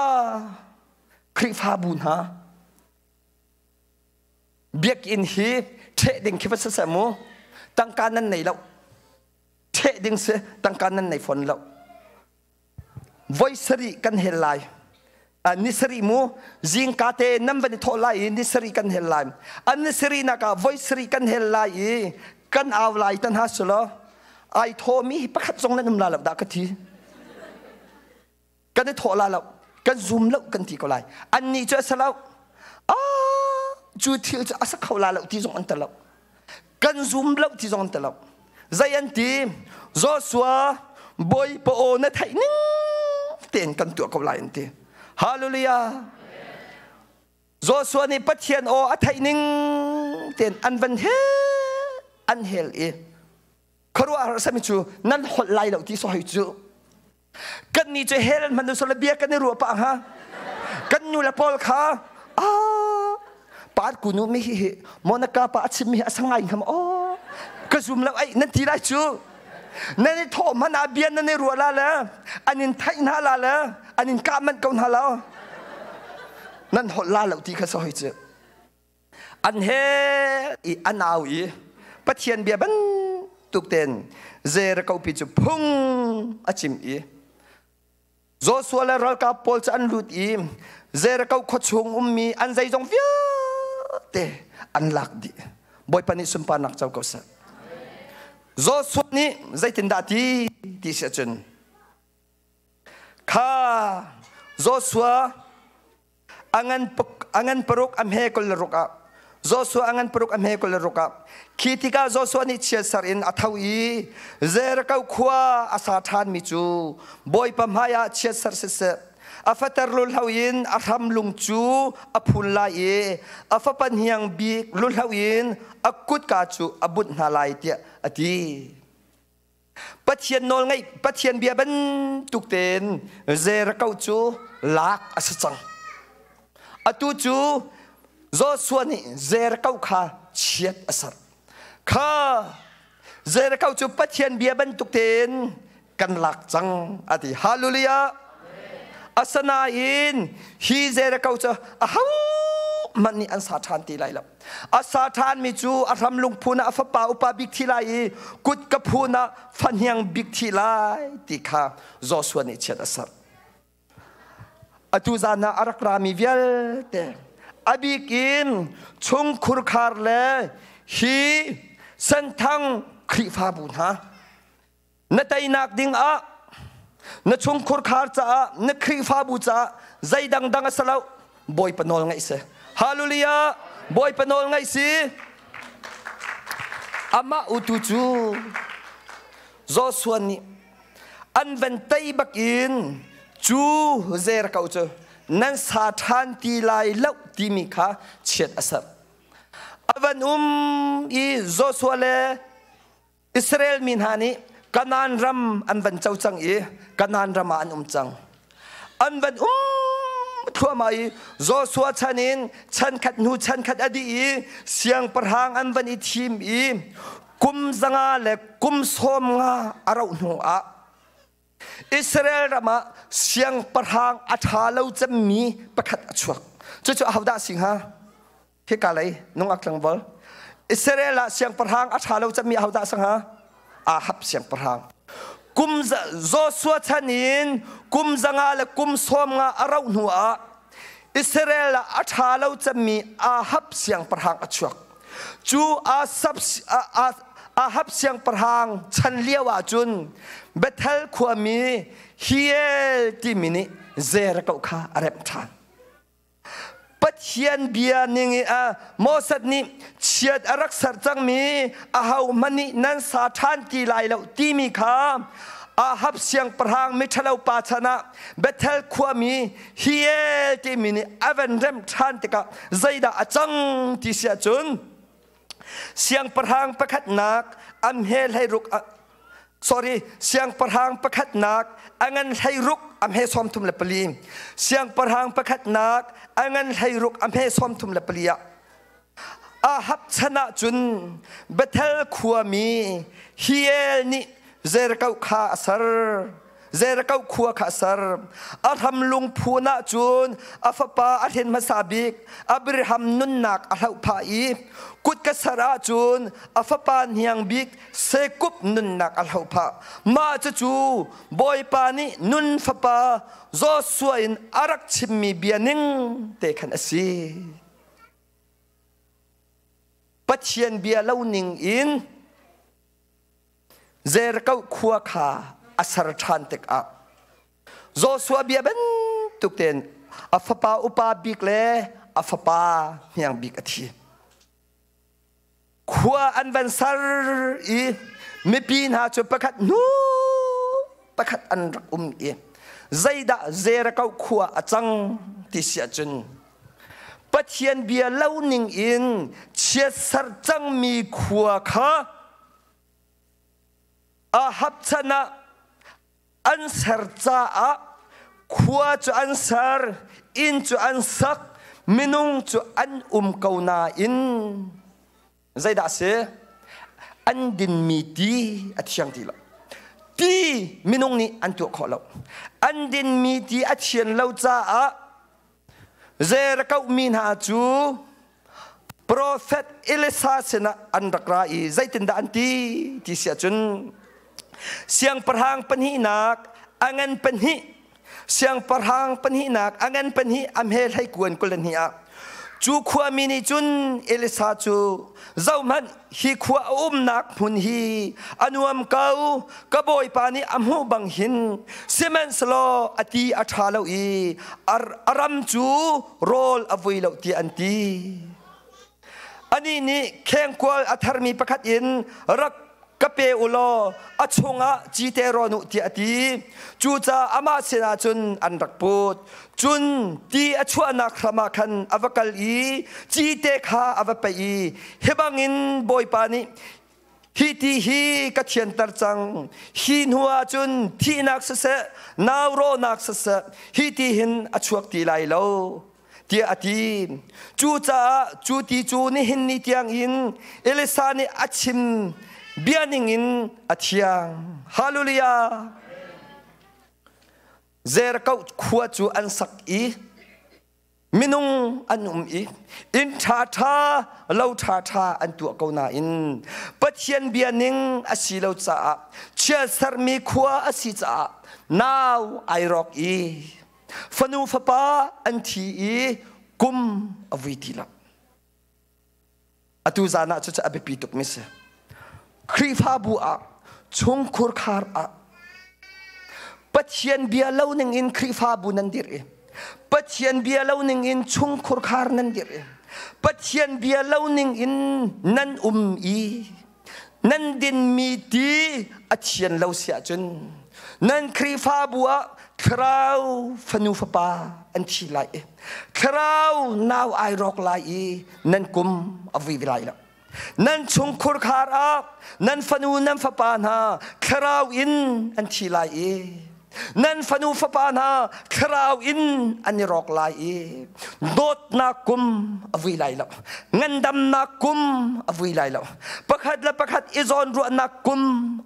คริฟาบุญฮะเบียกอินฮีเทดิงคิดว่าเสมอตั้งการนั้นไหนแล้วเทดิงเสตั้งการนั้นไหนฝนแล้วไวสรีกันเฮลไลอันนิสรีมูจิงกาเตนัมบันทอไลนิสรีกันเฮลไลอันนิสรีนักไวสรีกันเฮลไลกันเอาไลตันฮัสโลไอโทมีประคับทรงนั้นนุ่มลาลับดากทีกันได้โทลาลับกันซูมแล้วกันทีก็ไลอันนี้จะสลาวจูทิลจะอาศัยเขาลาลับที่ทรงอันตรายกันซูมแล้วที่ทรงอันตรายใจอันทีโจสัวบอยปโอนัทไทนิ่งเตียนกันตัวเขาไลอันทีฮาเลลูยาโจสัวนี่ปัจเจียนโออัทไทนิ่งเตียนอันวันเฮอันเฮลครัวอาสมิจูนั่นหดไล่เหล่าที่สอยจูกันนี่จะเฮลันมันดูสลบเบียกันในรัวปะฮะกันอยู่ละพอลค่ะปาดกูนู้ไม่เห็นมอนักกาปาดชิมีสังไงคำก็ซุ่มแล้วไอ้นั่นที่ไรจูนั่นนี่โทมันอาเบียนนั่นในรัวละเลยอันนี้ไทยน่าละเลยอันนี้กามันเกาหน้าแล้วนั่นหดไล่เหล่าที่เขาสอยจูอันเฮอันเอาปัจเจียนเบียบันตุกเต็นเจระเกาปิจุพุ่งอาจิมโจสัวและรัลกาปอลจะอันลุดเจระเกาขดชงมีอันใจจงเฟียเตอันลักดีบอยปนิสุมปานักเจ้าเกาสัโจสัวนี้ใจตินดาทีที่เสียจนข้าโจสัวอังันปรุกอัมเฮกลรุกโจสัวอังันปรุกอัมเฮกลรุกคิดที่โจสัวนี่เชียร์สารินอัฐวีเจระเกาขวาอาสาทานมิจูบอยปมหายาเชียร์สาริเสอาฟัตรุลฮาวินอาทำลุงจูอาพุลไลอาฟัปันเฮียงบีลุลฮาวินอากุดกาจูอาบุญนาไลเตียอดีปัจเจียนโนลไงปัจเจียนเบียบันตุกเตนเจระเกาจูลักอาสจังอาตูจูโจสัวนี่เจระเกาขาเชียดอาสรข้าเจระเกาจูปัจเจียนเบียบันตุกเตนกันลักจังอดีฮาเลลูยาอาสนาอินฮีเจระเกาจูอ้าวมันนี่อันสาธานตีไรแล้วอาสาธานมิจูอารมลุงพูนะอัฟปาอุปาบิกทีไรกุดกับพูนะฟันยังบิกทีไรตีข้าโจสัวนี่เชียดอาสรอตุจานาอารักรามีเวลเตอบิกินชงคุรคาร์เลฮีเส้นทางคริฟาบุญฮะนตัยนักดิ่งนชงคุรคาร์จ้านคริฟาบุจ้าใจดังสลาวบอยปนอลไงสิฮาเลลูยาบอยปนอลไงสิอามาอุตุจูโจส่วนนี้อันเวนตัยบักอินจูเจระเกาจูนั่นสาธานตีลายเล่าตีมีข้าเฉียดอาศัยอวันอีโจสัวเล อิสราเอลมินหานี้กันนานรำอันวันเจ้าจังกันนานรำอันจังอันวันทั่วมาโจสัวชันินฉันขัดนูฉันขัดอดีเสียงประหางอันวันอีทีมกุมจังอาเล็กกุมสมงาอาราวนัวอิสราเอลรำเสียงประหางอัฐาเลวจะมีประคัดอชวกจู่ๆเอาได้สิงหาเฮกาเลยน้องอักลังบอลอิสราเอลเสียงประหางอัฐาเลวจะมีเอาได้สิงหาอาหับเสียงประหางกุมโจสัวชันินกุมจังอาเล็กกุมสมงาอาราวนัวอิสราเอลอัฐาเลวจะมีอาหับเสียงประหางอชวกจู่อาหับเสียงประหางฉันเลี้ยวจุนเบทเทลขวามีเฮียที่มินิเซรกขาอาเรมทานปัจเจียนเบียนิงโมสัดนี้เชียดอารักษาจังมีอาหาวมันนี่นั้นสาธานที่ไลแล้วที่มีข้าอาหับเสียงประหางมิทะเลวปาชนะเบทเทลขวามีเฮียที่มินิอเวนเรมทานติกาใจดาจังที่เสียจุนเสียงประหางประคัดนักอัมเฮลให้รุกsorry เสียงประหางประคัดนักอังันให้รุกอัมเฮซ้อมทุมเลปลีเสียงประหางประคัดนักอังันให้รุกอัมเฮซ้อมทุมเลปลีอาหับชนะจุนเบเทลขวามีเฮียนี่เจรกาขาสร์เจรกาขวาขาสร์อาทำลุงพูนาจุนอาฟปาอาเทนมาซาบิกอับราฮัมนุนนักอาลาพาอีกุดกษราจุนอาฟปานยังบิกเซกุบนุนนักอาลาพามาจูบอยปานีนุนฟปาโจสวยนอารักชิมีเบียนิงเตขันอสีปัจเจียนเบียเล่านิงอินเจรกาขวาขาอาสารชันติกอับโจสัวเบียเป็นตุกเตนอาฟปาอุปาบิกเลอาฟปายังบิกอธิขวาอันบันซาร์อีไม่ปีนหาจุประคัดนูประคัดอันรักใจดาเจรกาขวาจังติเสียจุนปัจเจียนเบียเล่านิงอินเชียสารจังมีขวาขาอาหับชนะอันสารจ้าขวาจุอันสารอินจุอันสักมินุงจุอันเกานาอินใจดาเสอันดินมีตีอัดยังตีละตีมินุงนี่อันตัวขอเราอันดินมีตีอัดเชียนเราจ้าเจรกามีนาจูโปรเฟตเอลิซาเซนะอันรักราอีใจตินดาอันตีที่เสียจุนเสียงประหางปัญหินักอังันปัญหิเสียงประหางปัญหินักอังันปัญหิอัมเฮลให้กวนกุลนิอาจูขวามินิจุนเอลิซาจูเจ้ามันฮีขวานักพุนฮีอนุอัมเกากระบอยปานีอัมหูบังหินเซมันสโลอตีอัฐาเลวีอารัมจูโรลอวุยเลวตีอันตีอันนี้นี่แข่งกวลอัฐารมีประคัดอินรักกะเปอุโลอชงะจีเตโรนุติอติจูจาอามาเสนาจุนอันรักปูดจุนตีอชวนักขมาคันอวกัลอีจีเตคาอวไปอีเฮบังอินบอยปานิฮีตีฮีกัจเชียนตรจังฮีนัวจุนที่นักเสะนาวโรนักเสะฮีตีหินอชวกตีไลโลเตียอติจูจาจูตีจูนี่หินนี่เตียงอินเอเลซานี่อัดชิมเบียนิงอินอัจฉริยะฮาเลลูยาเจรกาขวาจูอันสักอีมินุงอันอีอินทาทาเลาทาทาอันตัวเกานาอินปัจเจียนเบียนิงอสีเลาจ้าเชื่อสารมีขวาอสีจ้านาวไอรอกอีฟนูฟปาอันทีอีกุมอวิติละอตุจานะจะอภิปิตุกมิเสครีฟาบัวชงคุรคาร์ปัจเจียนเบียเล่าหนึ่งอินครีฟาบุนันดิเรปัจเจียนเบียเล่าหนึ่งอินชงคุรคาร์นันดิเรปัจเจียนเบียเล่าหนึ่งอินนันอีนันดินมีดีอัจเจียนเล่าเสียจนนันครีฟาบัวคราวฟนูฟปาอันชีไลคราวนาวไอรอกไลนันกุมอวิวิไลละ นั่นชงคุรคารานั่นฟนูนั่นฟปานาคราวอินอันทีลายนั่นฟนูฟปานาคราวอินอันนี้รอกลายโดดนักกุมอวิไลแล้วเงินดำนักกุมอวิไลแล้วประคัดและประคัดอิจอนรัวนักกุม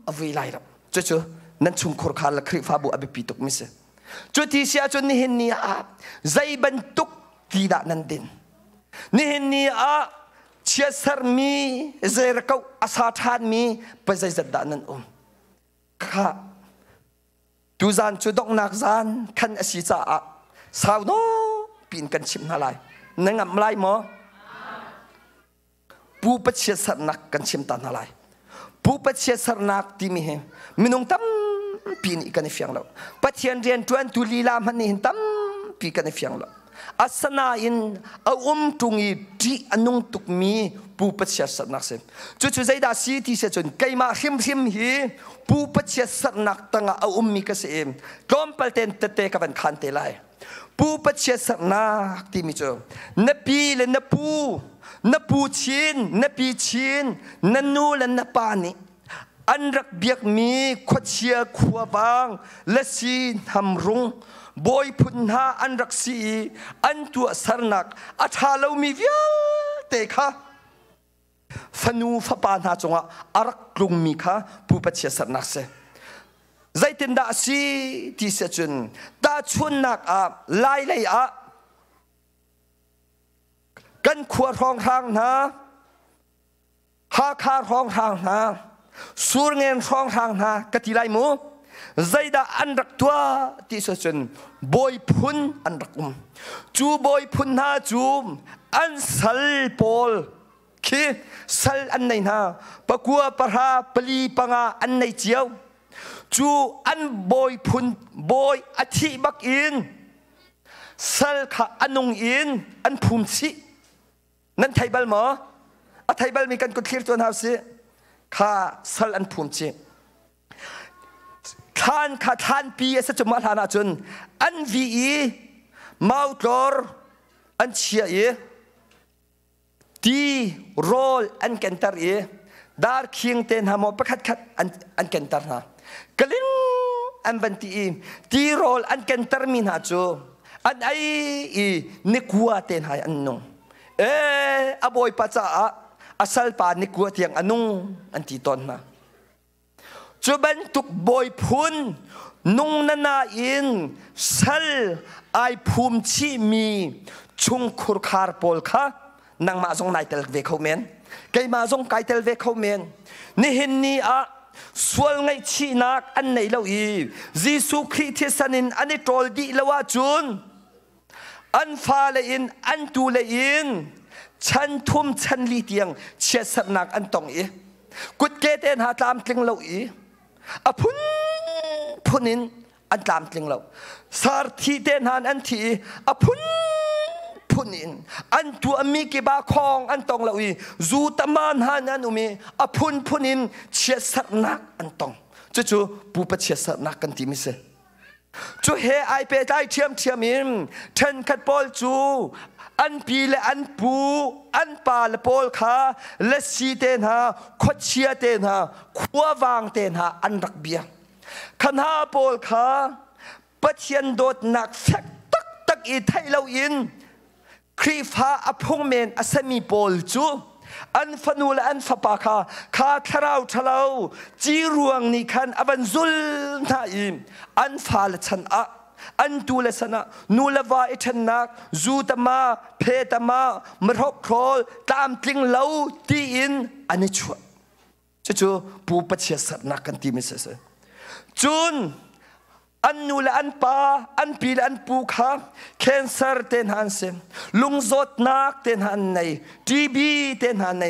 อวิไลแล้วจู่ๆนั่นชงคุรคาร์ละคริฟาบุอบิปิตุกมิเสจุดที่เสียจนนี่เห็นนี่ใจบรรทุกที่ด่านั่นดินนี่เห็นนี่เชื่อสารมีใจรักอาสาทานมีไปใจจัดด่านั่นข้าดูจานจุดดอกนักจานขันอสิจ่าสาวน้องปีนกันชิมอะไรนั่งอับไล่หมอผู้ปฏิเสธสารนักกันชิมตันอะไรผู้ปฏิเสธสารนักที่มีเหมินงตั้มปีนี่กันในฝั่งเราปฏิเสธเรียนตัวตุลีลามันนี่ตั้มปีกันในฝั่งเราอาสนาอินเอาตรงนี้ที่อนุตุกมีผู้ปฏิเสธสารนักเสียจู่ๆใจด่าสีที่เสียจนไกมาหิมฮีผู้ปฏิเสธสารนักตั้งเอามีกันเสียกลมเปลเตนเตะกันขันเตลัยผู้ปฏิเสธสารนักที่มีเจอนปีและนปูชินนปีชินนนูและนปานีอันรักเบียกมีขวดเชียขวบางและสีทำรุงบอยพุนหาอันรักสีอันตัวสารนักอัฐาเรามีเวียเตค่ะฟนูฟปานหาจงอารักกลุ่มมีค่ะผู้ปฏิเสธสารนักเสใจตินดาสีที่เสจุนตาชวนนักไล่กันขวดรองทางนะหาคารองทางนะสูรเงินรองทางนะกติไลมูใจดาอันรักตัวที่เสจุนบอยพุนอันรักจูบอยพุนหาจูอันสัลปอลคือสัลอันไหนนะปะกัวปะหาปลีปังอันไหนเจียวจูอันบอยพุนบอยอธิบักอินสัลขะอันนงอินอันภูมิสินั่นไทยบัลหมอไทยบัลมีการกดคลิปตัวหาสิข้าสัลอันภูมิสิข้าท่านปีเสจมาทานาจนอันวีมาอุตรอันเชียดีโรลอันกันตาร์ดาร์คิงเตนหามอประคัดอันกันตาร์นะกลินอันบันตีดีโรลอันกันตาร์มินาจูอันไอนิกัวเตนหายอันนงอบอยปัจจะอาศัยปานิกัวเทียงอันนงอันตีตอนนะจูบันตุกบอยพุนนุงนานาอินสัลไอภูมิชีมีชุงคุรคาร์ปอลค่ะนางมาจงนายเตลเวเขาเมนไกมาจงไกเตลเวเขาเมนนี่เห็นนี่ส่วนไงชีนักอันไหนเรายิสุคริสต์สันินอันนี้โตลดีละว่าจุนอันฟ้าเลยอินอันตูเลยอินฉันทุ่มฉันลีเตียงเชื่อสนักอันตองกุดเกตเอ็นหาตามกลิงเราพุนินอันตามกลิงเราสารทีเตนหานอันทีพุนินอันตัวมีกิบาคองอันตองเราจูตมานหานันมีพุนินเชื่อสนักอันตองจู่ๆผู้ปฏิเสธนักกันที่มิเสจู่เฮไอเปได้เทียมอินเทนขัดปอลจูอันปีและอันปูอันปาและปอลขาและสีเตนหาขดเชียเตนหาขวาวางเตนหาอันรักเบียขันหาปอลขาปะเทียนโดดหนักแฟกตักอีไทยเราอินครีฟ้าอพงเมนอสมีปอลจูอันฟนูและอันฟปาคาทะเลาจีรวงนี่คันอบันซุลนาอิมอันฟาลชันอันตูเลสนะนูเลวาอิชันนักจูตมาเพตมามรกครอลตามกลิงเหลาตีอินอันนี้ชัวจู่ผู้ปฏิเสธนักกันที่มิเสสจุนอันนูและอันปาอันปีและอันปูขาแคนเซอร์เตนหันเซลุงจดนักเตนหันในทีบีเตนหันใน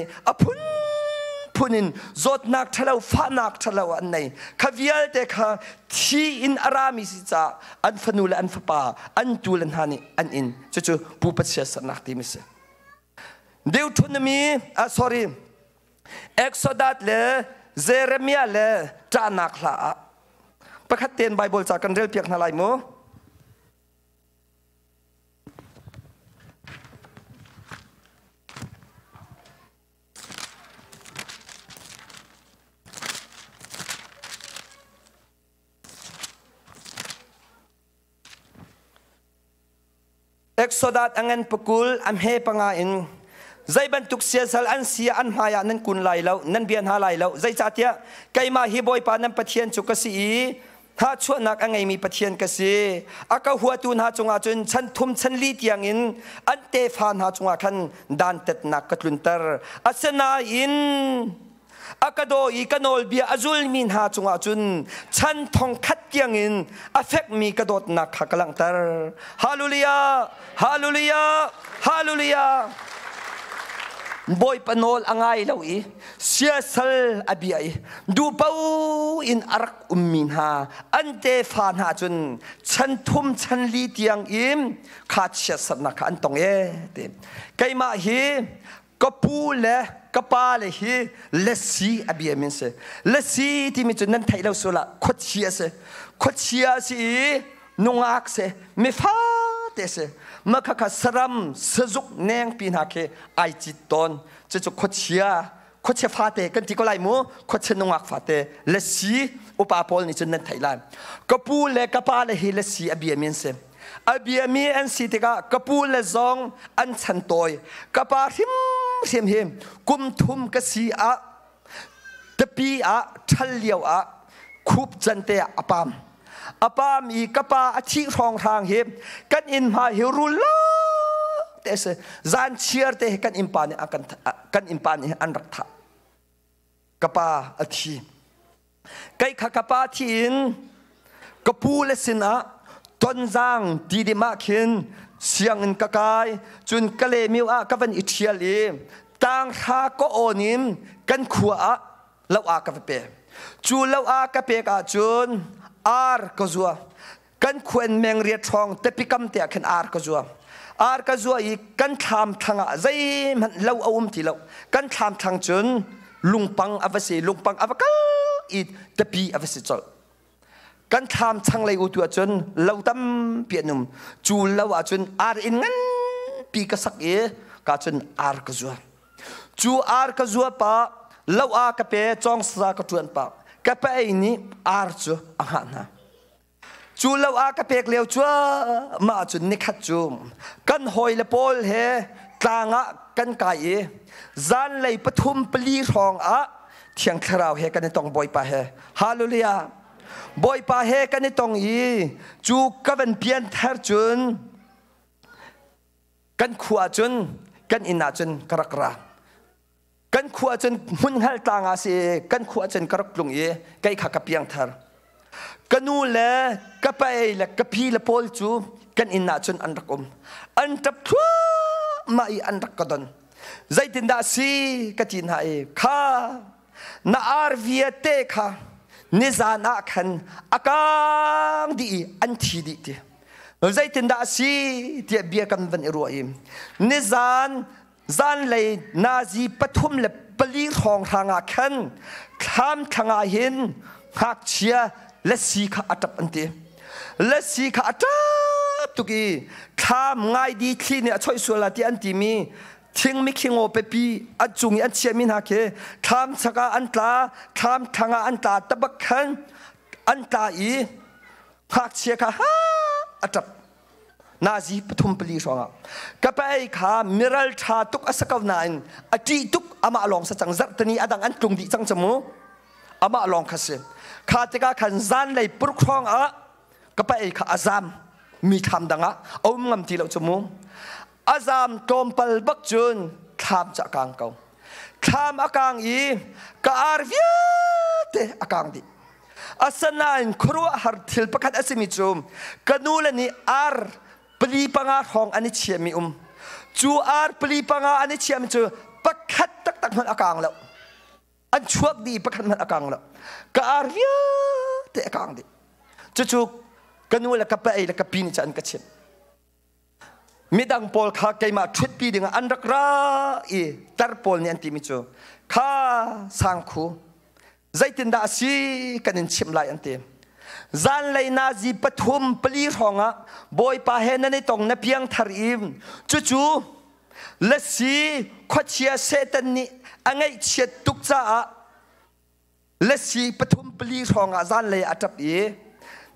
พุนินจดนักทะเลาฟ้านักทะเลาอันในขวิลเตค่ะที่อินอารามิสิจ้าอันฟนูและอันฟปาอันตูเลนหันอันอินจู่ผู้ปฏิเสธนักที่มิเสเดวทุนมีsorry เอ็กโซดัสเลเซเรมียเลจานักละประคัดเตียนไบเบิลจากกันเรียลเปียกนาไลมู Exodus angan pukul am he panga in zai bantuk sia sal an sia an haya nan kun lai lo nan bian ha lai lo zai chatia kaima hi boy pa nan pathian chu ka si ha chu nak angai mi pathian ka si aka huwa tun ha chunga chun chan thum chan li tiang in an te fan ha chunga khan dan tet nak katluntar asana in akado I kanol bia azul min ha chunga chun chan thong khat tiang in affect mi kadot nak khakalang tar hallelujah hallelujah hallelujah boy panol angai lawi siasal abiai du pau in arak ummin ha ante fan ha chun chan thum chan li tiang im khat siasat na khan tong te kaima hi kapu le kapa le hi lesi abia min se lesi ti mi chun nan thai lo sola khochia si nungak se me fa te se makaka saram sezuk neng pinake ai chiton chu khochia fate kan ti ko lai mu khoche nungak fate lesi upa pol ni chun nan thailan kapu le kapa le hi lesi abia min se abia mi an si te ka kapu le zong an chan toy kapa him kum thum ka si a tepi a thaliau a khup jante apam I kapa achi rong rang him kan in ma hirula tese zan chiar te kan impani an rakha kapa achi kai kapa thin kapu le sina tonjang didima khin siang in kakai chun kale miu a kavan ithiali tang kha ko onim kan khua lo a ka pe chu lo a ka pe ka chun ar kozua kan khuen meng ria thong te pikam te khen ar kozua I kan tham thanga zai man lo awum ti lo kan tham thang chun lungpang avakal I te pi avasi chol kan tham chang lai utu chun lo tam pianum chu lo a chun ar in ngan pi ka sak e ka chun ar kozua chu ar kozua pa lo a ka pe chong sa ka tuan pa kapa ini arju ahana chulo a kapek leo chua ma chu nikhat chu kan hoi le pol he tlanga kan kai zan lei pathum pali rong a thiang tharau he kan tong boy pa he hallelujah boy pa he kan tong I chu kavan pian thar chun kan khua chun kan ina chun karakra kan khua chen mun hal tanga se kan khua chen karak lung ye kai kha kapiang thar kanu le kapai le kapi le pol chu kan inna chun an rakum an tap thua mai an rakadon zaitin da si katin ha e kha na ar viete kha ni zana khan akang di an thi di ti zaitin da si ti bia kan van ruim ni zan lei nazi pathum le pali rong hanga khan kham thanga hin hak chia lesi kha atap ante lesi kha atap tuki kham ngai di thli ne choi sola ti anti mi thing mi khingo pe pi achungi an chiamin ha ke kham chaka antla kham thanga antla tabak khan antla I hak chia kha ha atap nazi pathum pali songa kapai kha miral tha tuk asakaw nain ati tuk ama along sa chang zartani adang an tlung di chang chamu ama along khase kha teka khan zan lei pur khong a kapai kha azam mi tham danga om ngam ti lo chamu azam tompal bak chun tham cha kang kau tham akang I ka arvia te akang di asanain khru har thil pakhat asimi chum kanulani ar peli panga hong ani chiami chu ar peli panga ani chiam chu pakhat tak tak man akang lo an chuak di pakhat man akang lo ka ar via te akang di chu kanula ka pa ai la ka pini chan ka chin midang pol kha kaima thut pi ding an rak ra I tar pol ni anti mi chu kha sang khu zaitin da si kanin chim lai ante zan lei nazi pathum pali ronga boy pa henani tong na piang tharim chu lesi khochia setan ni angai chet tukcha a lesi pathum pali ronga zan lei atap I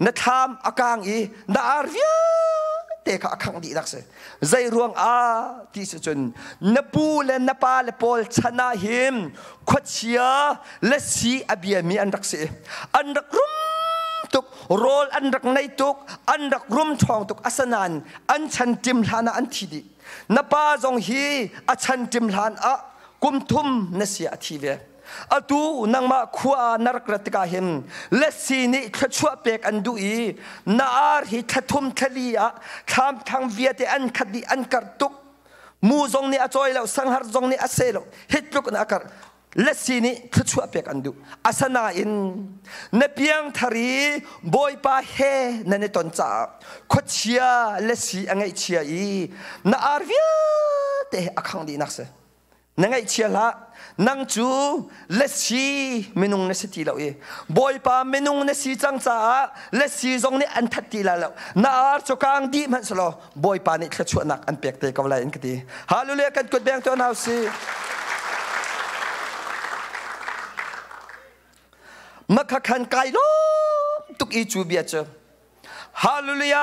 na tham akang I na arvia เตะขังดีนักเสียใจรวงที่สุดจนนปูและนปาและปอลชนะหิมขวดเชียและสีอเบียมีอันรักเสียอันรักรุ่มตุกโรลอันรักในตุกอันรักรุ่มทองตุกอัศนันอันฉันจิมลานะอันทีดีนปาจงฮีอัฉันจิมลานกุมทุมนเสียทีเวอตูนังมาขวานรกรัตกาหิมเลสีนี่ขชัวเป็กอันดูอีนาร์ฮิทัทุมทะลีทำทางเวียดอันคดีอันกัดตุกมูจงนี่อจอยแล้วสังหารจงนี่อเซลฮิตลุกนักเลสีนี่ขชัวเป็กอันดูอาสนาอินนเปียงทารีบอยปาเฮนันตอนจ่าขดเชียเลสีอังไงเชียอีนาร์เวียเตะอักขังดีนักเสนังไงเชียละนังจูเลสีเมนุงเนสตีแล้วบอยปาเมนุงเนสีจังจ้าเลสีจงนี่อันทัดตีแล้วนาร์จกังดีมันสโลบอยปานี่ขชัวนักอันเปียกเตะกวาลายอินกตีฮาลูเลียกันกดแบงตัวน่าสิมักขันไกลล้ตุกอีจูเบียเจฮาลูเลีย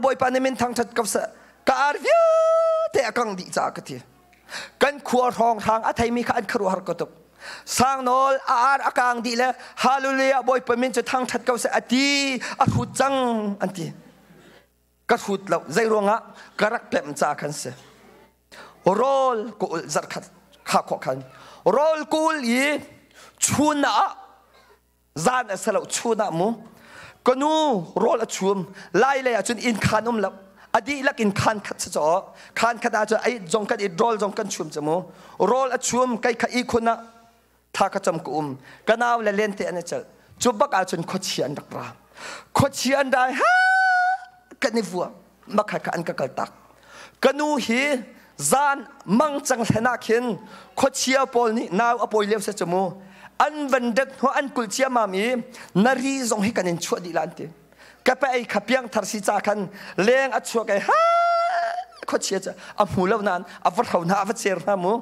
บอยปานี่มันทางชัดกับสะการเวียเตะกังดีจากตีกันขวดทองทางอัฐิมีขันครัวหรกตุกสร้างนอลอากางดีเลยฮาลูเลียบอยปามินจะทางชัดกับสะอดีอหุจังอันตีกระหุดเราใจรวงกระรักเปลมจากขันเสโรลกูจัดขัดข้าขอขันโรลกูลีชูน่ะจานเสลชูน่ะมูก็นูโรลชูมไล่เลยจนอินขานแล้วอดีลักอินขานขัดเจาะขานขนาดจะไอจงกันอิโรลจงกันชุมจมูโรลชุมไกขอีคนน่ะท่ากระจำกุมกันเอาเล่นเตะนี่เจจุบบักอาจนขดเชียนดักรามขดเชียนได้ฮะกันนิฟัวมักขัดกันกัลตักกันนูฮีจานมังจังเทนักหินขดเชียปอลนี่นาวอปอยเลี้ยวเสจมูอันวันเด็กหัวอันกุลเชียมามีนารีจงให้กันอินชัวดีลันติกับไปขับยังทาร์ซิจากันเลี้ยงอัดชัวกันฮะขดเชียจะอับหูแล้วนั้นอับวัดเขาหน้าวัดเชียร์นะมู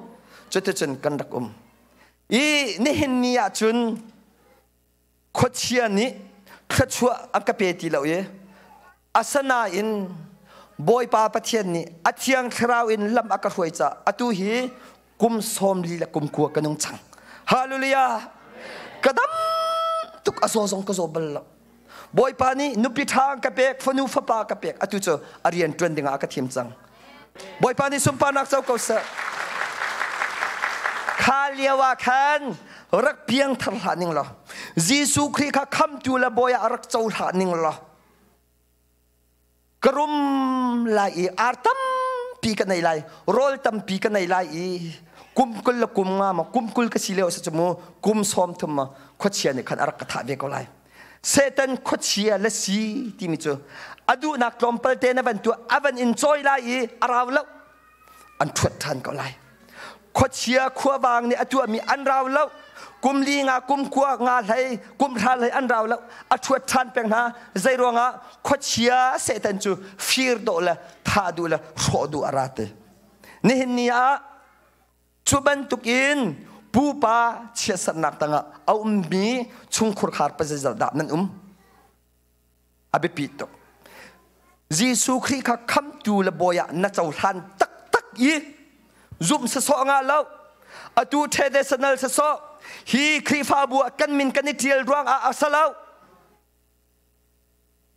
จุดจุดกันดักนี่เห็นนี่จุนขดเชียนี่ขดชัวอับกับเปตีแล้วอาสนาอินบอยปาปะเทียนนี่อัดยังคราวอินลำอักขวยจ้าอัตุฮีกุมสมลีละกุมกัวกันนุ่งจังฮาลูลียากระดำตุกอโซซงกโซบลบอยปานี่นุปิทางกะเปกฟนูฟปากะเปกอัตุเจออารียนตรนดิงอากาเทียมจังบอยปานี่สุมปานักเจ้าก็เสคาเลียวาคันรักเพียงทหารนิงละยิสุครีข้าคำจูละบอยรักเจ้าทหารนิงละกรุมลายอาร์ตัมปีกันในลายโรลตัมปีกันในลายกุมกุลละกุมงามกุมกุลกสิเลวสัจมูกุมสอมทุมมาขดเชียนี่ขันอารักถาเบกลายเซตันขดเชียและสีที่มิจูอดูนักลมเปิลเตนวันตัวอวันอินจอยลายอาราวแล้วอันทวดทันก็ลายขดเชียขัวบางนี่อตัวมีอันราวแล้วกุมลีงากุมขัวงาไหลกุมทานไหลอันราวแล้วอทวดทันเป็นหาใจรวงขดเชียเซตันจูฟีร์โดละทาดูละโรดูอาราเตนี่เห็นนี่ชุบันตุกินปูปาเชียสนักตังเอามีชุงขุรขารไปจะจัดดับนั่นอาเบปิโตยิสุครีข้าคำจูละบอยนักเจ้าทันตักยีซุมเสสองาแล้วอตูเทเดสนัลเสสอฮีครีฟาบัวกันมินกันนิเทียลรวงอาสลาว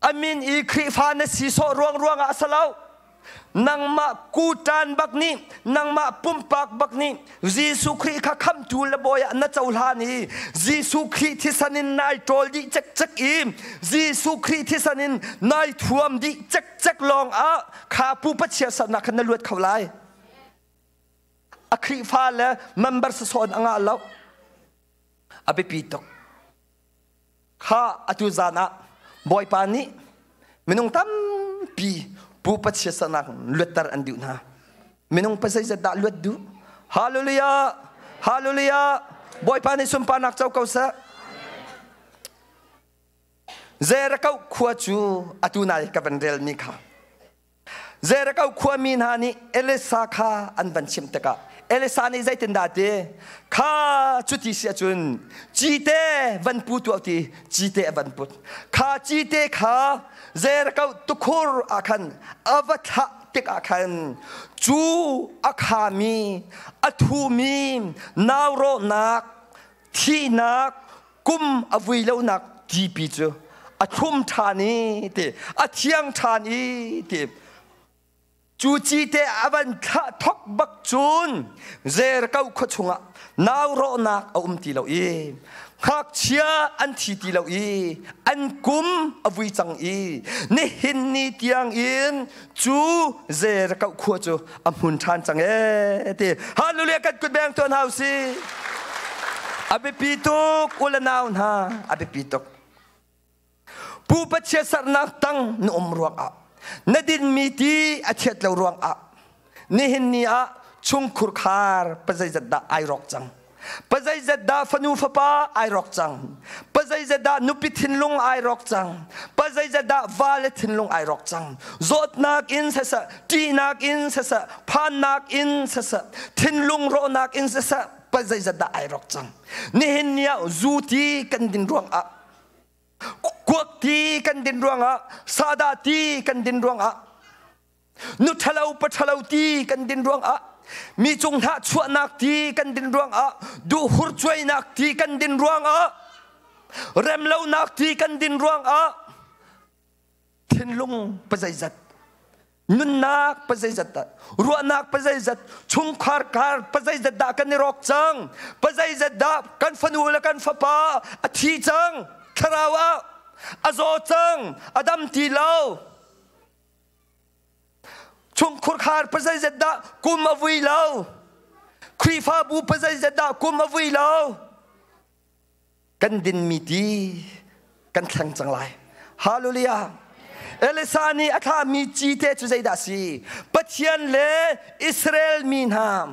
อามินอีครีฟานสีโซรวงอาสลาวนังมากูจานบักนี้นังมาปุ่มปากบักนี้ยิสุครีข้าคำจูละบอยนักเจ้าลานียิสุครีที่สันินนายโจลดิจักอิมยิสุครีที่สันินนายทวมดิจักลองข้าผู้ปัจเจสนักนลวดเขาไลอครีฟาและเมมเบอร์สโซนอ่างแล้วอาเบปีตกข้าอตุจานะบอยปานี้ไม่ต้องตั้มปีผู้ปัจเจสนักลวดตาอันดิวนะไม่ต้องไปใส่จะด่าลวดดูฮาเลลูยาฮาเลลูยาบอยปานี้สุมปานักเจ้าเขาเสเจระเขาขวดจูอตุนายกับเป็นเรลนี่ค่ะเจระเขาขวดมีนานี่เอเลสาคาอันบันชิมตะกะ เอลิซานี่ใจเต็นดาเตข้าจุดที่เสียจุนจีเตวันพุธตัวที่จีเตวันพุธข้าจีเตข้าเจรเขาตุคุรอาคันอวัตติกอาคันจูอาคามีอัทุมีนาวโรนักที่นักกุมอวิเลวนักจีปีจูอัทุมทานีเตอัเทียงทานีเตจูจีเตอวันทะทกบักจูนเจรเขาขชงะนาวโรนักอุ้มตีเราอีหักเชียอันทีตีเราอีอันกุมอวิจังอีนี่หินนี่เตียงอินจูเจรเขาขวจูอมุนทานจังเตฮาลูเลียกันกุดแบงตัวเฮาสิอาเบปีตุกอุลนาวน์ฮะอาเบปีตุกผู้ปัจเจสนักตั้งนุ่มรวงอ่ะนดินมีตีอาเทียดเรารวงอ่ะนี่หินนี่อ่ะชุงคุรคาร์ปัจจัยจัดดาไอรอกจังปัจจัยจัดดาฟนูฟป้าไอรอกจังปัจจัยจัดดานุปิทินลุงไอรอกจังปัจจัยจัดดาวาเลทินลุงไอรอกจังโจดนักอินเสสตีนักอินเสสพานนักอินเสสทินลุงโรนักอินเสสปัจจัยจัดดาไอรอกจังนี่หินนี่อ่ะจูตีกันดินรวงอ่ะกวกตีกันดินรวงอ่ะซาดาตีกันดินรวงอ่ะนุทะเลาปะทะเลาตีกันดินรวงอ่ะมีจงหาชั่วนักตีกันดินรวงอ่ะดูหุรช่วยนักตีกันดินรวงอ่ะเร็มเล่านักตีกันดินรวงอ่ะทินลุงปัจจัยจัดนุนนักปัจจัยจัดรัวนักปัจจัยจัดชุงคาร์คาร์ปัจจัยจัดดากันนิรกจังปัจจัยจัดดากันฟนูและกันฟป้าอธิจังคาราวะอโซจังอดัมตีเลาชุงคุรคาร์ปัจจัยจัดดากุมอวิเลาครีฟาบูปัจจัยจัดดากุมอวิเลากันดินมีดีกันแข่งจังไรฮาเลลูยาเอลิซานีอาคามีจีเตจุใจดาซีปัจจัยเลอิสราเอลมีนาม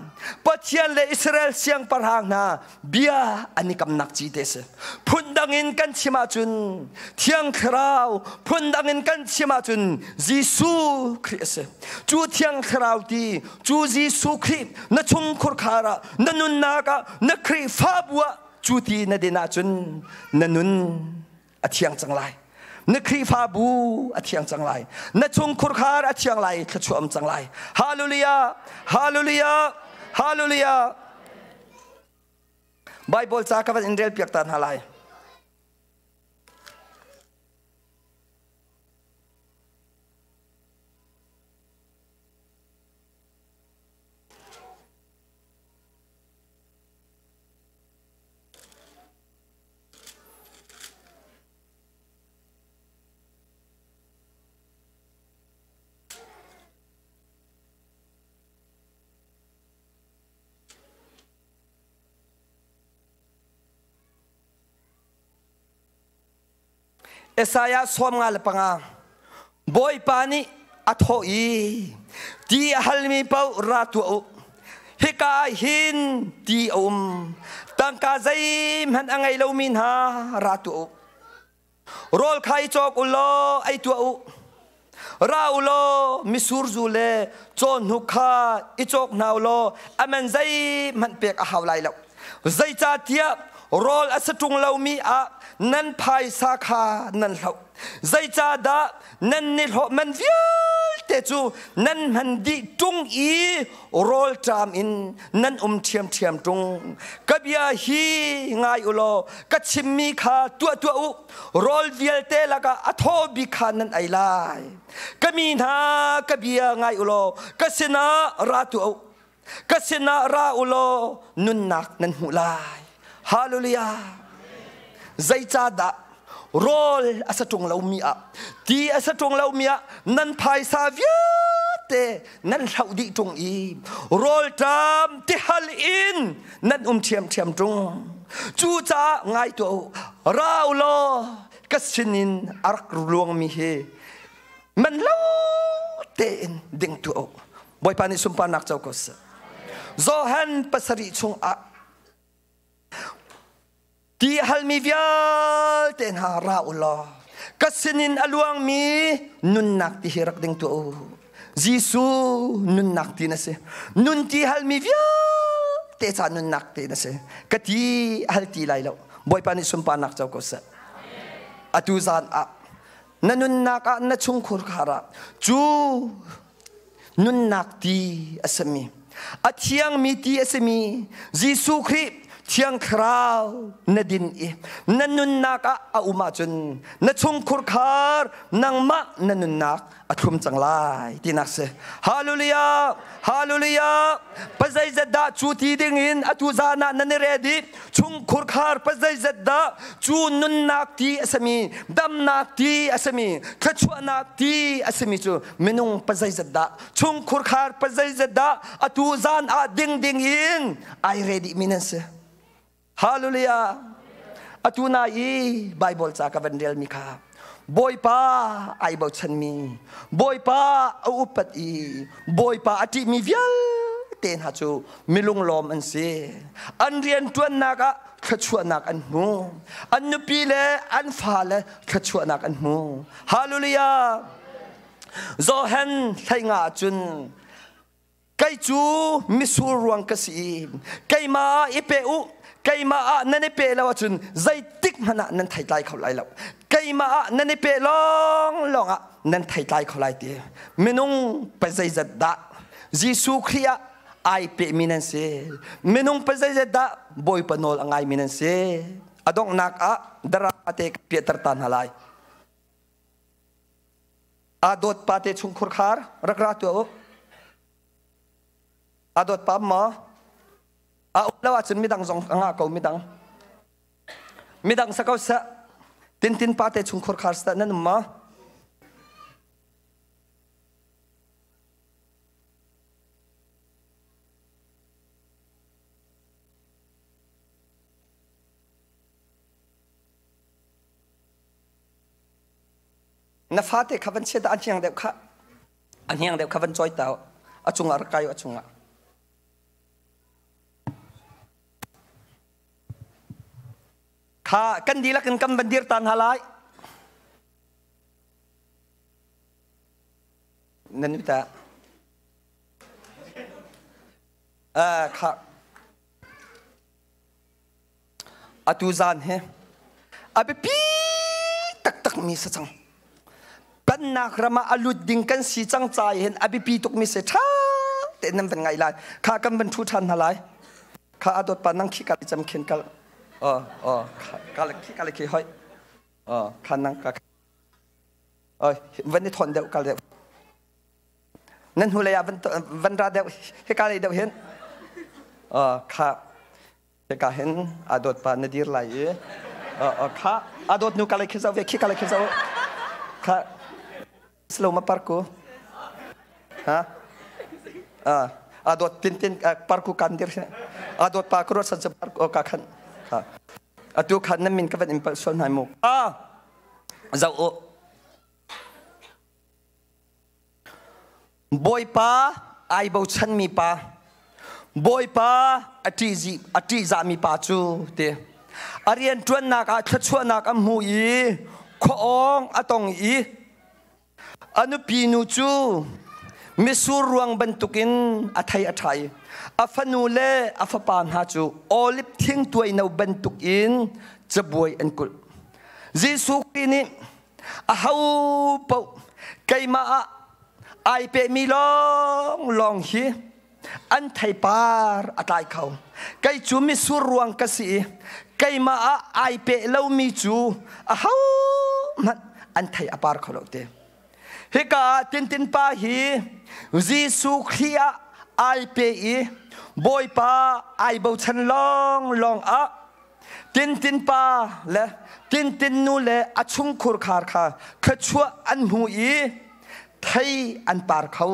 ปัจจัยเลอิสราเอลเสียงปรางนาเบียอันนี้กำนักจีเตสพุนดังอินกันชิมาจุนเทียงคราวพุนดังอินกันชิมาจุนยิสุคริสจูเทียงคราวดีจูยิสุคริสนชงคุรคาระนนุนนากะนครีฟาบัวจูตีนเดนาจุนนนุนอเทียงจังไรนครีฟาบูอธิยังจังไรนชงคุรคาร์อธิยังไรขชวมจังไรฮาเลลูยาฮาเลลูยาฮาเลลูยาไบเบิลจากันอินเดียเปียกตันฮาไลเอสายาสวมงาลปังอาบอยปานิอัทโอีที่ฮัลมีเปาราตัวฮิกาหินที่ตังกาใจมันอังไงเลวมินฮาราตัวโรลไข่จอกอุโลไอตัวราอุโลมิสูรจูเลจนหุกาอิจอกนาวโลอเมนใจมันเปียกอาหาวไลแล้วใจจ่าเทียโรลอัศตุงเลวมีอานั่นภายสาขานั่นเขาใจจ่าดานั่นนี่เขามันวิลเตจูนั่นมันดีจงอีโรลจามอินนั่นเทียมจงกับยาฮีง่ายอุโลกัดชิมมีขาตัวอุโรลวิลเตละกะอัทโอบิขานั่นไอไลก็มีนากับยาง่ายอุโลกัสนาราตัวอุกัสนาราอุโลนุนนักนั่นหูลายฮาเลลูยาใจจ่าดาโรลอาศัยตรงเรามีอ่ะที่อาศัยตรงเรามีอ่ะนั่นภายสาวิเตนั่นเราดีตรงอีโรลตามที่ฮัลอินนั่นเทียมตรงจูจ่าง่ายตัวเราโลกัสชินินอารักลวงมีเฮมันเล่าเตนดึงตัวบ่อยปานิสุมปานักเจ้าก็สโซฮันปัสริชงอ่ะที่ฮัลมีวิลเตนหาราอุลอกัสนินอลวงมีนุนนักที่ฮิรักดึงตัวยิสุนุนนักที่นั่นสินุนที่ฮัลมีวิล เตจานุนนักเตนะเสกตีฮัลตีไลแล้วบอยปานิสุมปานักเจ้าก็เสอตุซานอะนันุนนักนัชุงคุรคาระจูนุนนักตีอสมีอาเทียงมีตีอสมียิสุคริเทียงคราวนัดินอีนันุนนักอาอุมาจุนนัชุงคุรคารนังมะนันุนนักอัตุมจังไลที่นักเสฮาเลลูยาฮาเลลูยาปัจจัยจัดดาจูทีดิ่งอินอัตุซานะนันเรดีชุงคุรคารปัจจัยจัดดาจูนุนนักตีอสมีดำนักตีอสมีขจวนักตีอสมีจูมินุงปัจจัยจัดดาชุงคุรคารปัจจัยจัดดาอัตุซานอาดิ่งอินไอเรดีมินันเสฮาเลลูยาอัตุนาอีไบเบิลจากวันเดียลมิคาบอยป้าไอบ่ชันมีบอยป้าอุปัตอีบอยป้าอติมีวิลเตนฮัจูมิลุงลอมอันเซอันเรียนตัวนักขจวนักอันมูอันนุปีเลอันฟาเลขจวนักอันมูฮาเลลูยาโซเฮนไทงาจุนไกจูมิสูรวงกสีไกมาอิเปอุไกมาอะนั่นเปลาวจุนใจติกมันนั่นไทยไลเขาไลแล้วไกมาอะนั่นเปลองอ่ะนั่นไทยไลเขาไลเดียมินุงไปใจจัดดะยิสุคริยไอเปมินันเซมินุงไปใจจัดดะบอยปนอลไงมินันเซอดองนักอะดราปาเตกเปียตรตันฮาไลอาดดปาเตชุงคุรคาร์รักราตัวอาดดปั๊มมาแล้วว่าฉันไม่ดังสองงาเขาไม่ดังสักเขาสะตินปาเตชุงคุรคาร์สนั่นมานาฟาเตขับวันเชดอันยังเด็กขับวันจอยเต่าอาจุงอะไรอาจุงอะข้ากันดีละกันกำบันดีร์ตันฮาไลนั่นนี่แต่ข้าอัตุซานเฮอาเบปีตักมีสังกันนักรามาอลุดดิ่งกันสีจังใจเห็นอาเบปีตุกมีเสช้าแต่นั่นเป็นไงล่ะข้ากำบันทุทันฮาไลข้าอดปานังขี้กัดจำเข็นกัลกาลขี้ห้อยขันนังกะวันนี้ทนเดียวกันเดียวนั่นหัวเลยวันราเดียวให้กาลเดียวเห็นข้าให้กาเห็นอาดดปานดีร์ไหลข้าอาดดนูกาลขี้เจ้าเวขี้กาลขี้เจ้าข้าสโลมาปาร์กูฮะอาดดตินปาร์กูกันดีร์อาดดปาร์กูรถสันจะปาร์กูกาขันอาตุขันนั้นมินก็เป็นอิมพัลชันให้มุกเจ้าบอยป้าไอบ่าวฉันมีป้าบอยป้าอติจามีป้าจูเตอาเรียนจวนนักทัชวนนักอัมหูอีข้องอตองอีอนุปีนูจูมิสูรวงบรรทุกินอัไทยอาฟนูเล่อาฟปานฮาจูโอลิฟทิ้งตัวในบรรทุกอินจะบวยอันกุลยิสุกินี่อาฮาวเปไกมาไอเปมีลองฮีอันไทยปาร์อัตายเขาไกจูมิสูรวงกษีไกมาไอเปเล่ามีจูอาฮาวมันอันไทยอปาร์เขาเตเฮกาตินปาฮียิสุขีอาไอเปอีบอยป้าไอบ่าวฉันลองตินป้าและตินนูและอชุงคุรคาร์ค่ะขจวอันหูอีไทยอันปาร์เขา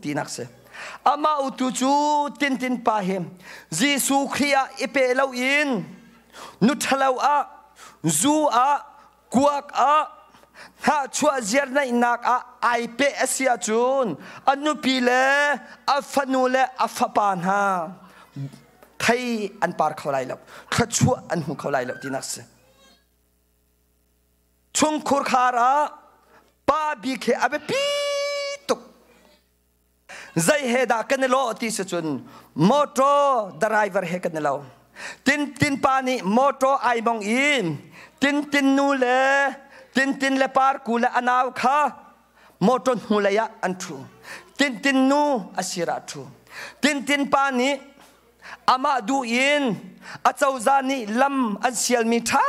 ตีนักเสอามาอุตุจูตินป้าเฮมยิสุขีอาอิเปเลวอินนุทเลวจูกวกถ้าชัวเจียร์ในนักไอเปเอเซียจูนอนุปีเลอัฟนูเลอัฟปานฮาไทยอันปาร์เขาไล่แล้วขชัวอันหูเขาไล่แล้วที่นักเสชุงคุรคาระป้าบีเคอเบปีตุก zai he da kan lo ti se chun motor driver he kan lo tin pani motor ai mong in tin nu le tin le par ku le anaw kha motor hu le ya an thu tin nu asira thu tin pani ama du in a chau zani lam an sial mi tha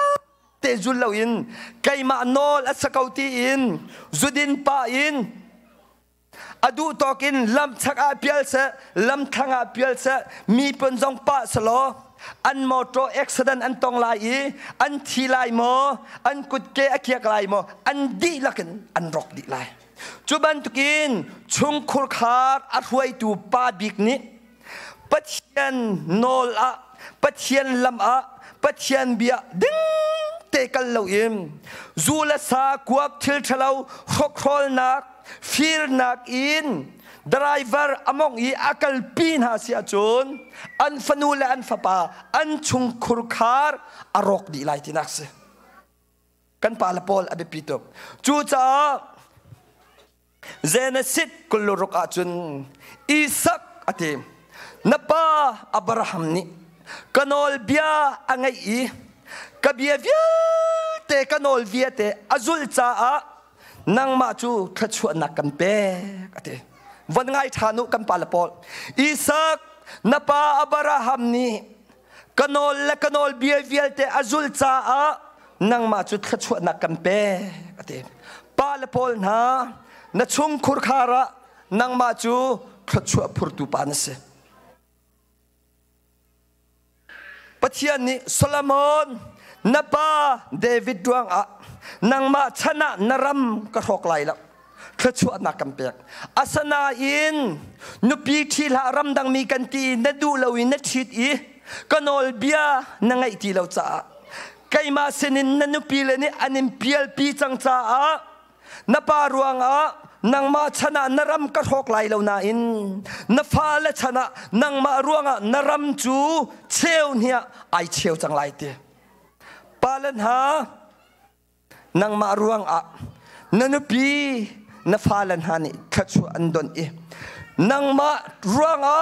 te zul lo in kaima nol asakauti in zudin pa in adu tokin lam chaka pial se lam thanga pial se mi pon jong pa salo an motor accident an tong lai an thi lai mo an kut ke akiak lai mo an di lakin an rok di lai chuban tukin chung khur khar a huai tu pa bik ni pathian nol a pathian lam a pathian bia ding te kal lo im zula sa kuak thil thalo khokrol nak fir nak in driver among i akal pin ha sia chun an fanula an fapa an chung khur khar arok di lai tinak se kan pala pol abe pitok chu cha zena sit kuluruk a chun isak ate napa abraham ni kanol bia angai i kabia via te kanol via te azul cha a nang ma chu khachu na kan pe ate van ngai thanu kan palapol isak napa abraham ni kanol bia via te azul cha a nang ma chu khachu na kan pe ate palapol na chung khur khara nang ma chu khachu phurtu panase pathian ni solomon napa david duang a nang ma chana naram ka thok lai la khachu na kampek asana in nupi thila ram dang mi kan ti na du lo in na thit i kanol bia na ngai ti lo cha kai ma senin na nupi le ni anim pial pi chang cha a napa ruang a nang ma chana naram ka thok lai lo na in na fa la chana nang ma ruanga naram chu cheu nia ai cheu chang lai te palan ha nang ma ruang a nanupi na falan ha ni khachu andon e nang ma ruang a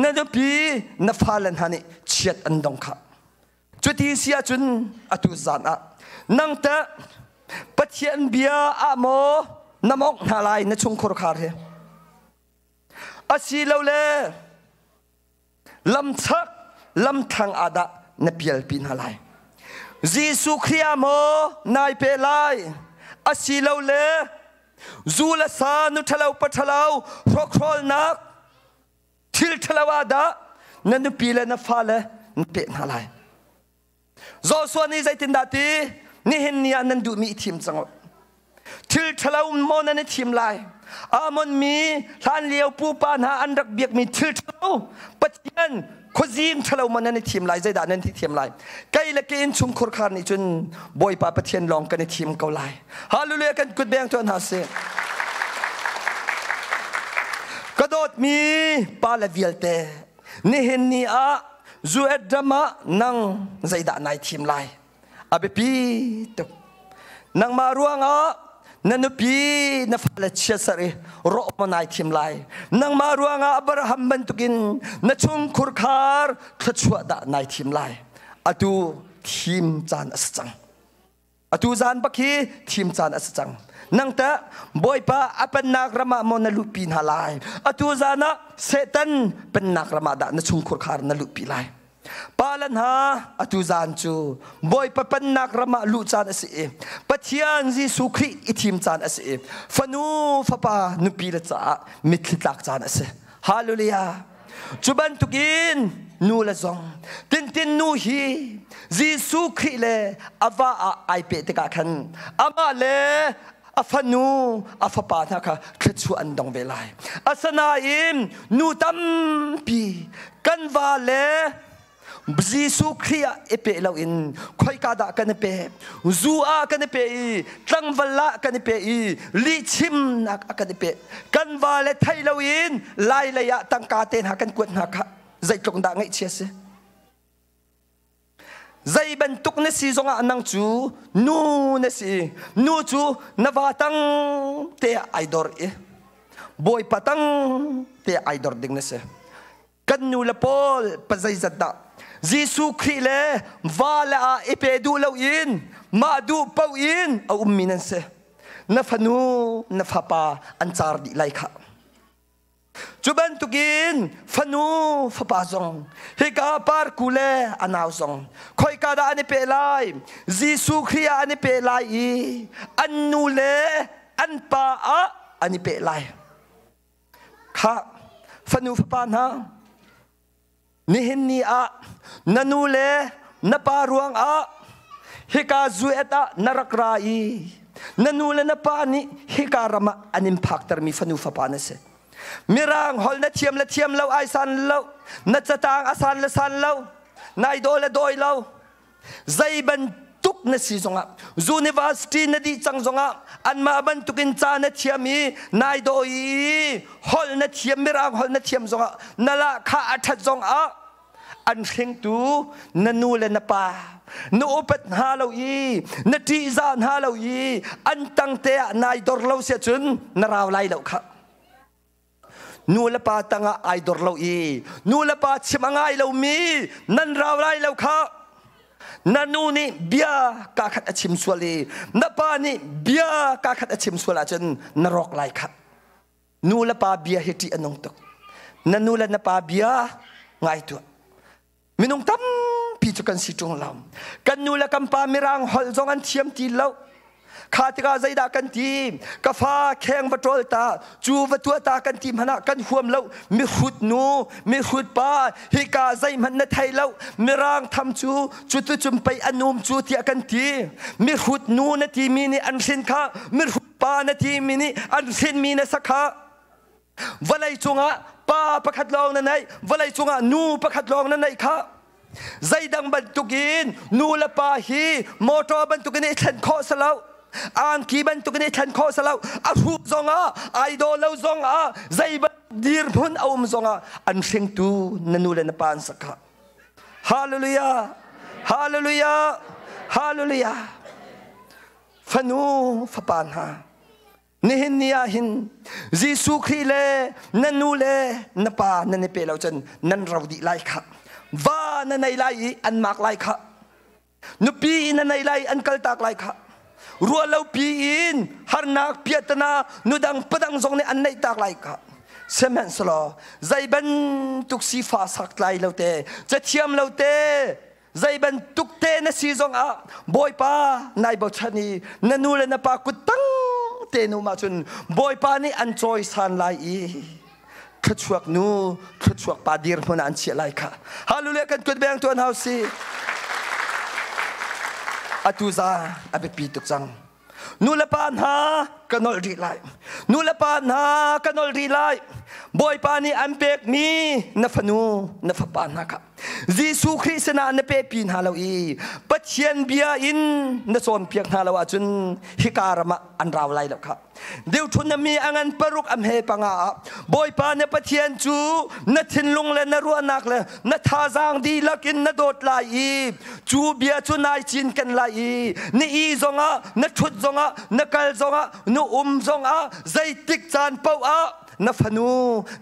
nanupi na falan ha ni chiat andong kha chuti sia chun atu zan a nang ta pathian bia a mo namok nalai na chung khur khar he asi lo le lam chak lam thang ada na pial pin halai jisu khria mo nai pe lai asi lo le zula sa nu thalau pathalau rokrol nak thil thalawada na nu pile na fale pe halai zo so ni zaitin dati ni hin ni anan du mi thim chang thil thalau mon ani thim lai amon mi than liau pu pa na an rak biak mi thil thalau pathian khozin thalau mon ani thim lai zai da nan thi thim lai kai la ke in chung khur khan ni chun boy pa pathian long kan thim ko lai hallelujah kan kut beng ton ha se kadot mi pa la vialte ni hin ni a zuet drama nang zai da nai thim lai abe pi to nang ma ruang a nanupi na fala chesare ro manai thim lai nang ma ruanga abraham bantukin na chung khur khar khachua da nai thim lai atu thim chan asachang atu zan bakhi thim chan asachang nang ta boy pa apan nak rama mon na lupin halai atu zana setan pen nak rama da na chung khur khar na lupi lai palan ha atu zan chu boy pa pan nak rama lu chan ase pathian ji sukri ithim chan ase fanu fapa nupi la cha mitlitak chan ase hallelujah chuban tukin nu la zong tin nu hi ji sukri le ava ai pe te ka khan ama le afanu afapa na ka khachu andong belai asana im nu tam pi kan va le Jisu Khria epe lau in khoi kada kan pe zua kan pe tlang wala kan pe li chim nak kan pe kan wale thai lau in lai la ya tang ka ten ha kan kut na kha zai tlong da ngai che se zai ban tuk na si zonga anang chu nu na si nu chu na wa tang te idor e boy patang te idol ding na se kan nu la pol pazai zadda Jisu Christ vala ipedu law in madu pau in au minan se na fanu na fapa anchar di lai kha Chuban tugin fanu fapazong hika par kule anausong khoi kada ani pelai Jisu Christ ani pelai annule anpa a ani pelai kha fanu fapan ha nihin ni a nanule naparuang a hika zueta narakrai nanule napani hika rama anim factor mi fanu fapana se mirang hol na thiam lo ai san lo na chatang asan la san lo nai do la doi lo zaiban tuk na si zonga university na di chang zonga an ma ban tukin cha na thiami nai do i hol na thiam mirang hol na thiam zonga nala kha atha zong a an kheng tu nanu le na pa no opat halo i na ti zan halo i an tang te nai dor lo se chun na raw lai lo kha Nula pa tanga idol law i nula pa chimangai law mi nan raw lai law kha nanuni bia ka khat achim swali napani bia ka khat achim swala chen narok lai kha nula pa bia heti anong tok nanula na pa bia ngai tu minung tam pi chu kan si tung lam kan nula kam pa mirang hol zong an thiam ti law Khatika zaida kan tim kafa kheng patrol ta chu vatua ta kan tim hana kan huam lo mi khut nu mi khut pa hika zai man na thai lo mirang tham chu tu chum pai anum chu ti kan ti mi khut nu na ti mi ni an sin kha mi khut pa na ti mi ni an sin mi na sakha valai chunga pa pakhat long na nai valai chunga nu pakhat long na nai kha zaidang ban tukin nu la pa hi motor ban tukin e than kho salau an kiban tukini than kho salau a hu zonga idol lo zonga zaiba dir phun aum zonga an sing tu nanula na pan sakha hallelujah hallelujah hallelujah fanu fapan ha nihin niya hin Jisu khile nanule na pa nan pe lo chen nan raudi lai kha va na nai lai an mak lai kha nupi na nai lai an kal tak lai kha Rua lau piin harnak piatana nudang padang zong ne an nei tak lai ka semen slo zaiban tuk si fa sak lai lo te chathiam lo te zaiban tuk te na si zong a boy pa nai bo chani nanule na pa kutang te nu ma chun boy pa ni an choi san lai i khachuak nu khachuak pa dir phona an chi lai ka hallelujah kan kut bang ton hausi Atuza abe pituk sang nulapan ha kanol ri lai nulapan ha kanol ri lai boy pani ampek mi na fanu na fapan ha ka Jisu Christ na na pe pin halo i pathian bia in na son piak halo achun hikarama an raw lai lo kha deu thun mi angan paruk am he panga boy pa na pathian chu na thinlung le na ru anak le na tha jang di lakin na dot lai i chu bia chu nai chin kan lai i ni i zonga na thut zonga na kal zonga nu zonga zai tik chan pau a na fanu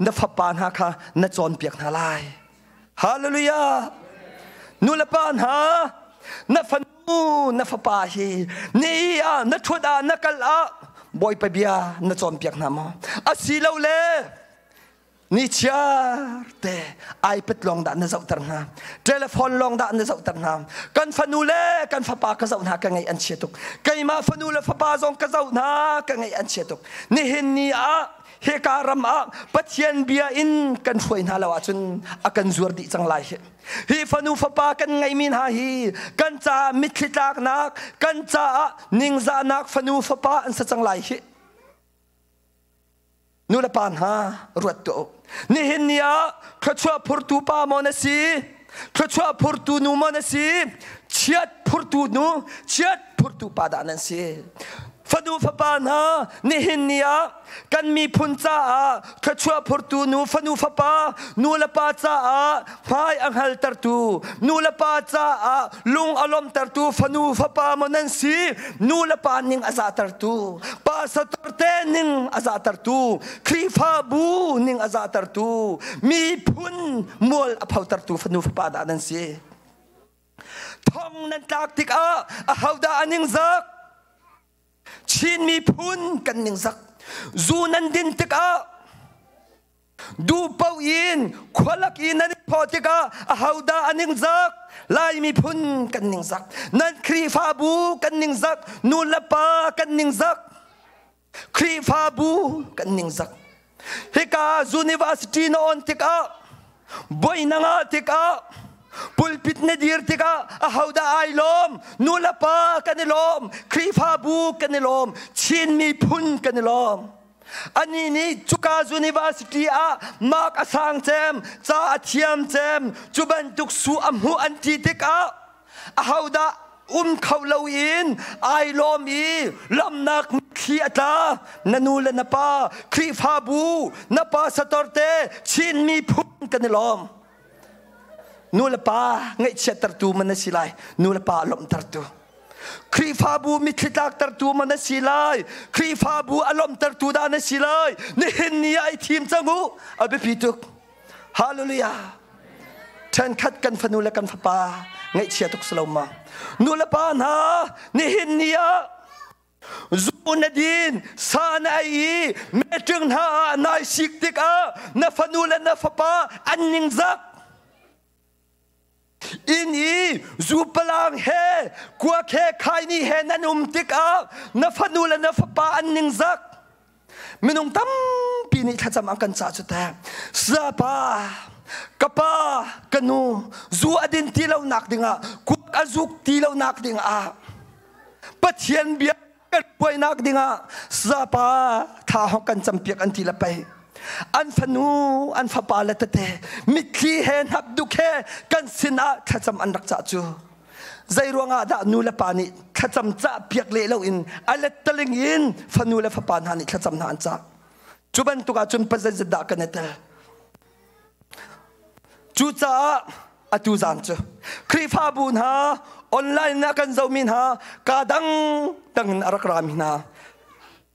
na fapan ha kha na chon piak na lai hallelujah nulapan ha na fanu na fapa hi ni a na thut a na kal a boy pa bia na chon piak na mo asilo le ni char te ipad long da na zau tar na telephone long da na zau tar na kan fanu le kan fapa ka zau na ka ngai an chetuk kai ma fanu le fapa zong ka zau na ka ngai an chetuk ni hin ni a he karam a pathian bia in kan foi na lawa chun akan zur di chang lai hi fanu fapa kan ngai min ha hi kan cha mitlitak nak kan cha ningza nak fanu fapa an sa chang lai hi nulapan ha ruat to ni hin nia khachwa phurtu pa monasi khachwa phurtu nu monasi chiat phurtu nu chiat phurtu pa da nan si ฟนูฟปานานี่หินเนียกันมีพุนจ้าขชัวพอร์ตูนูฟนูฟปานูละปาจ้าพายอังฮัลตร์ตูนูละปาจ้าลุงอารมณ์ตร์ตูฟนูฟปามันนันซีนูละปานิงอาซาตร์ตูปาสตร์เตนิงอาซาตร์ตูครีฟาบูนิงอาซาตร์ตูมีพุนมัวอภาวตร์ตูฟนูฟปาดานันซีทองนันตากติกฮาวดานิงซักชินมีพุนกันนิงซักจูนันดินติกดูเป้าอินขวักอินนันพอติกฮาวดานิงซักลายมีพุนกันนิงซักนันครีฟาบูกันนิงซักนูลปากันนิงซักครีฟาบูกันนิงซักฮิกาจูนิวาสตีนอนติกบอยนังติกpulpit na dirtika ahawda ailom nulapa kanilom krifabu kanilom chin mi phun kanilom ani ni chuka university mak asang chem cha athiam chem chuban tuk su amhu anti tika ahawda khawlo in ailom I lamnak khiata nanula napa krifabu napa satorte chin mi phun kanilomนูละปาไงเช็ดตร์ตูมันสิไลนูละปาลมตร์ตูครีฟาบูมิคิดากตร์ตูมันสิไลครีฟาบูอารมณ์ตร์ตูดานสิไลนี่เห็นนี่ไอทีมจังหูเอาไปพิจุกฮาเลลูยาฉันคัดกันฟนูละกันฟปาไงเชียตุกสลามานูละปานะนี่เห็นนี่จูนดินสานไอเมจึงหานายสิกติกนาฟนูละนาฟปาอันนิงซักอินี่จูปลางเฮกัวเคใครนี่เฮนันติกนาฟนูและนาฟปาอันนิงซักมินุงตั้มปีนี้ถ้าจำอังกันจ่าจุดแต่ซาปากะปากันูจูอดินตีเหล่านักดิ่งกุกอจุกตีเหล่านักดิ่งปัจเจียนเบียกันป่วยนักดิ่งซาปาท่าหอกกันจำเปียกอันทีละไปอันฟนูอันฟปาเลตเตมิคีเฮนฮับดุเคกันสินะถ้าจำอันรักษาจูใจรวงอาดานูละปานิถ้าจำจะเปียกเล่าอินอันเลตลิงอินฟนูละฟปานานิถ้าจำนานจ้าจูบันตุกาจุนปัจจัยดากันเนตจูจ้าอตุจันจูครีฟาบุนฮาออนไลน์นักกันเจ้ามินฮากาดังดังอารักรามินา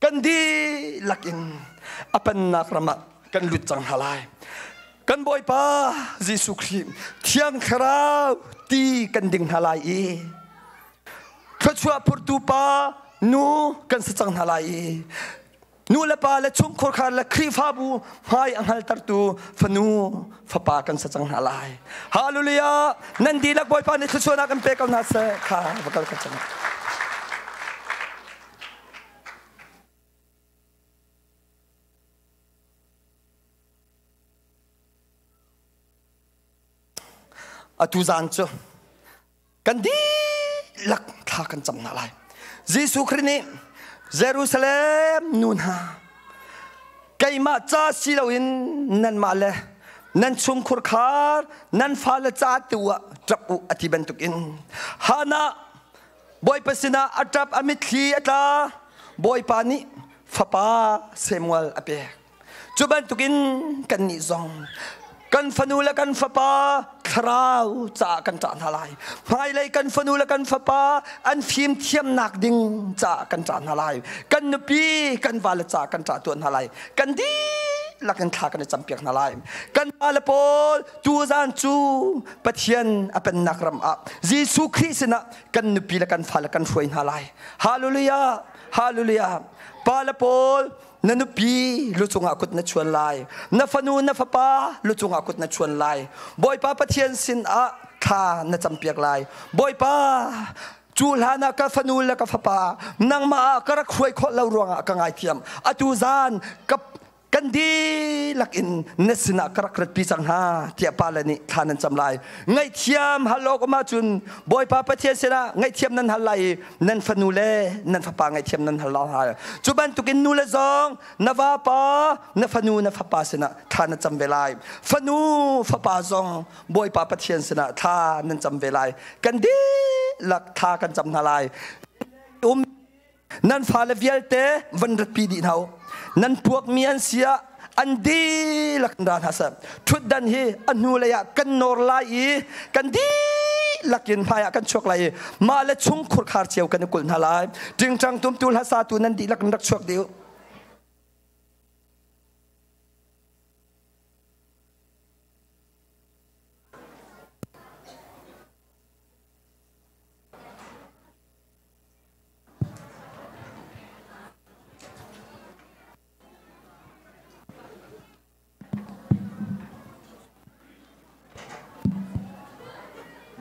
กันดีลักอินapan nakrama kan lutang halai kan boy pa Jesu Christ thiang kharau ti kan ding halai I khachua purtu pa nu kan sachang halai nu la pa la chung khor khar la khrifa bu hai anghal tar tu fanu fapa kan sachang halai hallelujah nandi lak boy pa ni khachua na kan pe kaw na sa kha bakal ka changอตุจานจูกันดีลักท่ากันจำนาไลเยซูคริสต์นี่เยรูซาเล็มนูนฮาไกมาจ้าสิเราอินนั่นมาเลยนั่นชุมคุรคาร์นั่นฟาลจ้าตัวจับอุอธิบันตุกินฮานะบอยปัสนาอัตรับอมิตรีอัตราบอยปานิฟปาเซมวลอเปจุบันตุกินกันนิซองกันฟนูและกันฟปาคราวจากกันจานทลายภายเลยกันฟนูและกันฟปาอันฟิมเทียมหนักดิ่งจากกันจานทลายกันนปีกันวาลจากกันจาตัวทลายกันดีลักกันทากันจำเปียกทลายกันวาลโปลตูจานจูปะเทียนอเป็นนักรำอับเยซูคริสต์นะกันนปีและกันฟาและกันฟวยทลายฮาเลลูยาฮาเลลูยาปาลโปลนันปีลุจงอากุตนัชวนไลนัฟนูนัฟปาลุจงอากุตนัชวนไลบอยป้าปะเทียนสินอาข้านัจำเปียกไลบอยป้าจูลานักฟนูและกฟปานังมากระควยขอเล่ารวงกังไอเทียมอตุจานกับกันดีลักอินเนสนากระกระปีสังหาเทียปาลนี่ข้านันจำไลไงเทียมฮัลโลก็มาจุนบอยป้าปะเทียนสินะไงเทียมนั้นฮัลไลนันฟนูเลนันฟปาไงเทียมนั้นฮัลโลฮาจุบันตุกินนูเลซองนาวาปานฟนูนฟปาสินะข้านันจำเวลาฟนูฟปาซองบอยป้าปะเทียนสินะข้านันจำเวลากันดีลักท่ากันจำฮัลไล nan fa le vialte van rat pi di nau nan puak mian sia andi lak dan hasa thut dan hi anu la ya kan nor lai kan di lakin phaya kan chok lai ma le chung khur khar cheu kan kul na lai ting chang tum tul hasa tu nan di lak rak chok deu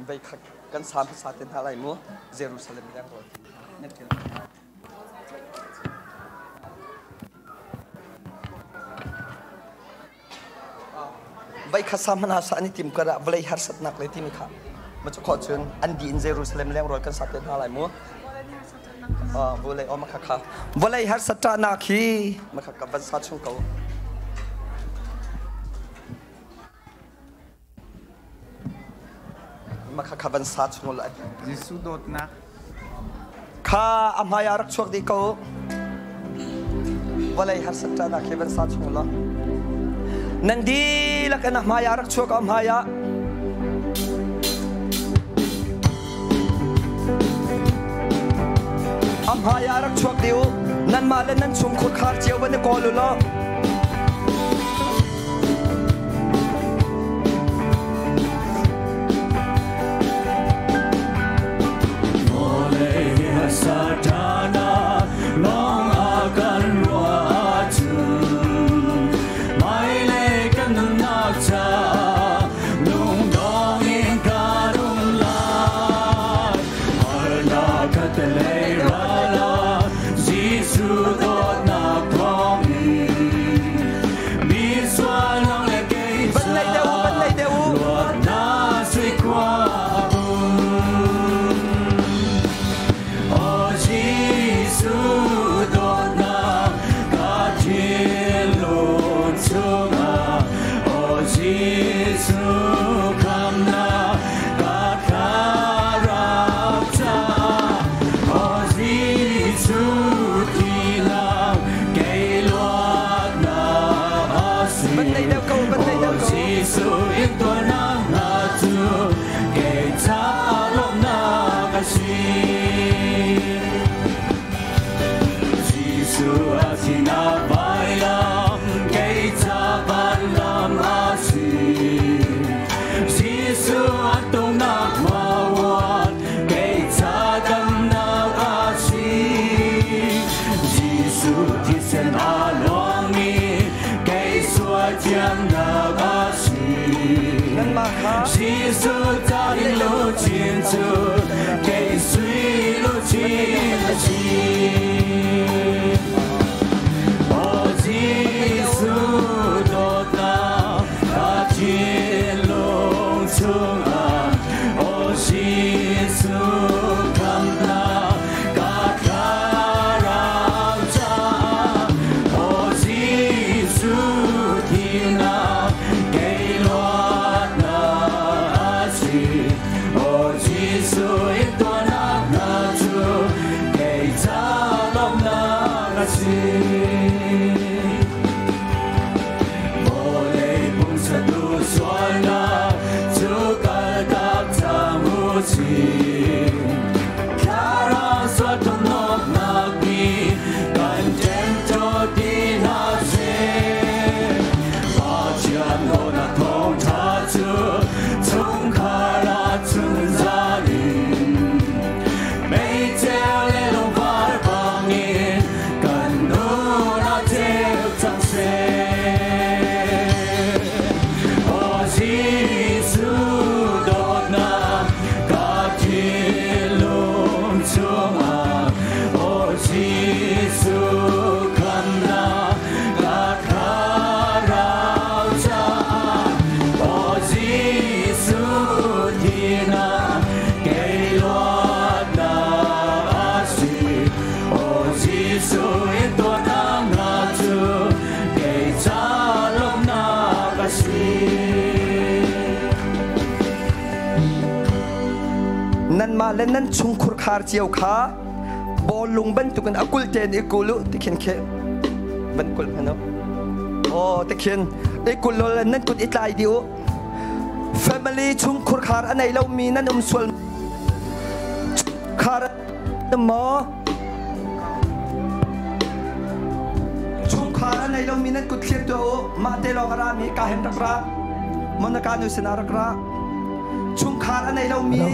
vậy căn sám phát sát tên thà lại mua Jerusalem đang rồi nhất kia vậy khá sám hana sa anh tìm cả đã vậy har sát nặc lấy tìm khá mà cho khó chuyện anh đi in Jerusalem đang rồi căn sát tên thà lại mua vậy mà khá vậy har sát tra nặc khi mà khá vật sát chung cầu mà khá văn sát chung lại Giêsu đột nát khá amhaya rak chuak di câu và lại har sát tra nặc khi văn sát chung lại nan đi là cái amhaya rak chuak amhaya rak chuak diu nan ma lên nan chung khut khar chiếu vẫn có luôn lo Satana long akan ruatu mai le kan nak cha lung dong in karung la arna katale rala Giêsu đốt nạp con mi xoa long le cây sa luật na suy qua Giêsu ta đi lộ chiến chúa cây suy lộ chiến chi ô Giêsu đốt na ta chiến lông chung à ô Giêsu cầm na cả cả rau cha ô Giêsu thiên na cây loa nan ma lên nan chung khur khar chiều khá บอลลุงบันตุกันอากุลเจนอีกุลุติเขียนเคบันกุลพะเนาะโอ้ติเขียนอีกุลุนั่นกุลอิตไลดิโอ family ชุมคุรคาร์อันไหนเรามีนั่นส่วนคาร์นหมอชุมคาร์อันไหนเรามีนั่นกุลเขียนตัวมาเตลอกรามีกาเห็นรักระมนการนุสนารักระชุมคาร์อันไหนเรามี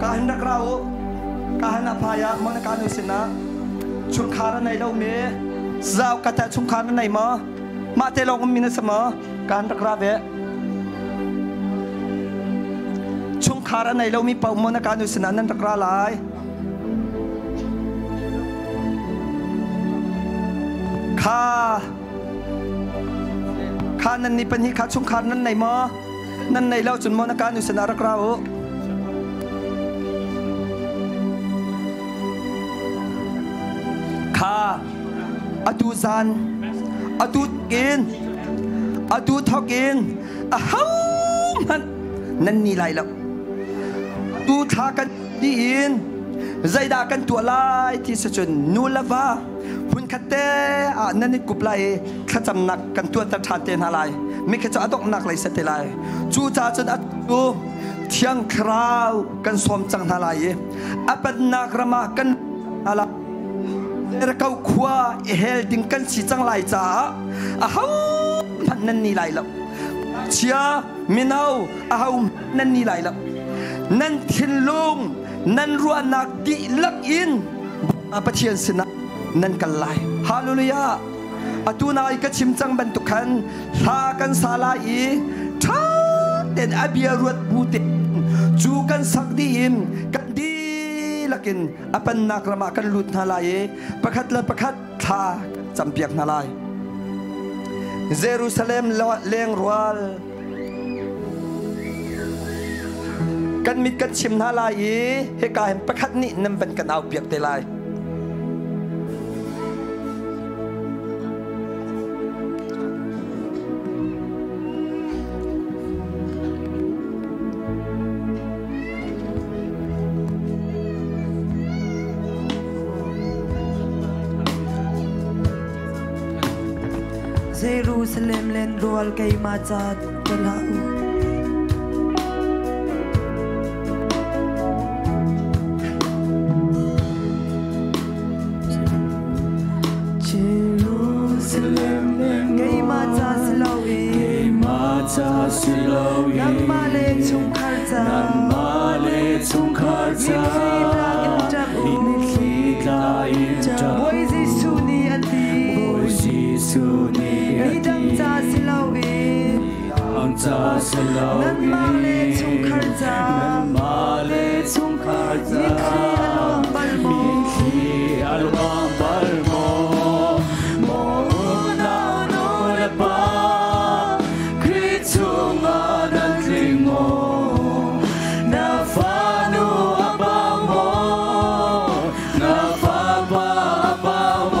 กาเห็นรักระโอกาเห็นอภัยมนการนุสนาชุมคาร์อันไหนเรามีเจ้ากระแตชุมคาร์อันไหนมาเตลอกมีนั่นเสมอการรักระเวชุมคาร์อันไหนเรามีเป่ามนการนุสนานั่นรักระหลายข้านั่นนี่เป็นหิข้าชุมคาร์นั่นไหนนั่นไหนเราจนมนการนุสนารักระโอข้าอดูซานอดูกินอดูทอกินมันนั่นนี่ไรแล้วดูทากันดีอินใจด่ากันตัวลายที่สุดนูลาวาหุ่นขัดเตะนั่นนี่กุบไลข้าจำหนักกันตัวตะทานเตนอะไรไม่แค่จะอดอกหนักเลยสเตลายจูจ่าจนอดูเที่ยงคราวกันสวมจังอะไรเป็นนักรามากันอะไรเราเข้าขวาเฮลดิ้งกันสิจังไรจ้ามันนั่นนี่ไรแล้วเชียมินาวนั่นนี่ไรแล้วนั่นทิ้งลุงนั่นรัวนักดีลักอินปะเทียนสินะนั่นกันไลฮาเลลูยาตูนายก็ชิมจังบรรทุกันลากันสาลายท่าเด่นอเบียรวดบูเตจูกันสักดีอินกันดีลักินเป็นนักรามากันลุดนาลายประคัดละประคัดทาจำเปียกนาลายเยรูซาเล็มเลี้ยงรัวกันมิดกันชิมนาลายให้กายประคัดนี่นั่นเป็นกันเอาเปียกเตลายเยรูซาเล็มเลนรัวลไกมาจากตะลาอูเยรูซาเล็มเลนไกมาจากสิลาวีนัมมาเลชุงคาร์จามิคีลาอินจับบอยซิซูนีอันดีมีดังจาสิลาวีนันมาเลชุงคาร์จามิคีอัลวัมบัลโมโมนาโนระบาคริสตุงานันลิโมนาฟานูอาบาโมนาฟาบาอาบาโม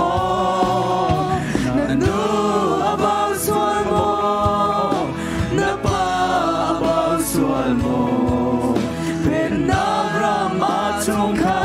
นานูอาบาสวลโมนาบาอาบาสวลโมเป็นนารามาชุงคา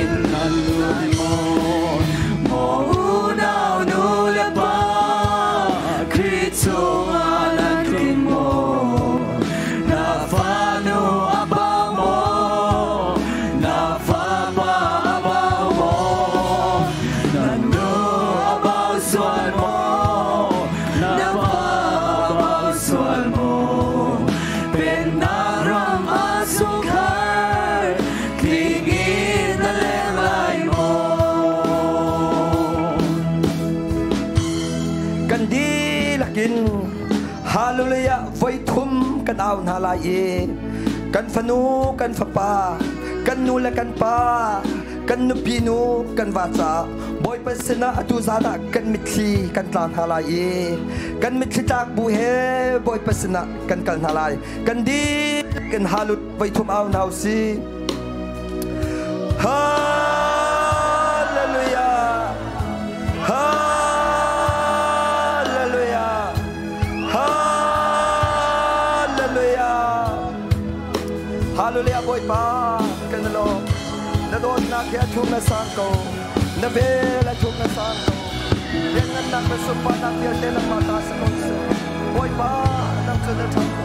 in nanun mo mo unaw nulapa Krito nga nagling mo na fano abaw mo na fapaabaw mo nano abaw sual mo na faabaw sual mo penarang asukar klingin na lelay mo kandilakin Hallelujah, voi thum kan aw na la ye kan fanu kan fapa kan nula kan pa kan nupinu kan vacha boy pasena atu zada kan mitli kan tlan hala ye kan mitli tak bu he boy pasena kan halai kan di kan halut voi thum aw na si Hallelujah Hallelujah boy pa kanalo na doon na kaya chung na sangko na bela chung na sangko yan nga nakasupa na kaya nilang mata sa konso boy pa nang sunatan ko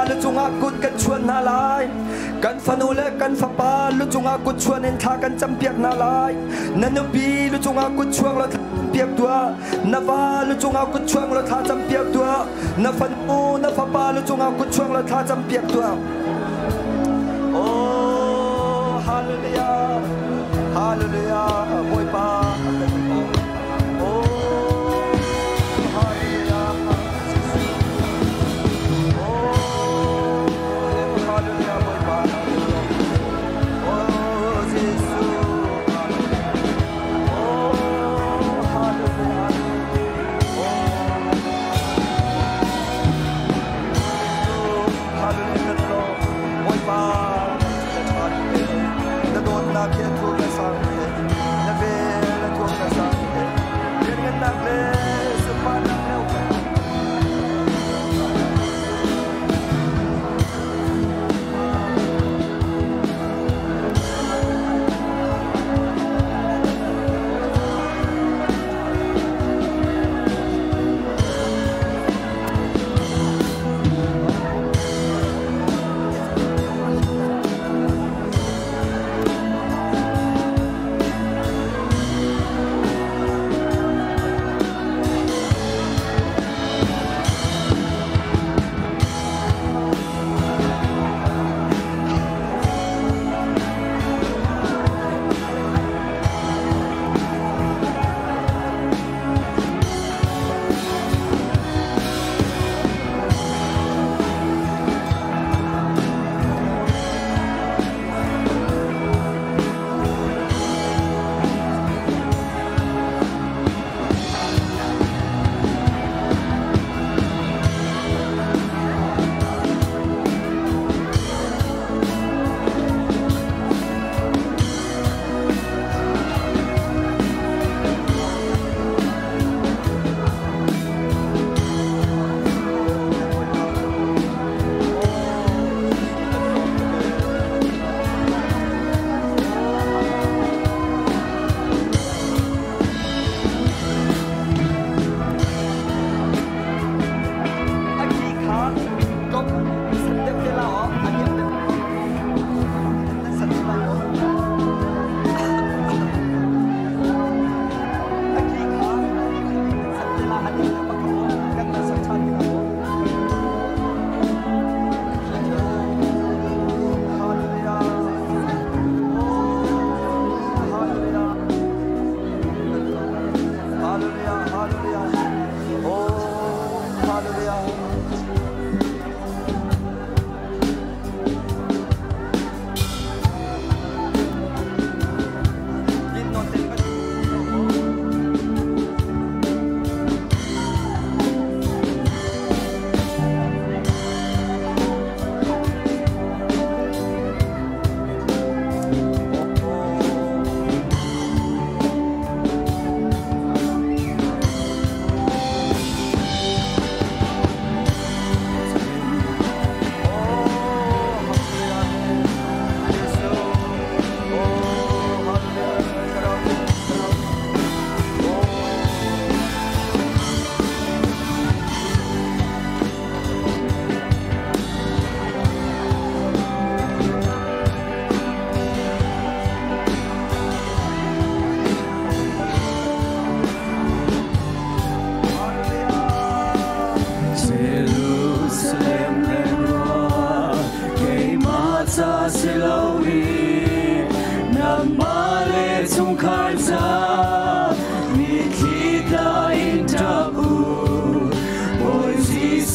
lu chunga kut kan chuan na lai kan fanule kan fapa lu chunga kut chuan in tha kan champiak na lai nanu bi lu chunga kut chuang lo piak tua na va lu chunga kut chuang lo tha champiak tua na fanu na fapa lu chunga kut chuang lo tha champiak tua oh hallelujah hallelujah boy pa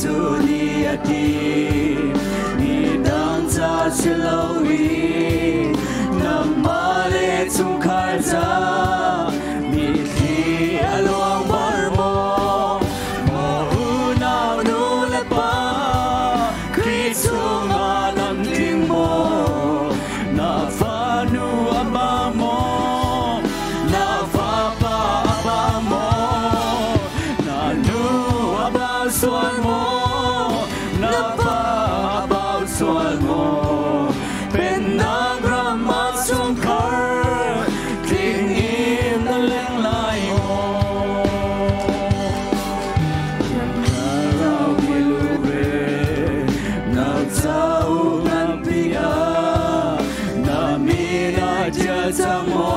Giêsu ni ati ni đang ra sẽ lâu đi nằm mơ lệ chung khai ra mi khi aloang bar mo mo nào nu lệ ba Giêsu nga nam ting mo na fa nu aba mo na fa pa aba mo na nu aba suan mo na pa aba suan mo pen na grama sung kar ting im na leng lai mo Karau kilure na zau ngan pia na mina dia chang mo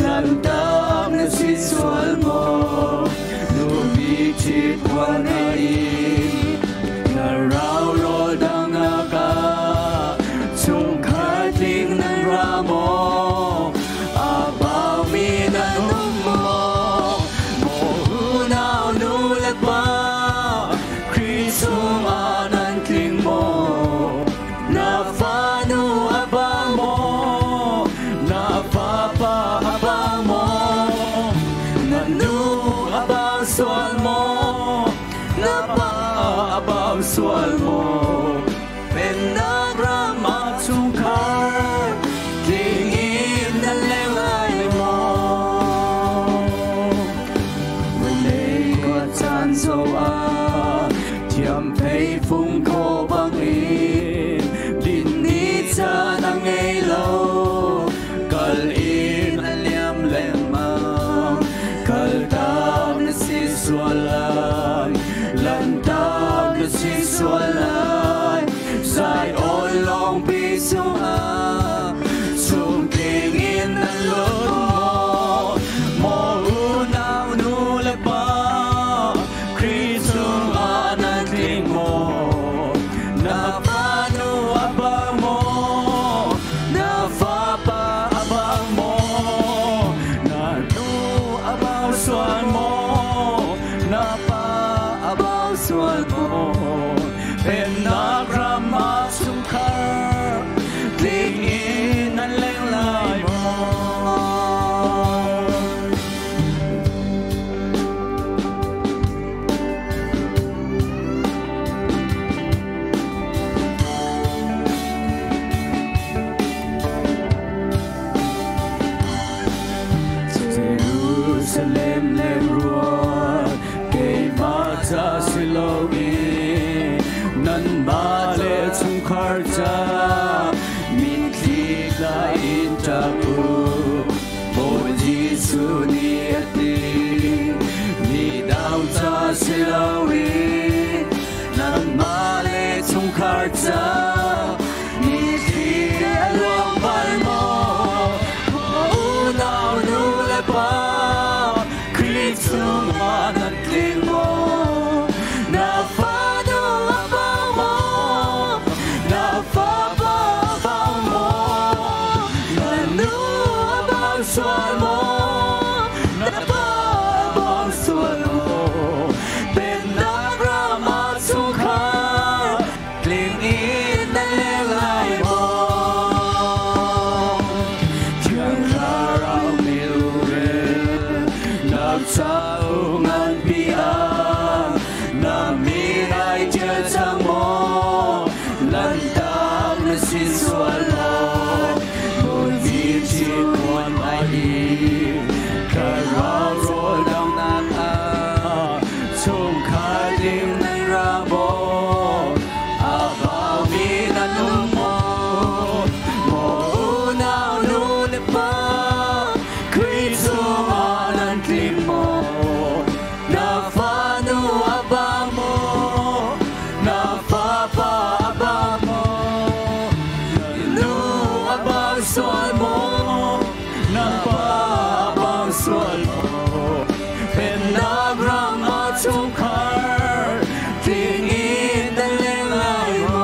lan tam na si sual mo nu bi chit quan ai na rau ro dang nga ka chung khai ting nan ra mo a bao mi na num mo mo hu nào nu le pa Christum anan ting mo na fa nu aba mo na fa pa aba mo na nu aba sual mo na pa aba sual mo pen na grama chung kar ting in na leng lai mo Lê có chan dâu a thiam thấy phung khô băng in din ni cha na ngay lâu kal in a liam lem mang kal tam na si sualan lan tam na si sualan dài ôi long bi sung a sung ting in na lốt mo u nào nu le ba Christum anan ting mo na pa nu aba mo na fa pa aba mo na nu aba suan mo na pa aba suan mo pen na grama sung kar ting in an leng lai mo Jerusalem lem ruột cây ma cha silogi nan ba le chung khar cha min khi la in ta pu mo Giêsu ni ati ni dao cha silogi nan ba le chung khar cha min khi aloang bar mo mo nào nu le pa Christum anan ting mo na fa nu aba mo na fa pa aba mo na nu aba sual mo na pa aba sual mo pen na grama sung kar ting in na leng lai mo Chiang ra rau mi lu re nap sao ngan pia na mi rai chia chang mo lan tam na si sual mo mo vi chi quan ai ka ra ro dang na ka chung khai ting nan ra mo a bao mi na num mo mo nào nu le pa Christum anan ting mo na fa nu aba mo na fa pa aba mo nu aba sual mo na pa aba sual mo pen na grama chung kar ting in na leng lai mo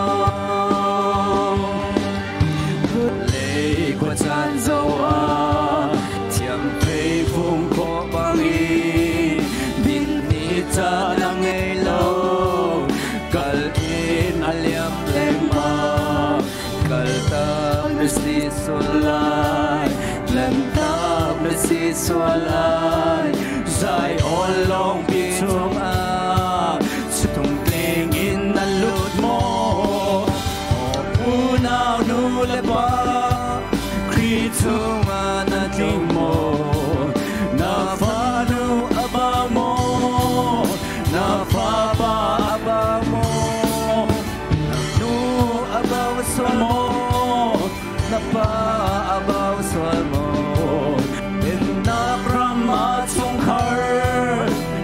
Lê có chan dâu a thiam thấy phung khô băng in din ni cha na ngay lâu lại lần tao đã xí xóa lại dài ôn lòng bị trông à sự thùng tình in anh lút mô u nào nu lệ ba khi chung à na tình mô na pha nu aba mô na pha ba aba mô Swalmo, napa abaw swalmo, inakram at sungkar,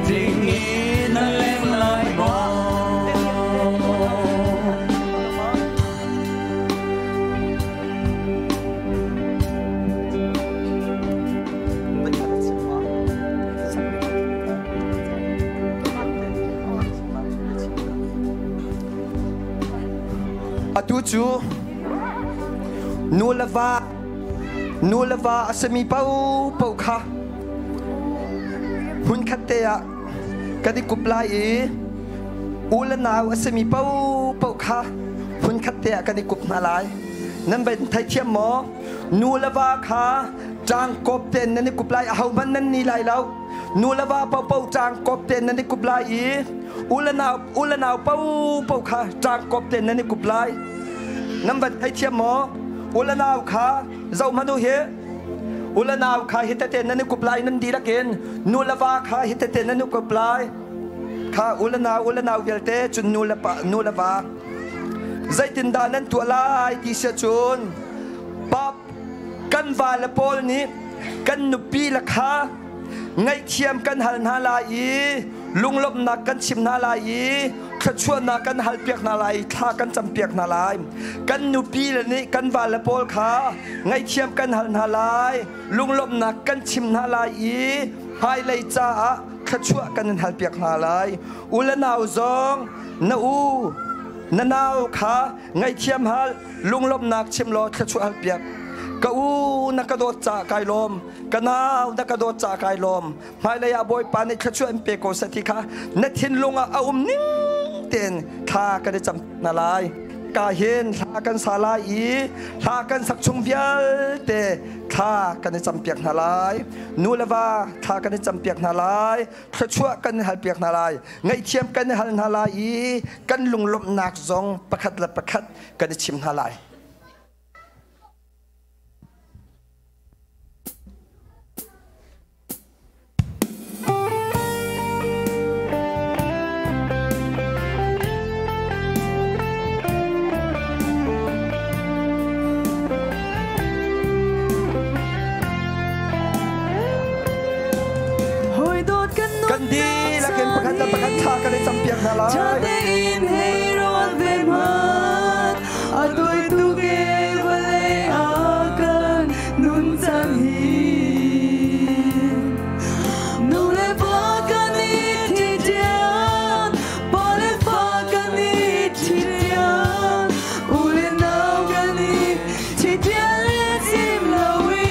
tingin ang lenglay mo. Atuchu nulava asami pau kha hun khatea kadi kuplai e ulanaw asami pau kha hun khatea kadi kupna lai nan ben thai thiam mo nulava kha jang kop ten nan kuplai hau man nan ni lai lau nulava pau jang kop ten nan kuplai e ulanaw pau kha jang kop ten nan kuplai nan ben thai thiam mo ulanaw kha zau manu he ulanaw kha hitate nan kuplai nan di raken nulava kha hitate nan kuplai kha ulanaw velte chun nulava zaitin da nan tu lai ti se chun pap kan vala pol ni kan nupi la kha ngai thiam kan hal na lai lunglop na kan chim na lai khachua na kan hal piak na lai tha kan cham piak na lai kan nupi la ni kan vala pol kha ngai thiam kan hal na lai lunglop na kan chim na lai hai lai cha khachua kan hal piak na lai ulanaw zong na u nanaw kha ngai thiam hal lunglop nak chim lo khachua hal piak ka u nakadot cha kai lom kanaw nakadot cha kai lom mai la ya boy pan ni khachua em pe ko sati kha na thin lunga a ning ten tha ka de cham na lai ka hen tha kan sala tha kan sak chung vial te tha kan de cham piak na lai nulawa tha kan de cham piak na lai khachua kan hal piak na lai ngai thiam kan hal na lai kan lunglop nak zong pakhat la pakhat kan de chim na lai Di la ken pakhat tha ka le champiak na lai chate in hey ron ve man atoi tu ge vale akan nun chan hi nu le pa ka ni thi tian pa le pa ka ni thi tian u le nau ka ni thi tian le sim lo wi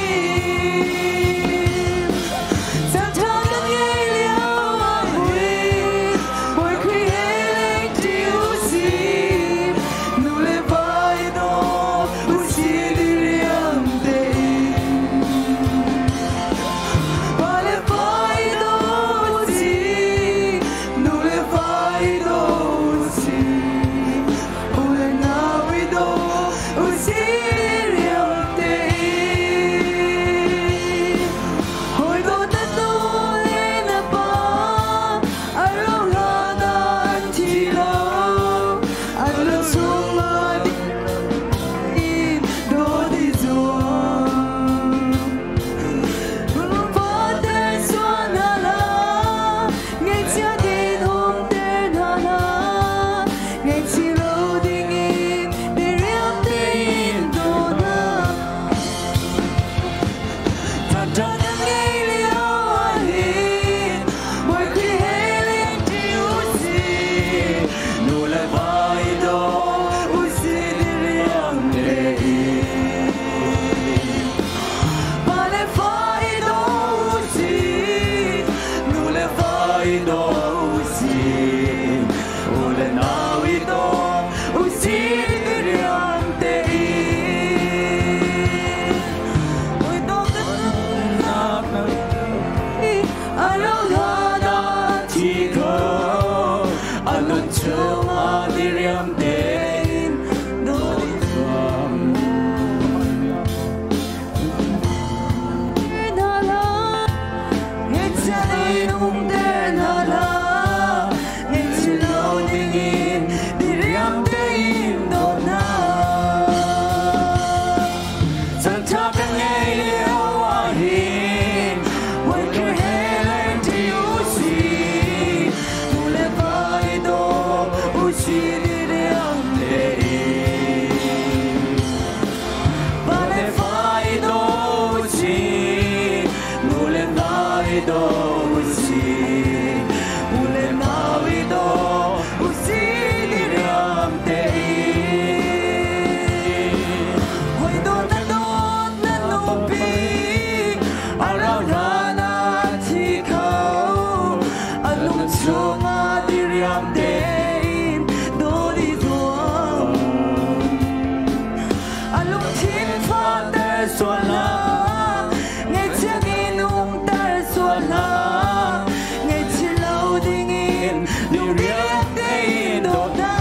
điều riêng để đốt na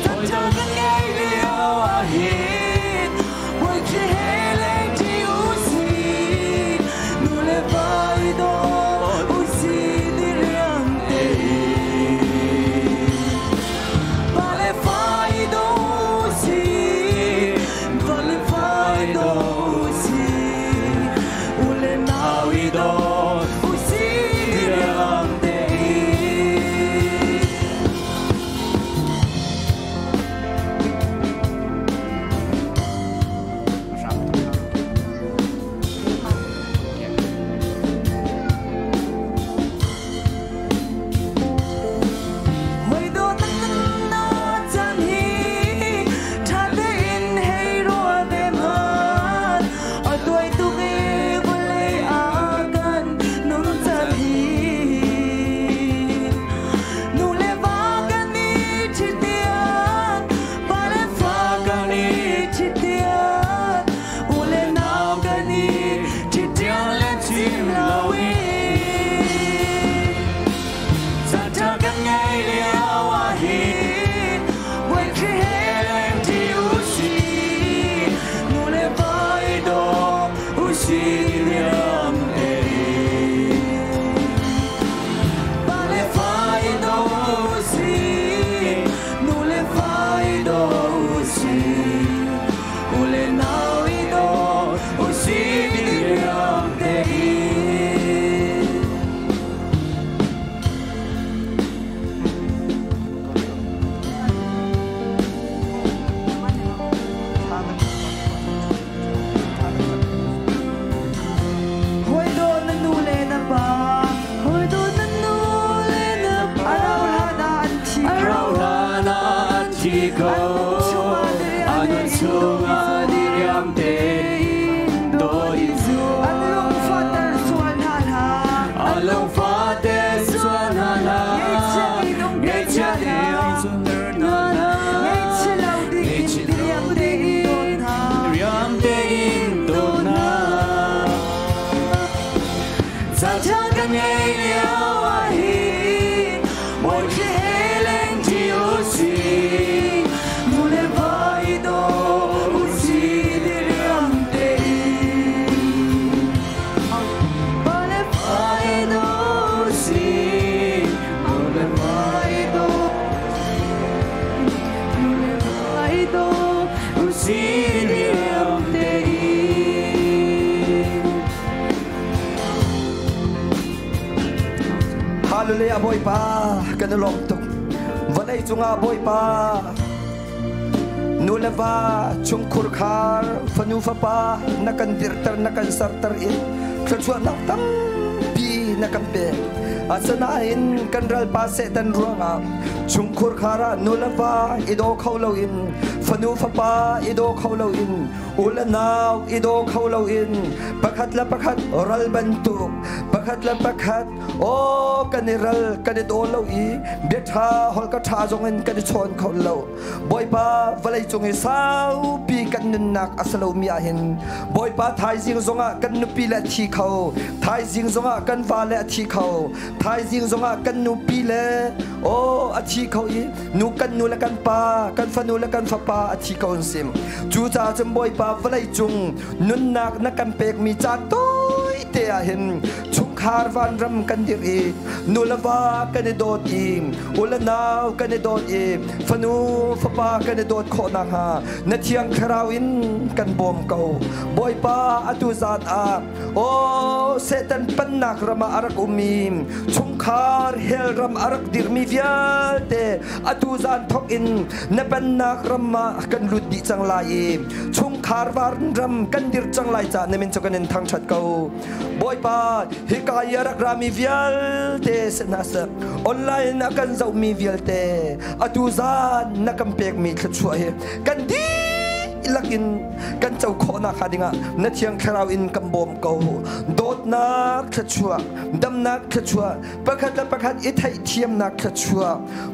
tôi cho những ngày liều à hít mỗi khi hè lên chiếu xì nụ lệ vai đó usi đi riêng để ba lệ vai đó usi ba lệ vai đó usi ule nào đi đó usi đi riêng để Hoi do nan na chan hi tha de in hei ro de man a tuai tu ge vole a kan nung chan hi nu le va kan ni chi tian pa le fa kan ni chi tian u le nam kan ni chi tian le chim la wi Sa cha kan ngày liao a hin When khi hè lên thì usi Nụ lệ vai đó usi liam e Ba lệ vai đó usi Nụ lệ vai đó usi U lệ nào i đó usi liam e Hoi do na nu le na ba Hoi do na nu le na ba Arau rana an chi ko Anun chunga di riam te Do izu Along fater suan hala Along fater suan hala Gecha diang sunder nana Gecha lau di riam te in Riam te in dona Sa cha kan ngày liao a hin Mỗi khi hè lên thì usi Nụ lệ vai đó usi đi riêng te Ba lệ vai đó usi Nụ lệ vai đó Nụ lệ vai đó usi đi riêng te Hallelujah boy pa kanulong tuk vanai chunga boy pa nulava chungkur khar fanu fa pa nakan dirtar nakan sartar in khachua nak tam pi nakam pe asana in kanral pa se tan ruanga chungkur khara nulava ido khaulo in fanu fa pa ido khaulo in ulanaw ido khaulo in pakhat la pakhat oral bantu pakhat la pakhat o kaniral kanit olo i betha hol ka tha jong in kanit chon khaulo boy pa valai chung i sau pi kan nak asalo mi ahin boy pa thai jing zonga kan nu pi la thi khau thai jing zonga kan va la thi khau thai jing zonga kan nu pi le o a thi khau i nu kan nu la kan pa kan fa nu la kan fa pa a thi khau sim chu cha chum boy pa valai chung nun nak na kan pek mi cha toi te ahin chung khar van ram kan dir i nu la va kan dot i ulanaw kan dot i fa nu fa pa kan dot kho na ha na thiang kharawin kan bom kau boy pa atu zat a o setan pannak rama arak umim chung khar hel ram arak dir mi vial te atu zan thok in na pannak rama kan lut di chang lai chung khar van ram kan dir chang lai cha nemin chokanen thang chat kau boy pa hikaya rak rami vial te senasa online akan zau mi vial te atu zan nakam pek mi thachua he kan di ilakin kan chau khona khadinga na thiang kharau in kam bom ko dot na thachua dam na thachua pakhat i thai thiam na thachua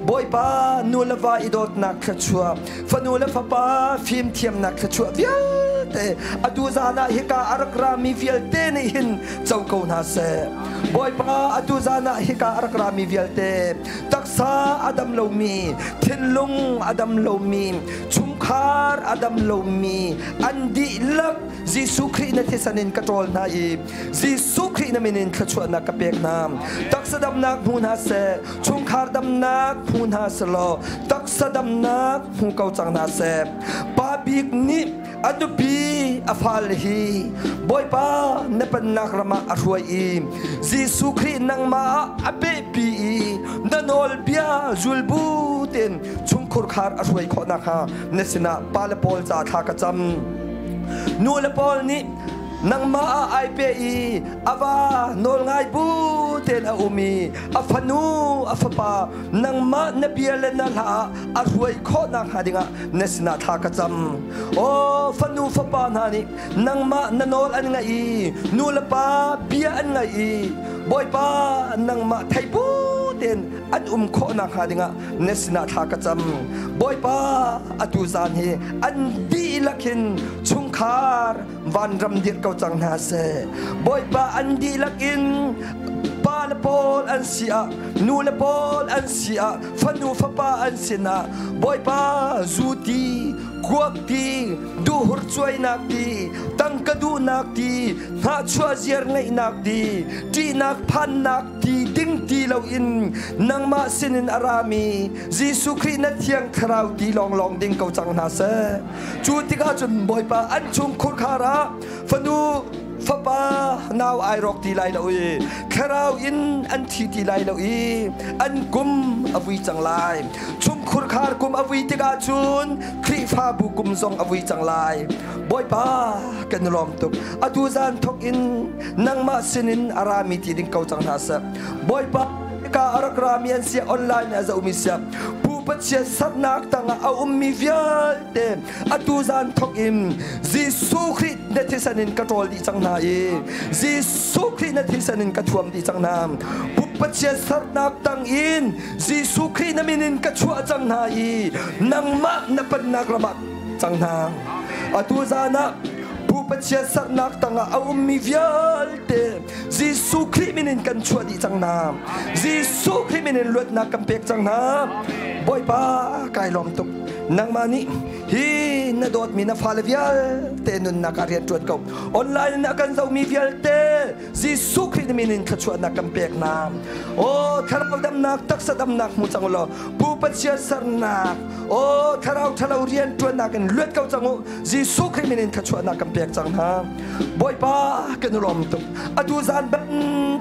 boy pa nulava i dot na thachua fanula fa pa phim thiam na thachua vial te atu zana hika arak rami vial te ni hin chau ko na se boy pa atu zana hika arakrami vialte taksa adam lomi thinlung adam lomi chumkhar adam lomi andi lak Jisu Christ na thisanin katrol na i Jisu Christ na minin khachwa na kapek nam taksa dam nak huna se chumkhar dam nak huna se lo taksa dam nak hu kau chang na se pabik ni adupi afalhi boy pa nepanak rama arwai i Jisu Christ nang ma abepi nanol bia zulbu ten chungkur khar arwai khona kha nesina palapol cha tha ka cham nula pol ni nang ma IPE ava nol ngai bu ten a umi afanu afapa nang ma nabiala na la arwai kho na hadinga nesna tha ka cham o fanu fapa na ni nang ma nanol an ngai nula pa bia an ngai boy pa nang ma thai bu ten an kho na hadinga nesna tha ka cham boy pa atu zan hi an di lakin chungkhar van ram dir kau chang na se boy pa an di lakin palapol an sia nulapol an sia fanu fapa an sina boy pa zuti guakti duhur chuai nakti tangkadu nakti ha chua ziar ngai nakti ti nak phan nakti ding ti lo in nang ma sinin arami Jisu Christ na thiang tharau ti long long ding kau chang na se chu ti ka chun boy pa an chung khur khara fanu fapa now I rock ti lai lo i kharau in an thi ti lai lo i an kum avui chang lai chum khur khar kum avui ti ka chun khri fa bu kum zong avui chang lai boy pa kan lom tuk atu zan thok in nang ma sinin arami ti ding kau chang na sa boy pa ka arakramian sia online as a umisya pupatsia satnak tanga a ummi vialte atu zan thok im Jisu Christ na thisanin katrol di chang na e Jisu Christ na thisanin kathuam di chang na pupatsia satnak tang in Jisu Christ na minin kachua chang na e nang ma na pannagrama chang na atu zana pupatsia satnak tanga a ummi vialte Jisu Christ minin kan chua di chang na Jisu Christ minin luat na kampek chang na boy pa kai lom tuk nang mani hi na dot mi na falavial te nun na karian tuat kau online na kan zau mi vial te Jisu Christ minin khachua na kampek na o tharau dam nak taksa dam nak mu changulo pupatsia sarnak o tharau thalau rian tuat na kan luat kau changu Jisu Christ minin khachua na kampek chang na boy pa kan lom tuk atu zan ban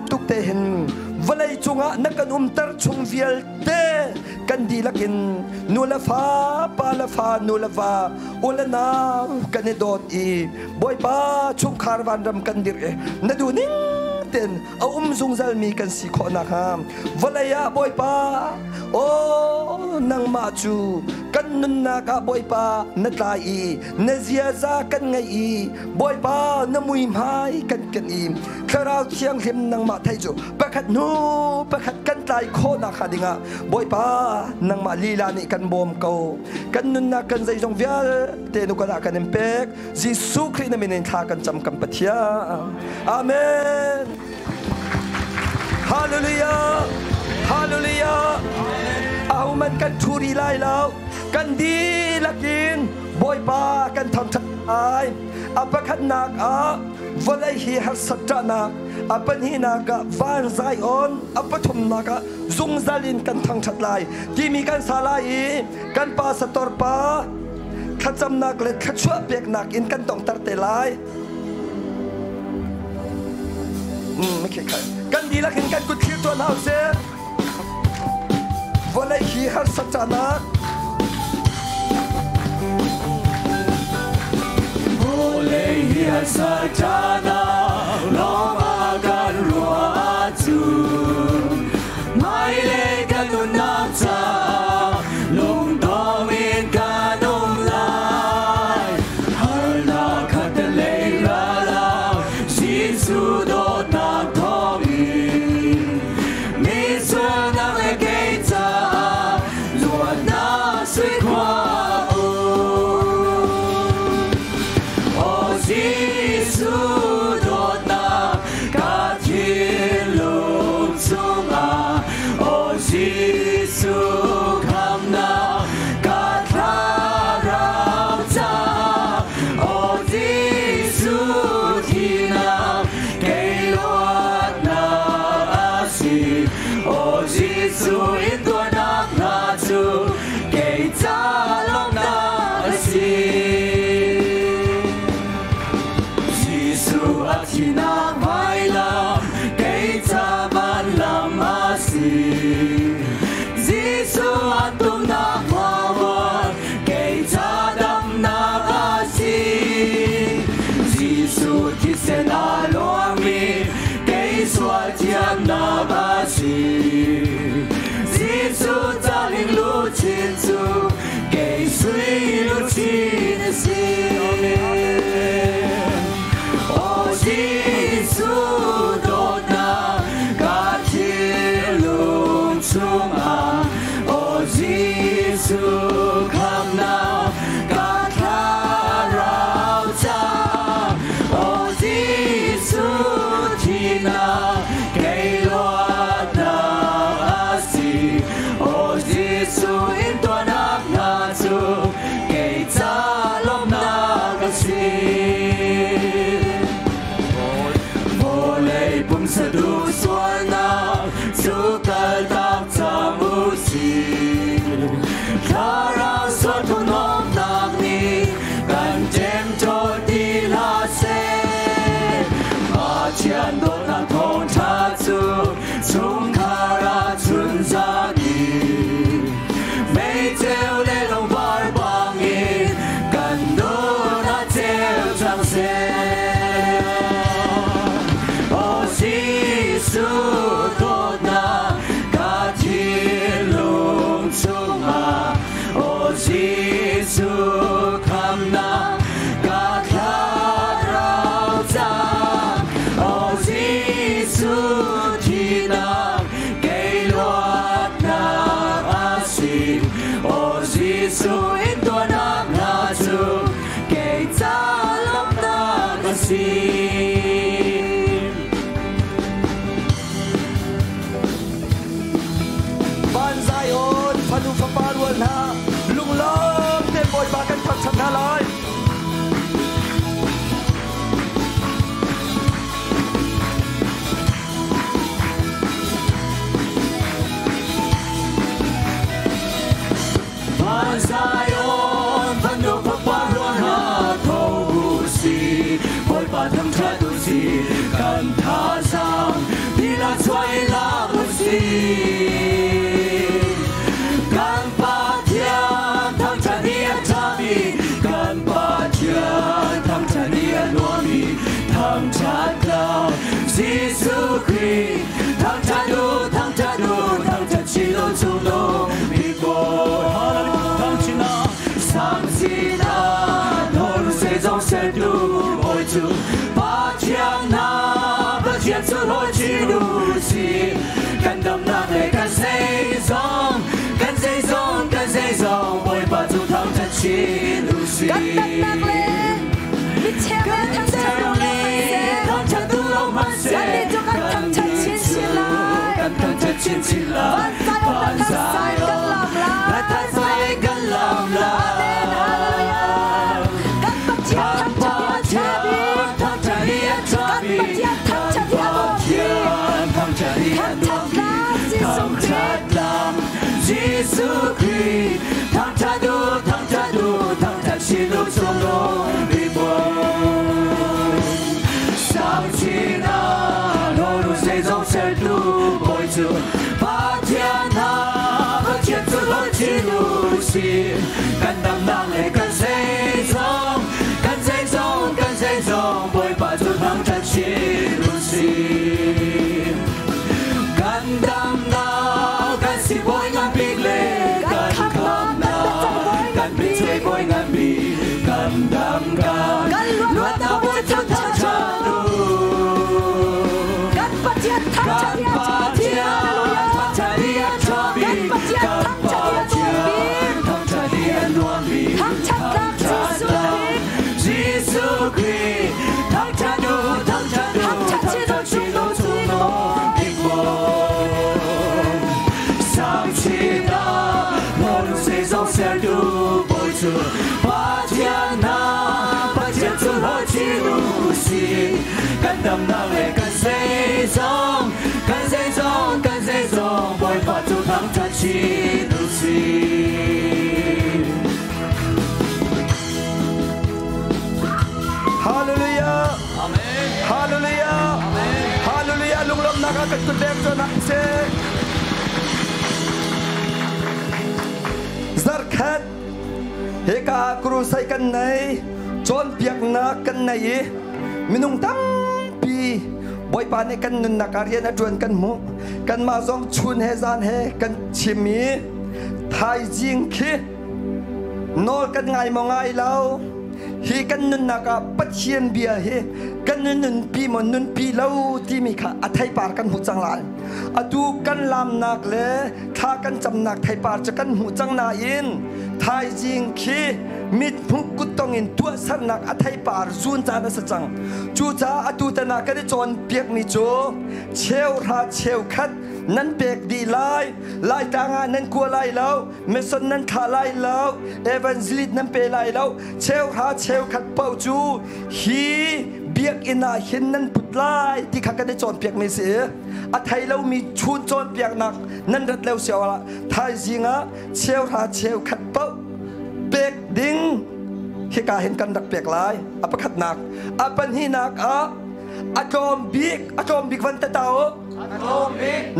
tuk te hin valai chunga nakan tar chung vial te kan di lakin nula fa pala fa nula fa ula na kan dot i boy pa chung kharwan ram kan dir e na du ning ten a zung zal mi kan si kho na ha valaya boy pa o nang ma chu kan nun na ka boy pa na tai i na zia za kan ngai i boy pa na mui mai kan kan i kharau thiang him nang ma thai chu pakhat nu pakhat kan tai kho na khadinga boy pa nang ma lila ni kan bom ko kan nun na kan zai jong vial te nu ka kan empek Jisu Christ na minin tha kan cham kam pathia amen hallelujah hallelujah au man kan thuri lai lau kan di lakin boy pa kan tham thai apakhat nak a volai hi har satana apan hi naka van zai on apathum naka zung zalin kan thang that lai ti mi kan salai kan pa sator pa khacham nak le khachwa pek nak in kan tong tar te lai okay kan di lakin kan ku thil to nau se volai hi har satana volai hi har satana long akan ruatu mai le kan nak cha long dong in kanong lai har na khat le ra la Jisu do na thong mi sa na le ke cha lo na sui kwa o Jisu do na si o Giêsu in tua nak na chu kể cha lòng na si Giêsu a chi na mai la kể cha ban lam a si Giêsu a tung na hoa hoa kể cha đam na a si Giêsu thi se na lo mi kể xóa chiam na ba si Giêsu ta linh lu chín chu kể suy lu chín si o Giêsu đốt na cả thiên lung chung à o Giêsu kham na cả thà rao cha o Giêsu thi na kể loa na si o Giêsu in tua nak na chu kể cha lòng na ka si vô lệ bung sa du xuân na chu ka tak cha mu si thà ra so thu nom nak ni kan chem cho ti la se ma chian do na thong cha chu chung kha ra chun za ni mei treo le long var bang in kan do na treo chang se o Giêsu đốt na cả thiên lung chung à o Giêsu kham na cả thà rao cha o Giêsu thi na kể loa na a si o Giêsu in tua nak na chu kể cha lòng na ka si ban Zion phanu pha luôn ha lung lom tên bồi ba căn phật sanh ha lại ban Zion phanu pha luôn ha thâu si bồi ba thâm cha tu si kan tha sang đi la xoay la mu si kan pa thian thang cha nia cha mi kan pa thian thang cha nia lo mi thang cha la Giêsu Christ thang cha du thang cha chi lo chu lo mi ko thang chi na sang chi na thol se dòng se du ôi chu pa thian na ba thian chu lo chi lu si kan dam na le kan sei zong bồi ba chu thang cha chi lu si Kan dam nak le mi cheo le thang cha thang cha du lo ma se Kan le cho kan thang cha chin chi lai kan thang cha chin chi lai Ban Zion ban kan sai kan lam la ban sai kan lam la Kan pa thian thang cha nia cha bi kan pa thian thang cha nia cha bi Kan pa thian thang cha nia thang cha lam Giêsu Christ thang cha du thang cha chi lu chung lo bi bo sang chi na lo lu se dòng se du bồi chu pa thian na ba thian chu lo chi lu si kan dam na le kan sei zong bồi ba chu thang cha chi lu si kan dam na kan si bồi ngan big le kan kham na kan bi chơi bồi ngan bi kan dam kan luat na bồi chu thang cha du Kan pa thian thang cha nia cha bi Kan pa thian thang cha nia nuam bi Thang cha lam Giêsu Christ thang cha du thang cha chi lu chung lo bi bo sang chi na lo lu se dòng se du bồi chu pa thian na pa thian chu lo chi lu si kan dam na le kan sei zong กันกุดเด็กจนนักเซซักขัดเฮกากรูใส่กันไหนจนเปียกนักกันไหนมินุงตั้มปีบอยปานในกันนุนนักการเรียนจวนกันมุกันมาส่งชุนเฮซานเฮกันชิมีไทยจิงคีโนกันไงมองไงเราฮีกันนุนนักปัจเจียนเบียเฮกันนุนปีมันนุนปีเราที่มีค่ะอัไทยปาร์กันหูจังลายอดูกันลำนักเล่ถ้ากันจำนักไทยปาร์จะกันหูจังนาอินไทยจิงคีมิดมุกุตองอินตัวสันนักอัไทยปาร์ซูนจานสัจจังจูจ้าอดูตนากันจนเปียกมิโจเชลราเชลคัดนั้นเปียกดีไล่ตางานนั้นกลัวไล่แล้วเมสันนั้นขาไล่แล้วเอเวนซิลิตนั้นเปไล่แล้วเชลราเชลคัดเป่าจูฮีเบียกอินาเห็นนั้นปุดไล่ที่ข้ากันได้จนเปียกไม่เสียอัไทยเรามีชูนจนเปียกหนักนั้นรัดเร็วเสียวละไทยจริงอ่ะเชลราเชลคัดเป่าเปียกดิ้งเฮกาเห็นกันดักเปียกลายอัปขัดหนักอัปันฮีนักอะจอมบิกวันตะเตา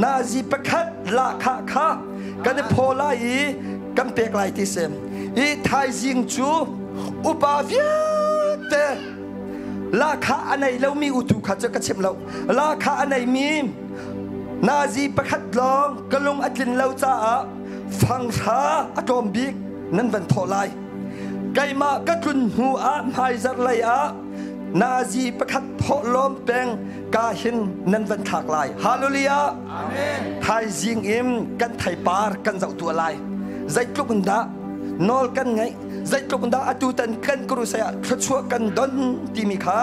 นาจีประคัดละค่ะกันได้พอลายกันเปียกลายที่เสมอีไทยจิงจูอุปาเวียเตละค่ะอันไหนเรามีอุตุขัดจะกระเชมเราละค่ะอันไหนมีนาจีประคัดลองกระลงอัดลินเราจ้าฟังช้าอะจอมบิกนั้นวันพอลายไก่มาก็จุนหัวหายจัดเลยนาจีประคัดพอล้อมแปงกาหินนั้นวันถากลายฮาเลลูยาไทยจิงอิมกันไทยปาร์กันเจ้าตัวลายใจกลุกันดานอลกันไงใจกลุกันดาอดูตันกันกรุเสียขชัวกันดนที่มีขา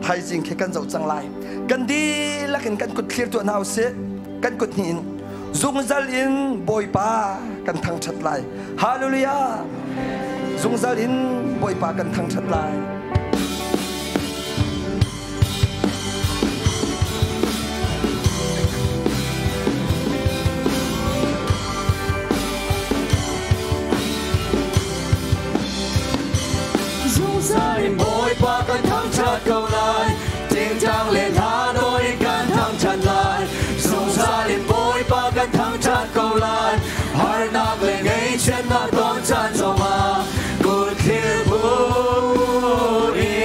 ไทยจิงแค่กันเจ้าจังลายกันดีละกันกุดเคลียร์ตัวนาวเสกันกุดหินซุงซัลินบอยปากันทางชัดลายฮาเลลูยาซุงซัลินบอยปากันทางชัดลายบอยปากันทั้งชาติเก่าลายจริงจังเล่นหาโดยกันทั้งชาติลายสงสารบอยปากันทั้งชาติเก่าลายหานักเล่นไงเช่นนักตอนฉันจะมากูเคียร์บุรี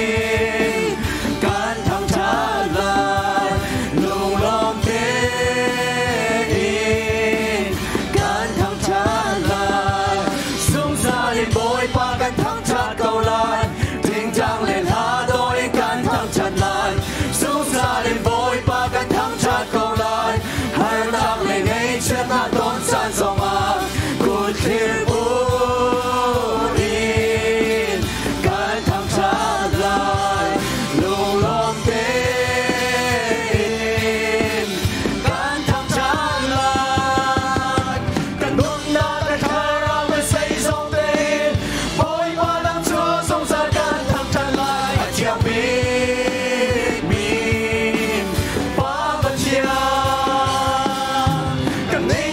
กันทั้งชาติลายลุงลองเทอินกันทั้งชาติลายสงสารบอยปากันทั้งชาติเก่าลายจังเล่นหาโดยกันทั้งชาติลายสู้ซาเล่นบอยปากันทั้งชาติเก่าลายให้นักเล่นให้ชนะตอนสันสมากูเคียร์บุรีกันทั้งชาติลายลูกลมเต้นกันทั้งชาติลายกันบุญนาแต่ข้าเราไม่ใส่สองเต้นบอยปาดังชั่วสงสารBig mean, Papa Chia, can they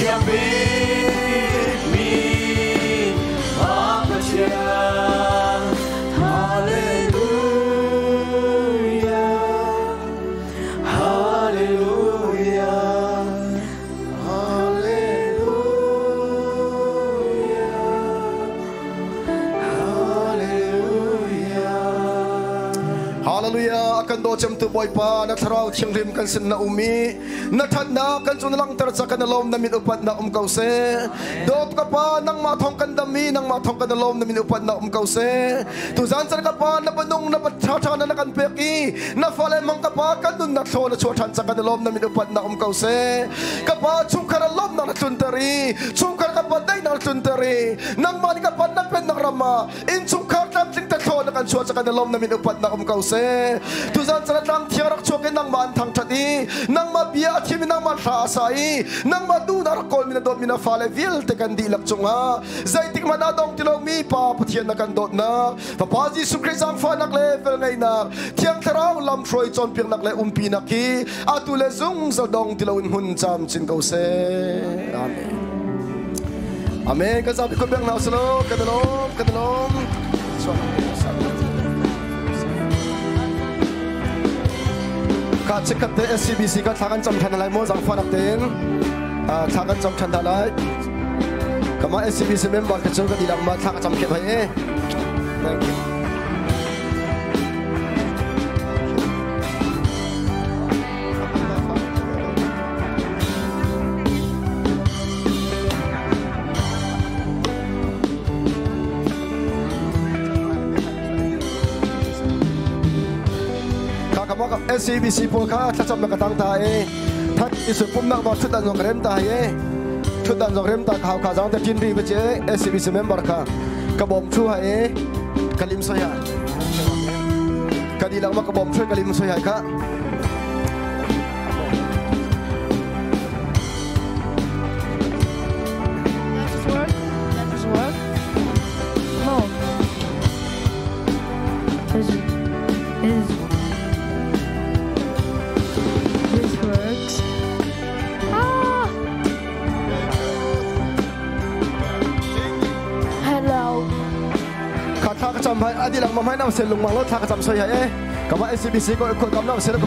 chiang bi mi apa chiang hallelujah hallelujah Hallelujah akan do jam tu boy pa na tharau thiang rim kan sin na umi na that na kan chun lang tar cha kan lom na min upat na kau se dot ka pa nang ma thong kan dami nang ma thong kan lom na min upat na kau se tu zan char ka pa na banung na pat tha tha na kan peki na fale mang ka pa kan dun na tho na chothan cha kan lom na min upat na kau se ka pa chung kar lom na tun tari chung kar ka pa dai na tun tari nang ma ni ka pa na pen na rama in chung kar tam ting ta tho na kan chot cha kan lom na min upat na kau se tu zan char nang thiarak choke nang man thang thati nang ma bia thimi nang man tha sai nang ma du na kol mina dot mina fale vil te kan di lak chunga zai tik mana dong tilong mi pa pathian na kan dot na pa pa Jesu Christ ang fa nak le fel ngai na thiang tharau lam throi chon piang nak le umpi na ki atu le zung zal dong tilawin hun cham chin kau se amen amen ka sabi ko biang na selo kadalom ka check the SCBC ka thakan cham than lai mo jang fanak ten thakan cham than dalai kama SCBC member ka chung ka dilang ma thaka cham ke bhai thank you SCBC po ka thacham na katang ta that isu pum nak ba thudan jong rem ta thudan jong rem ta khau kha jang ta tin ri beche SCBC member ka bom thu ha kalim soya kadilang ma ka bom thu kalim soya ka That just work? No. This works. Hello. ka thak cham bhai adi lang ma mai na se lung mang lo thak cham soya kama SCBC ko kam na se ko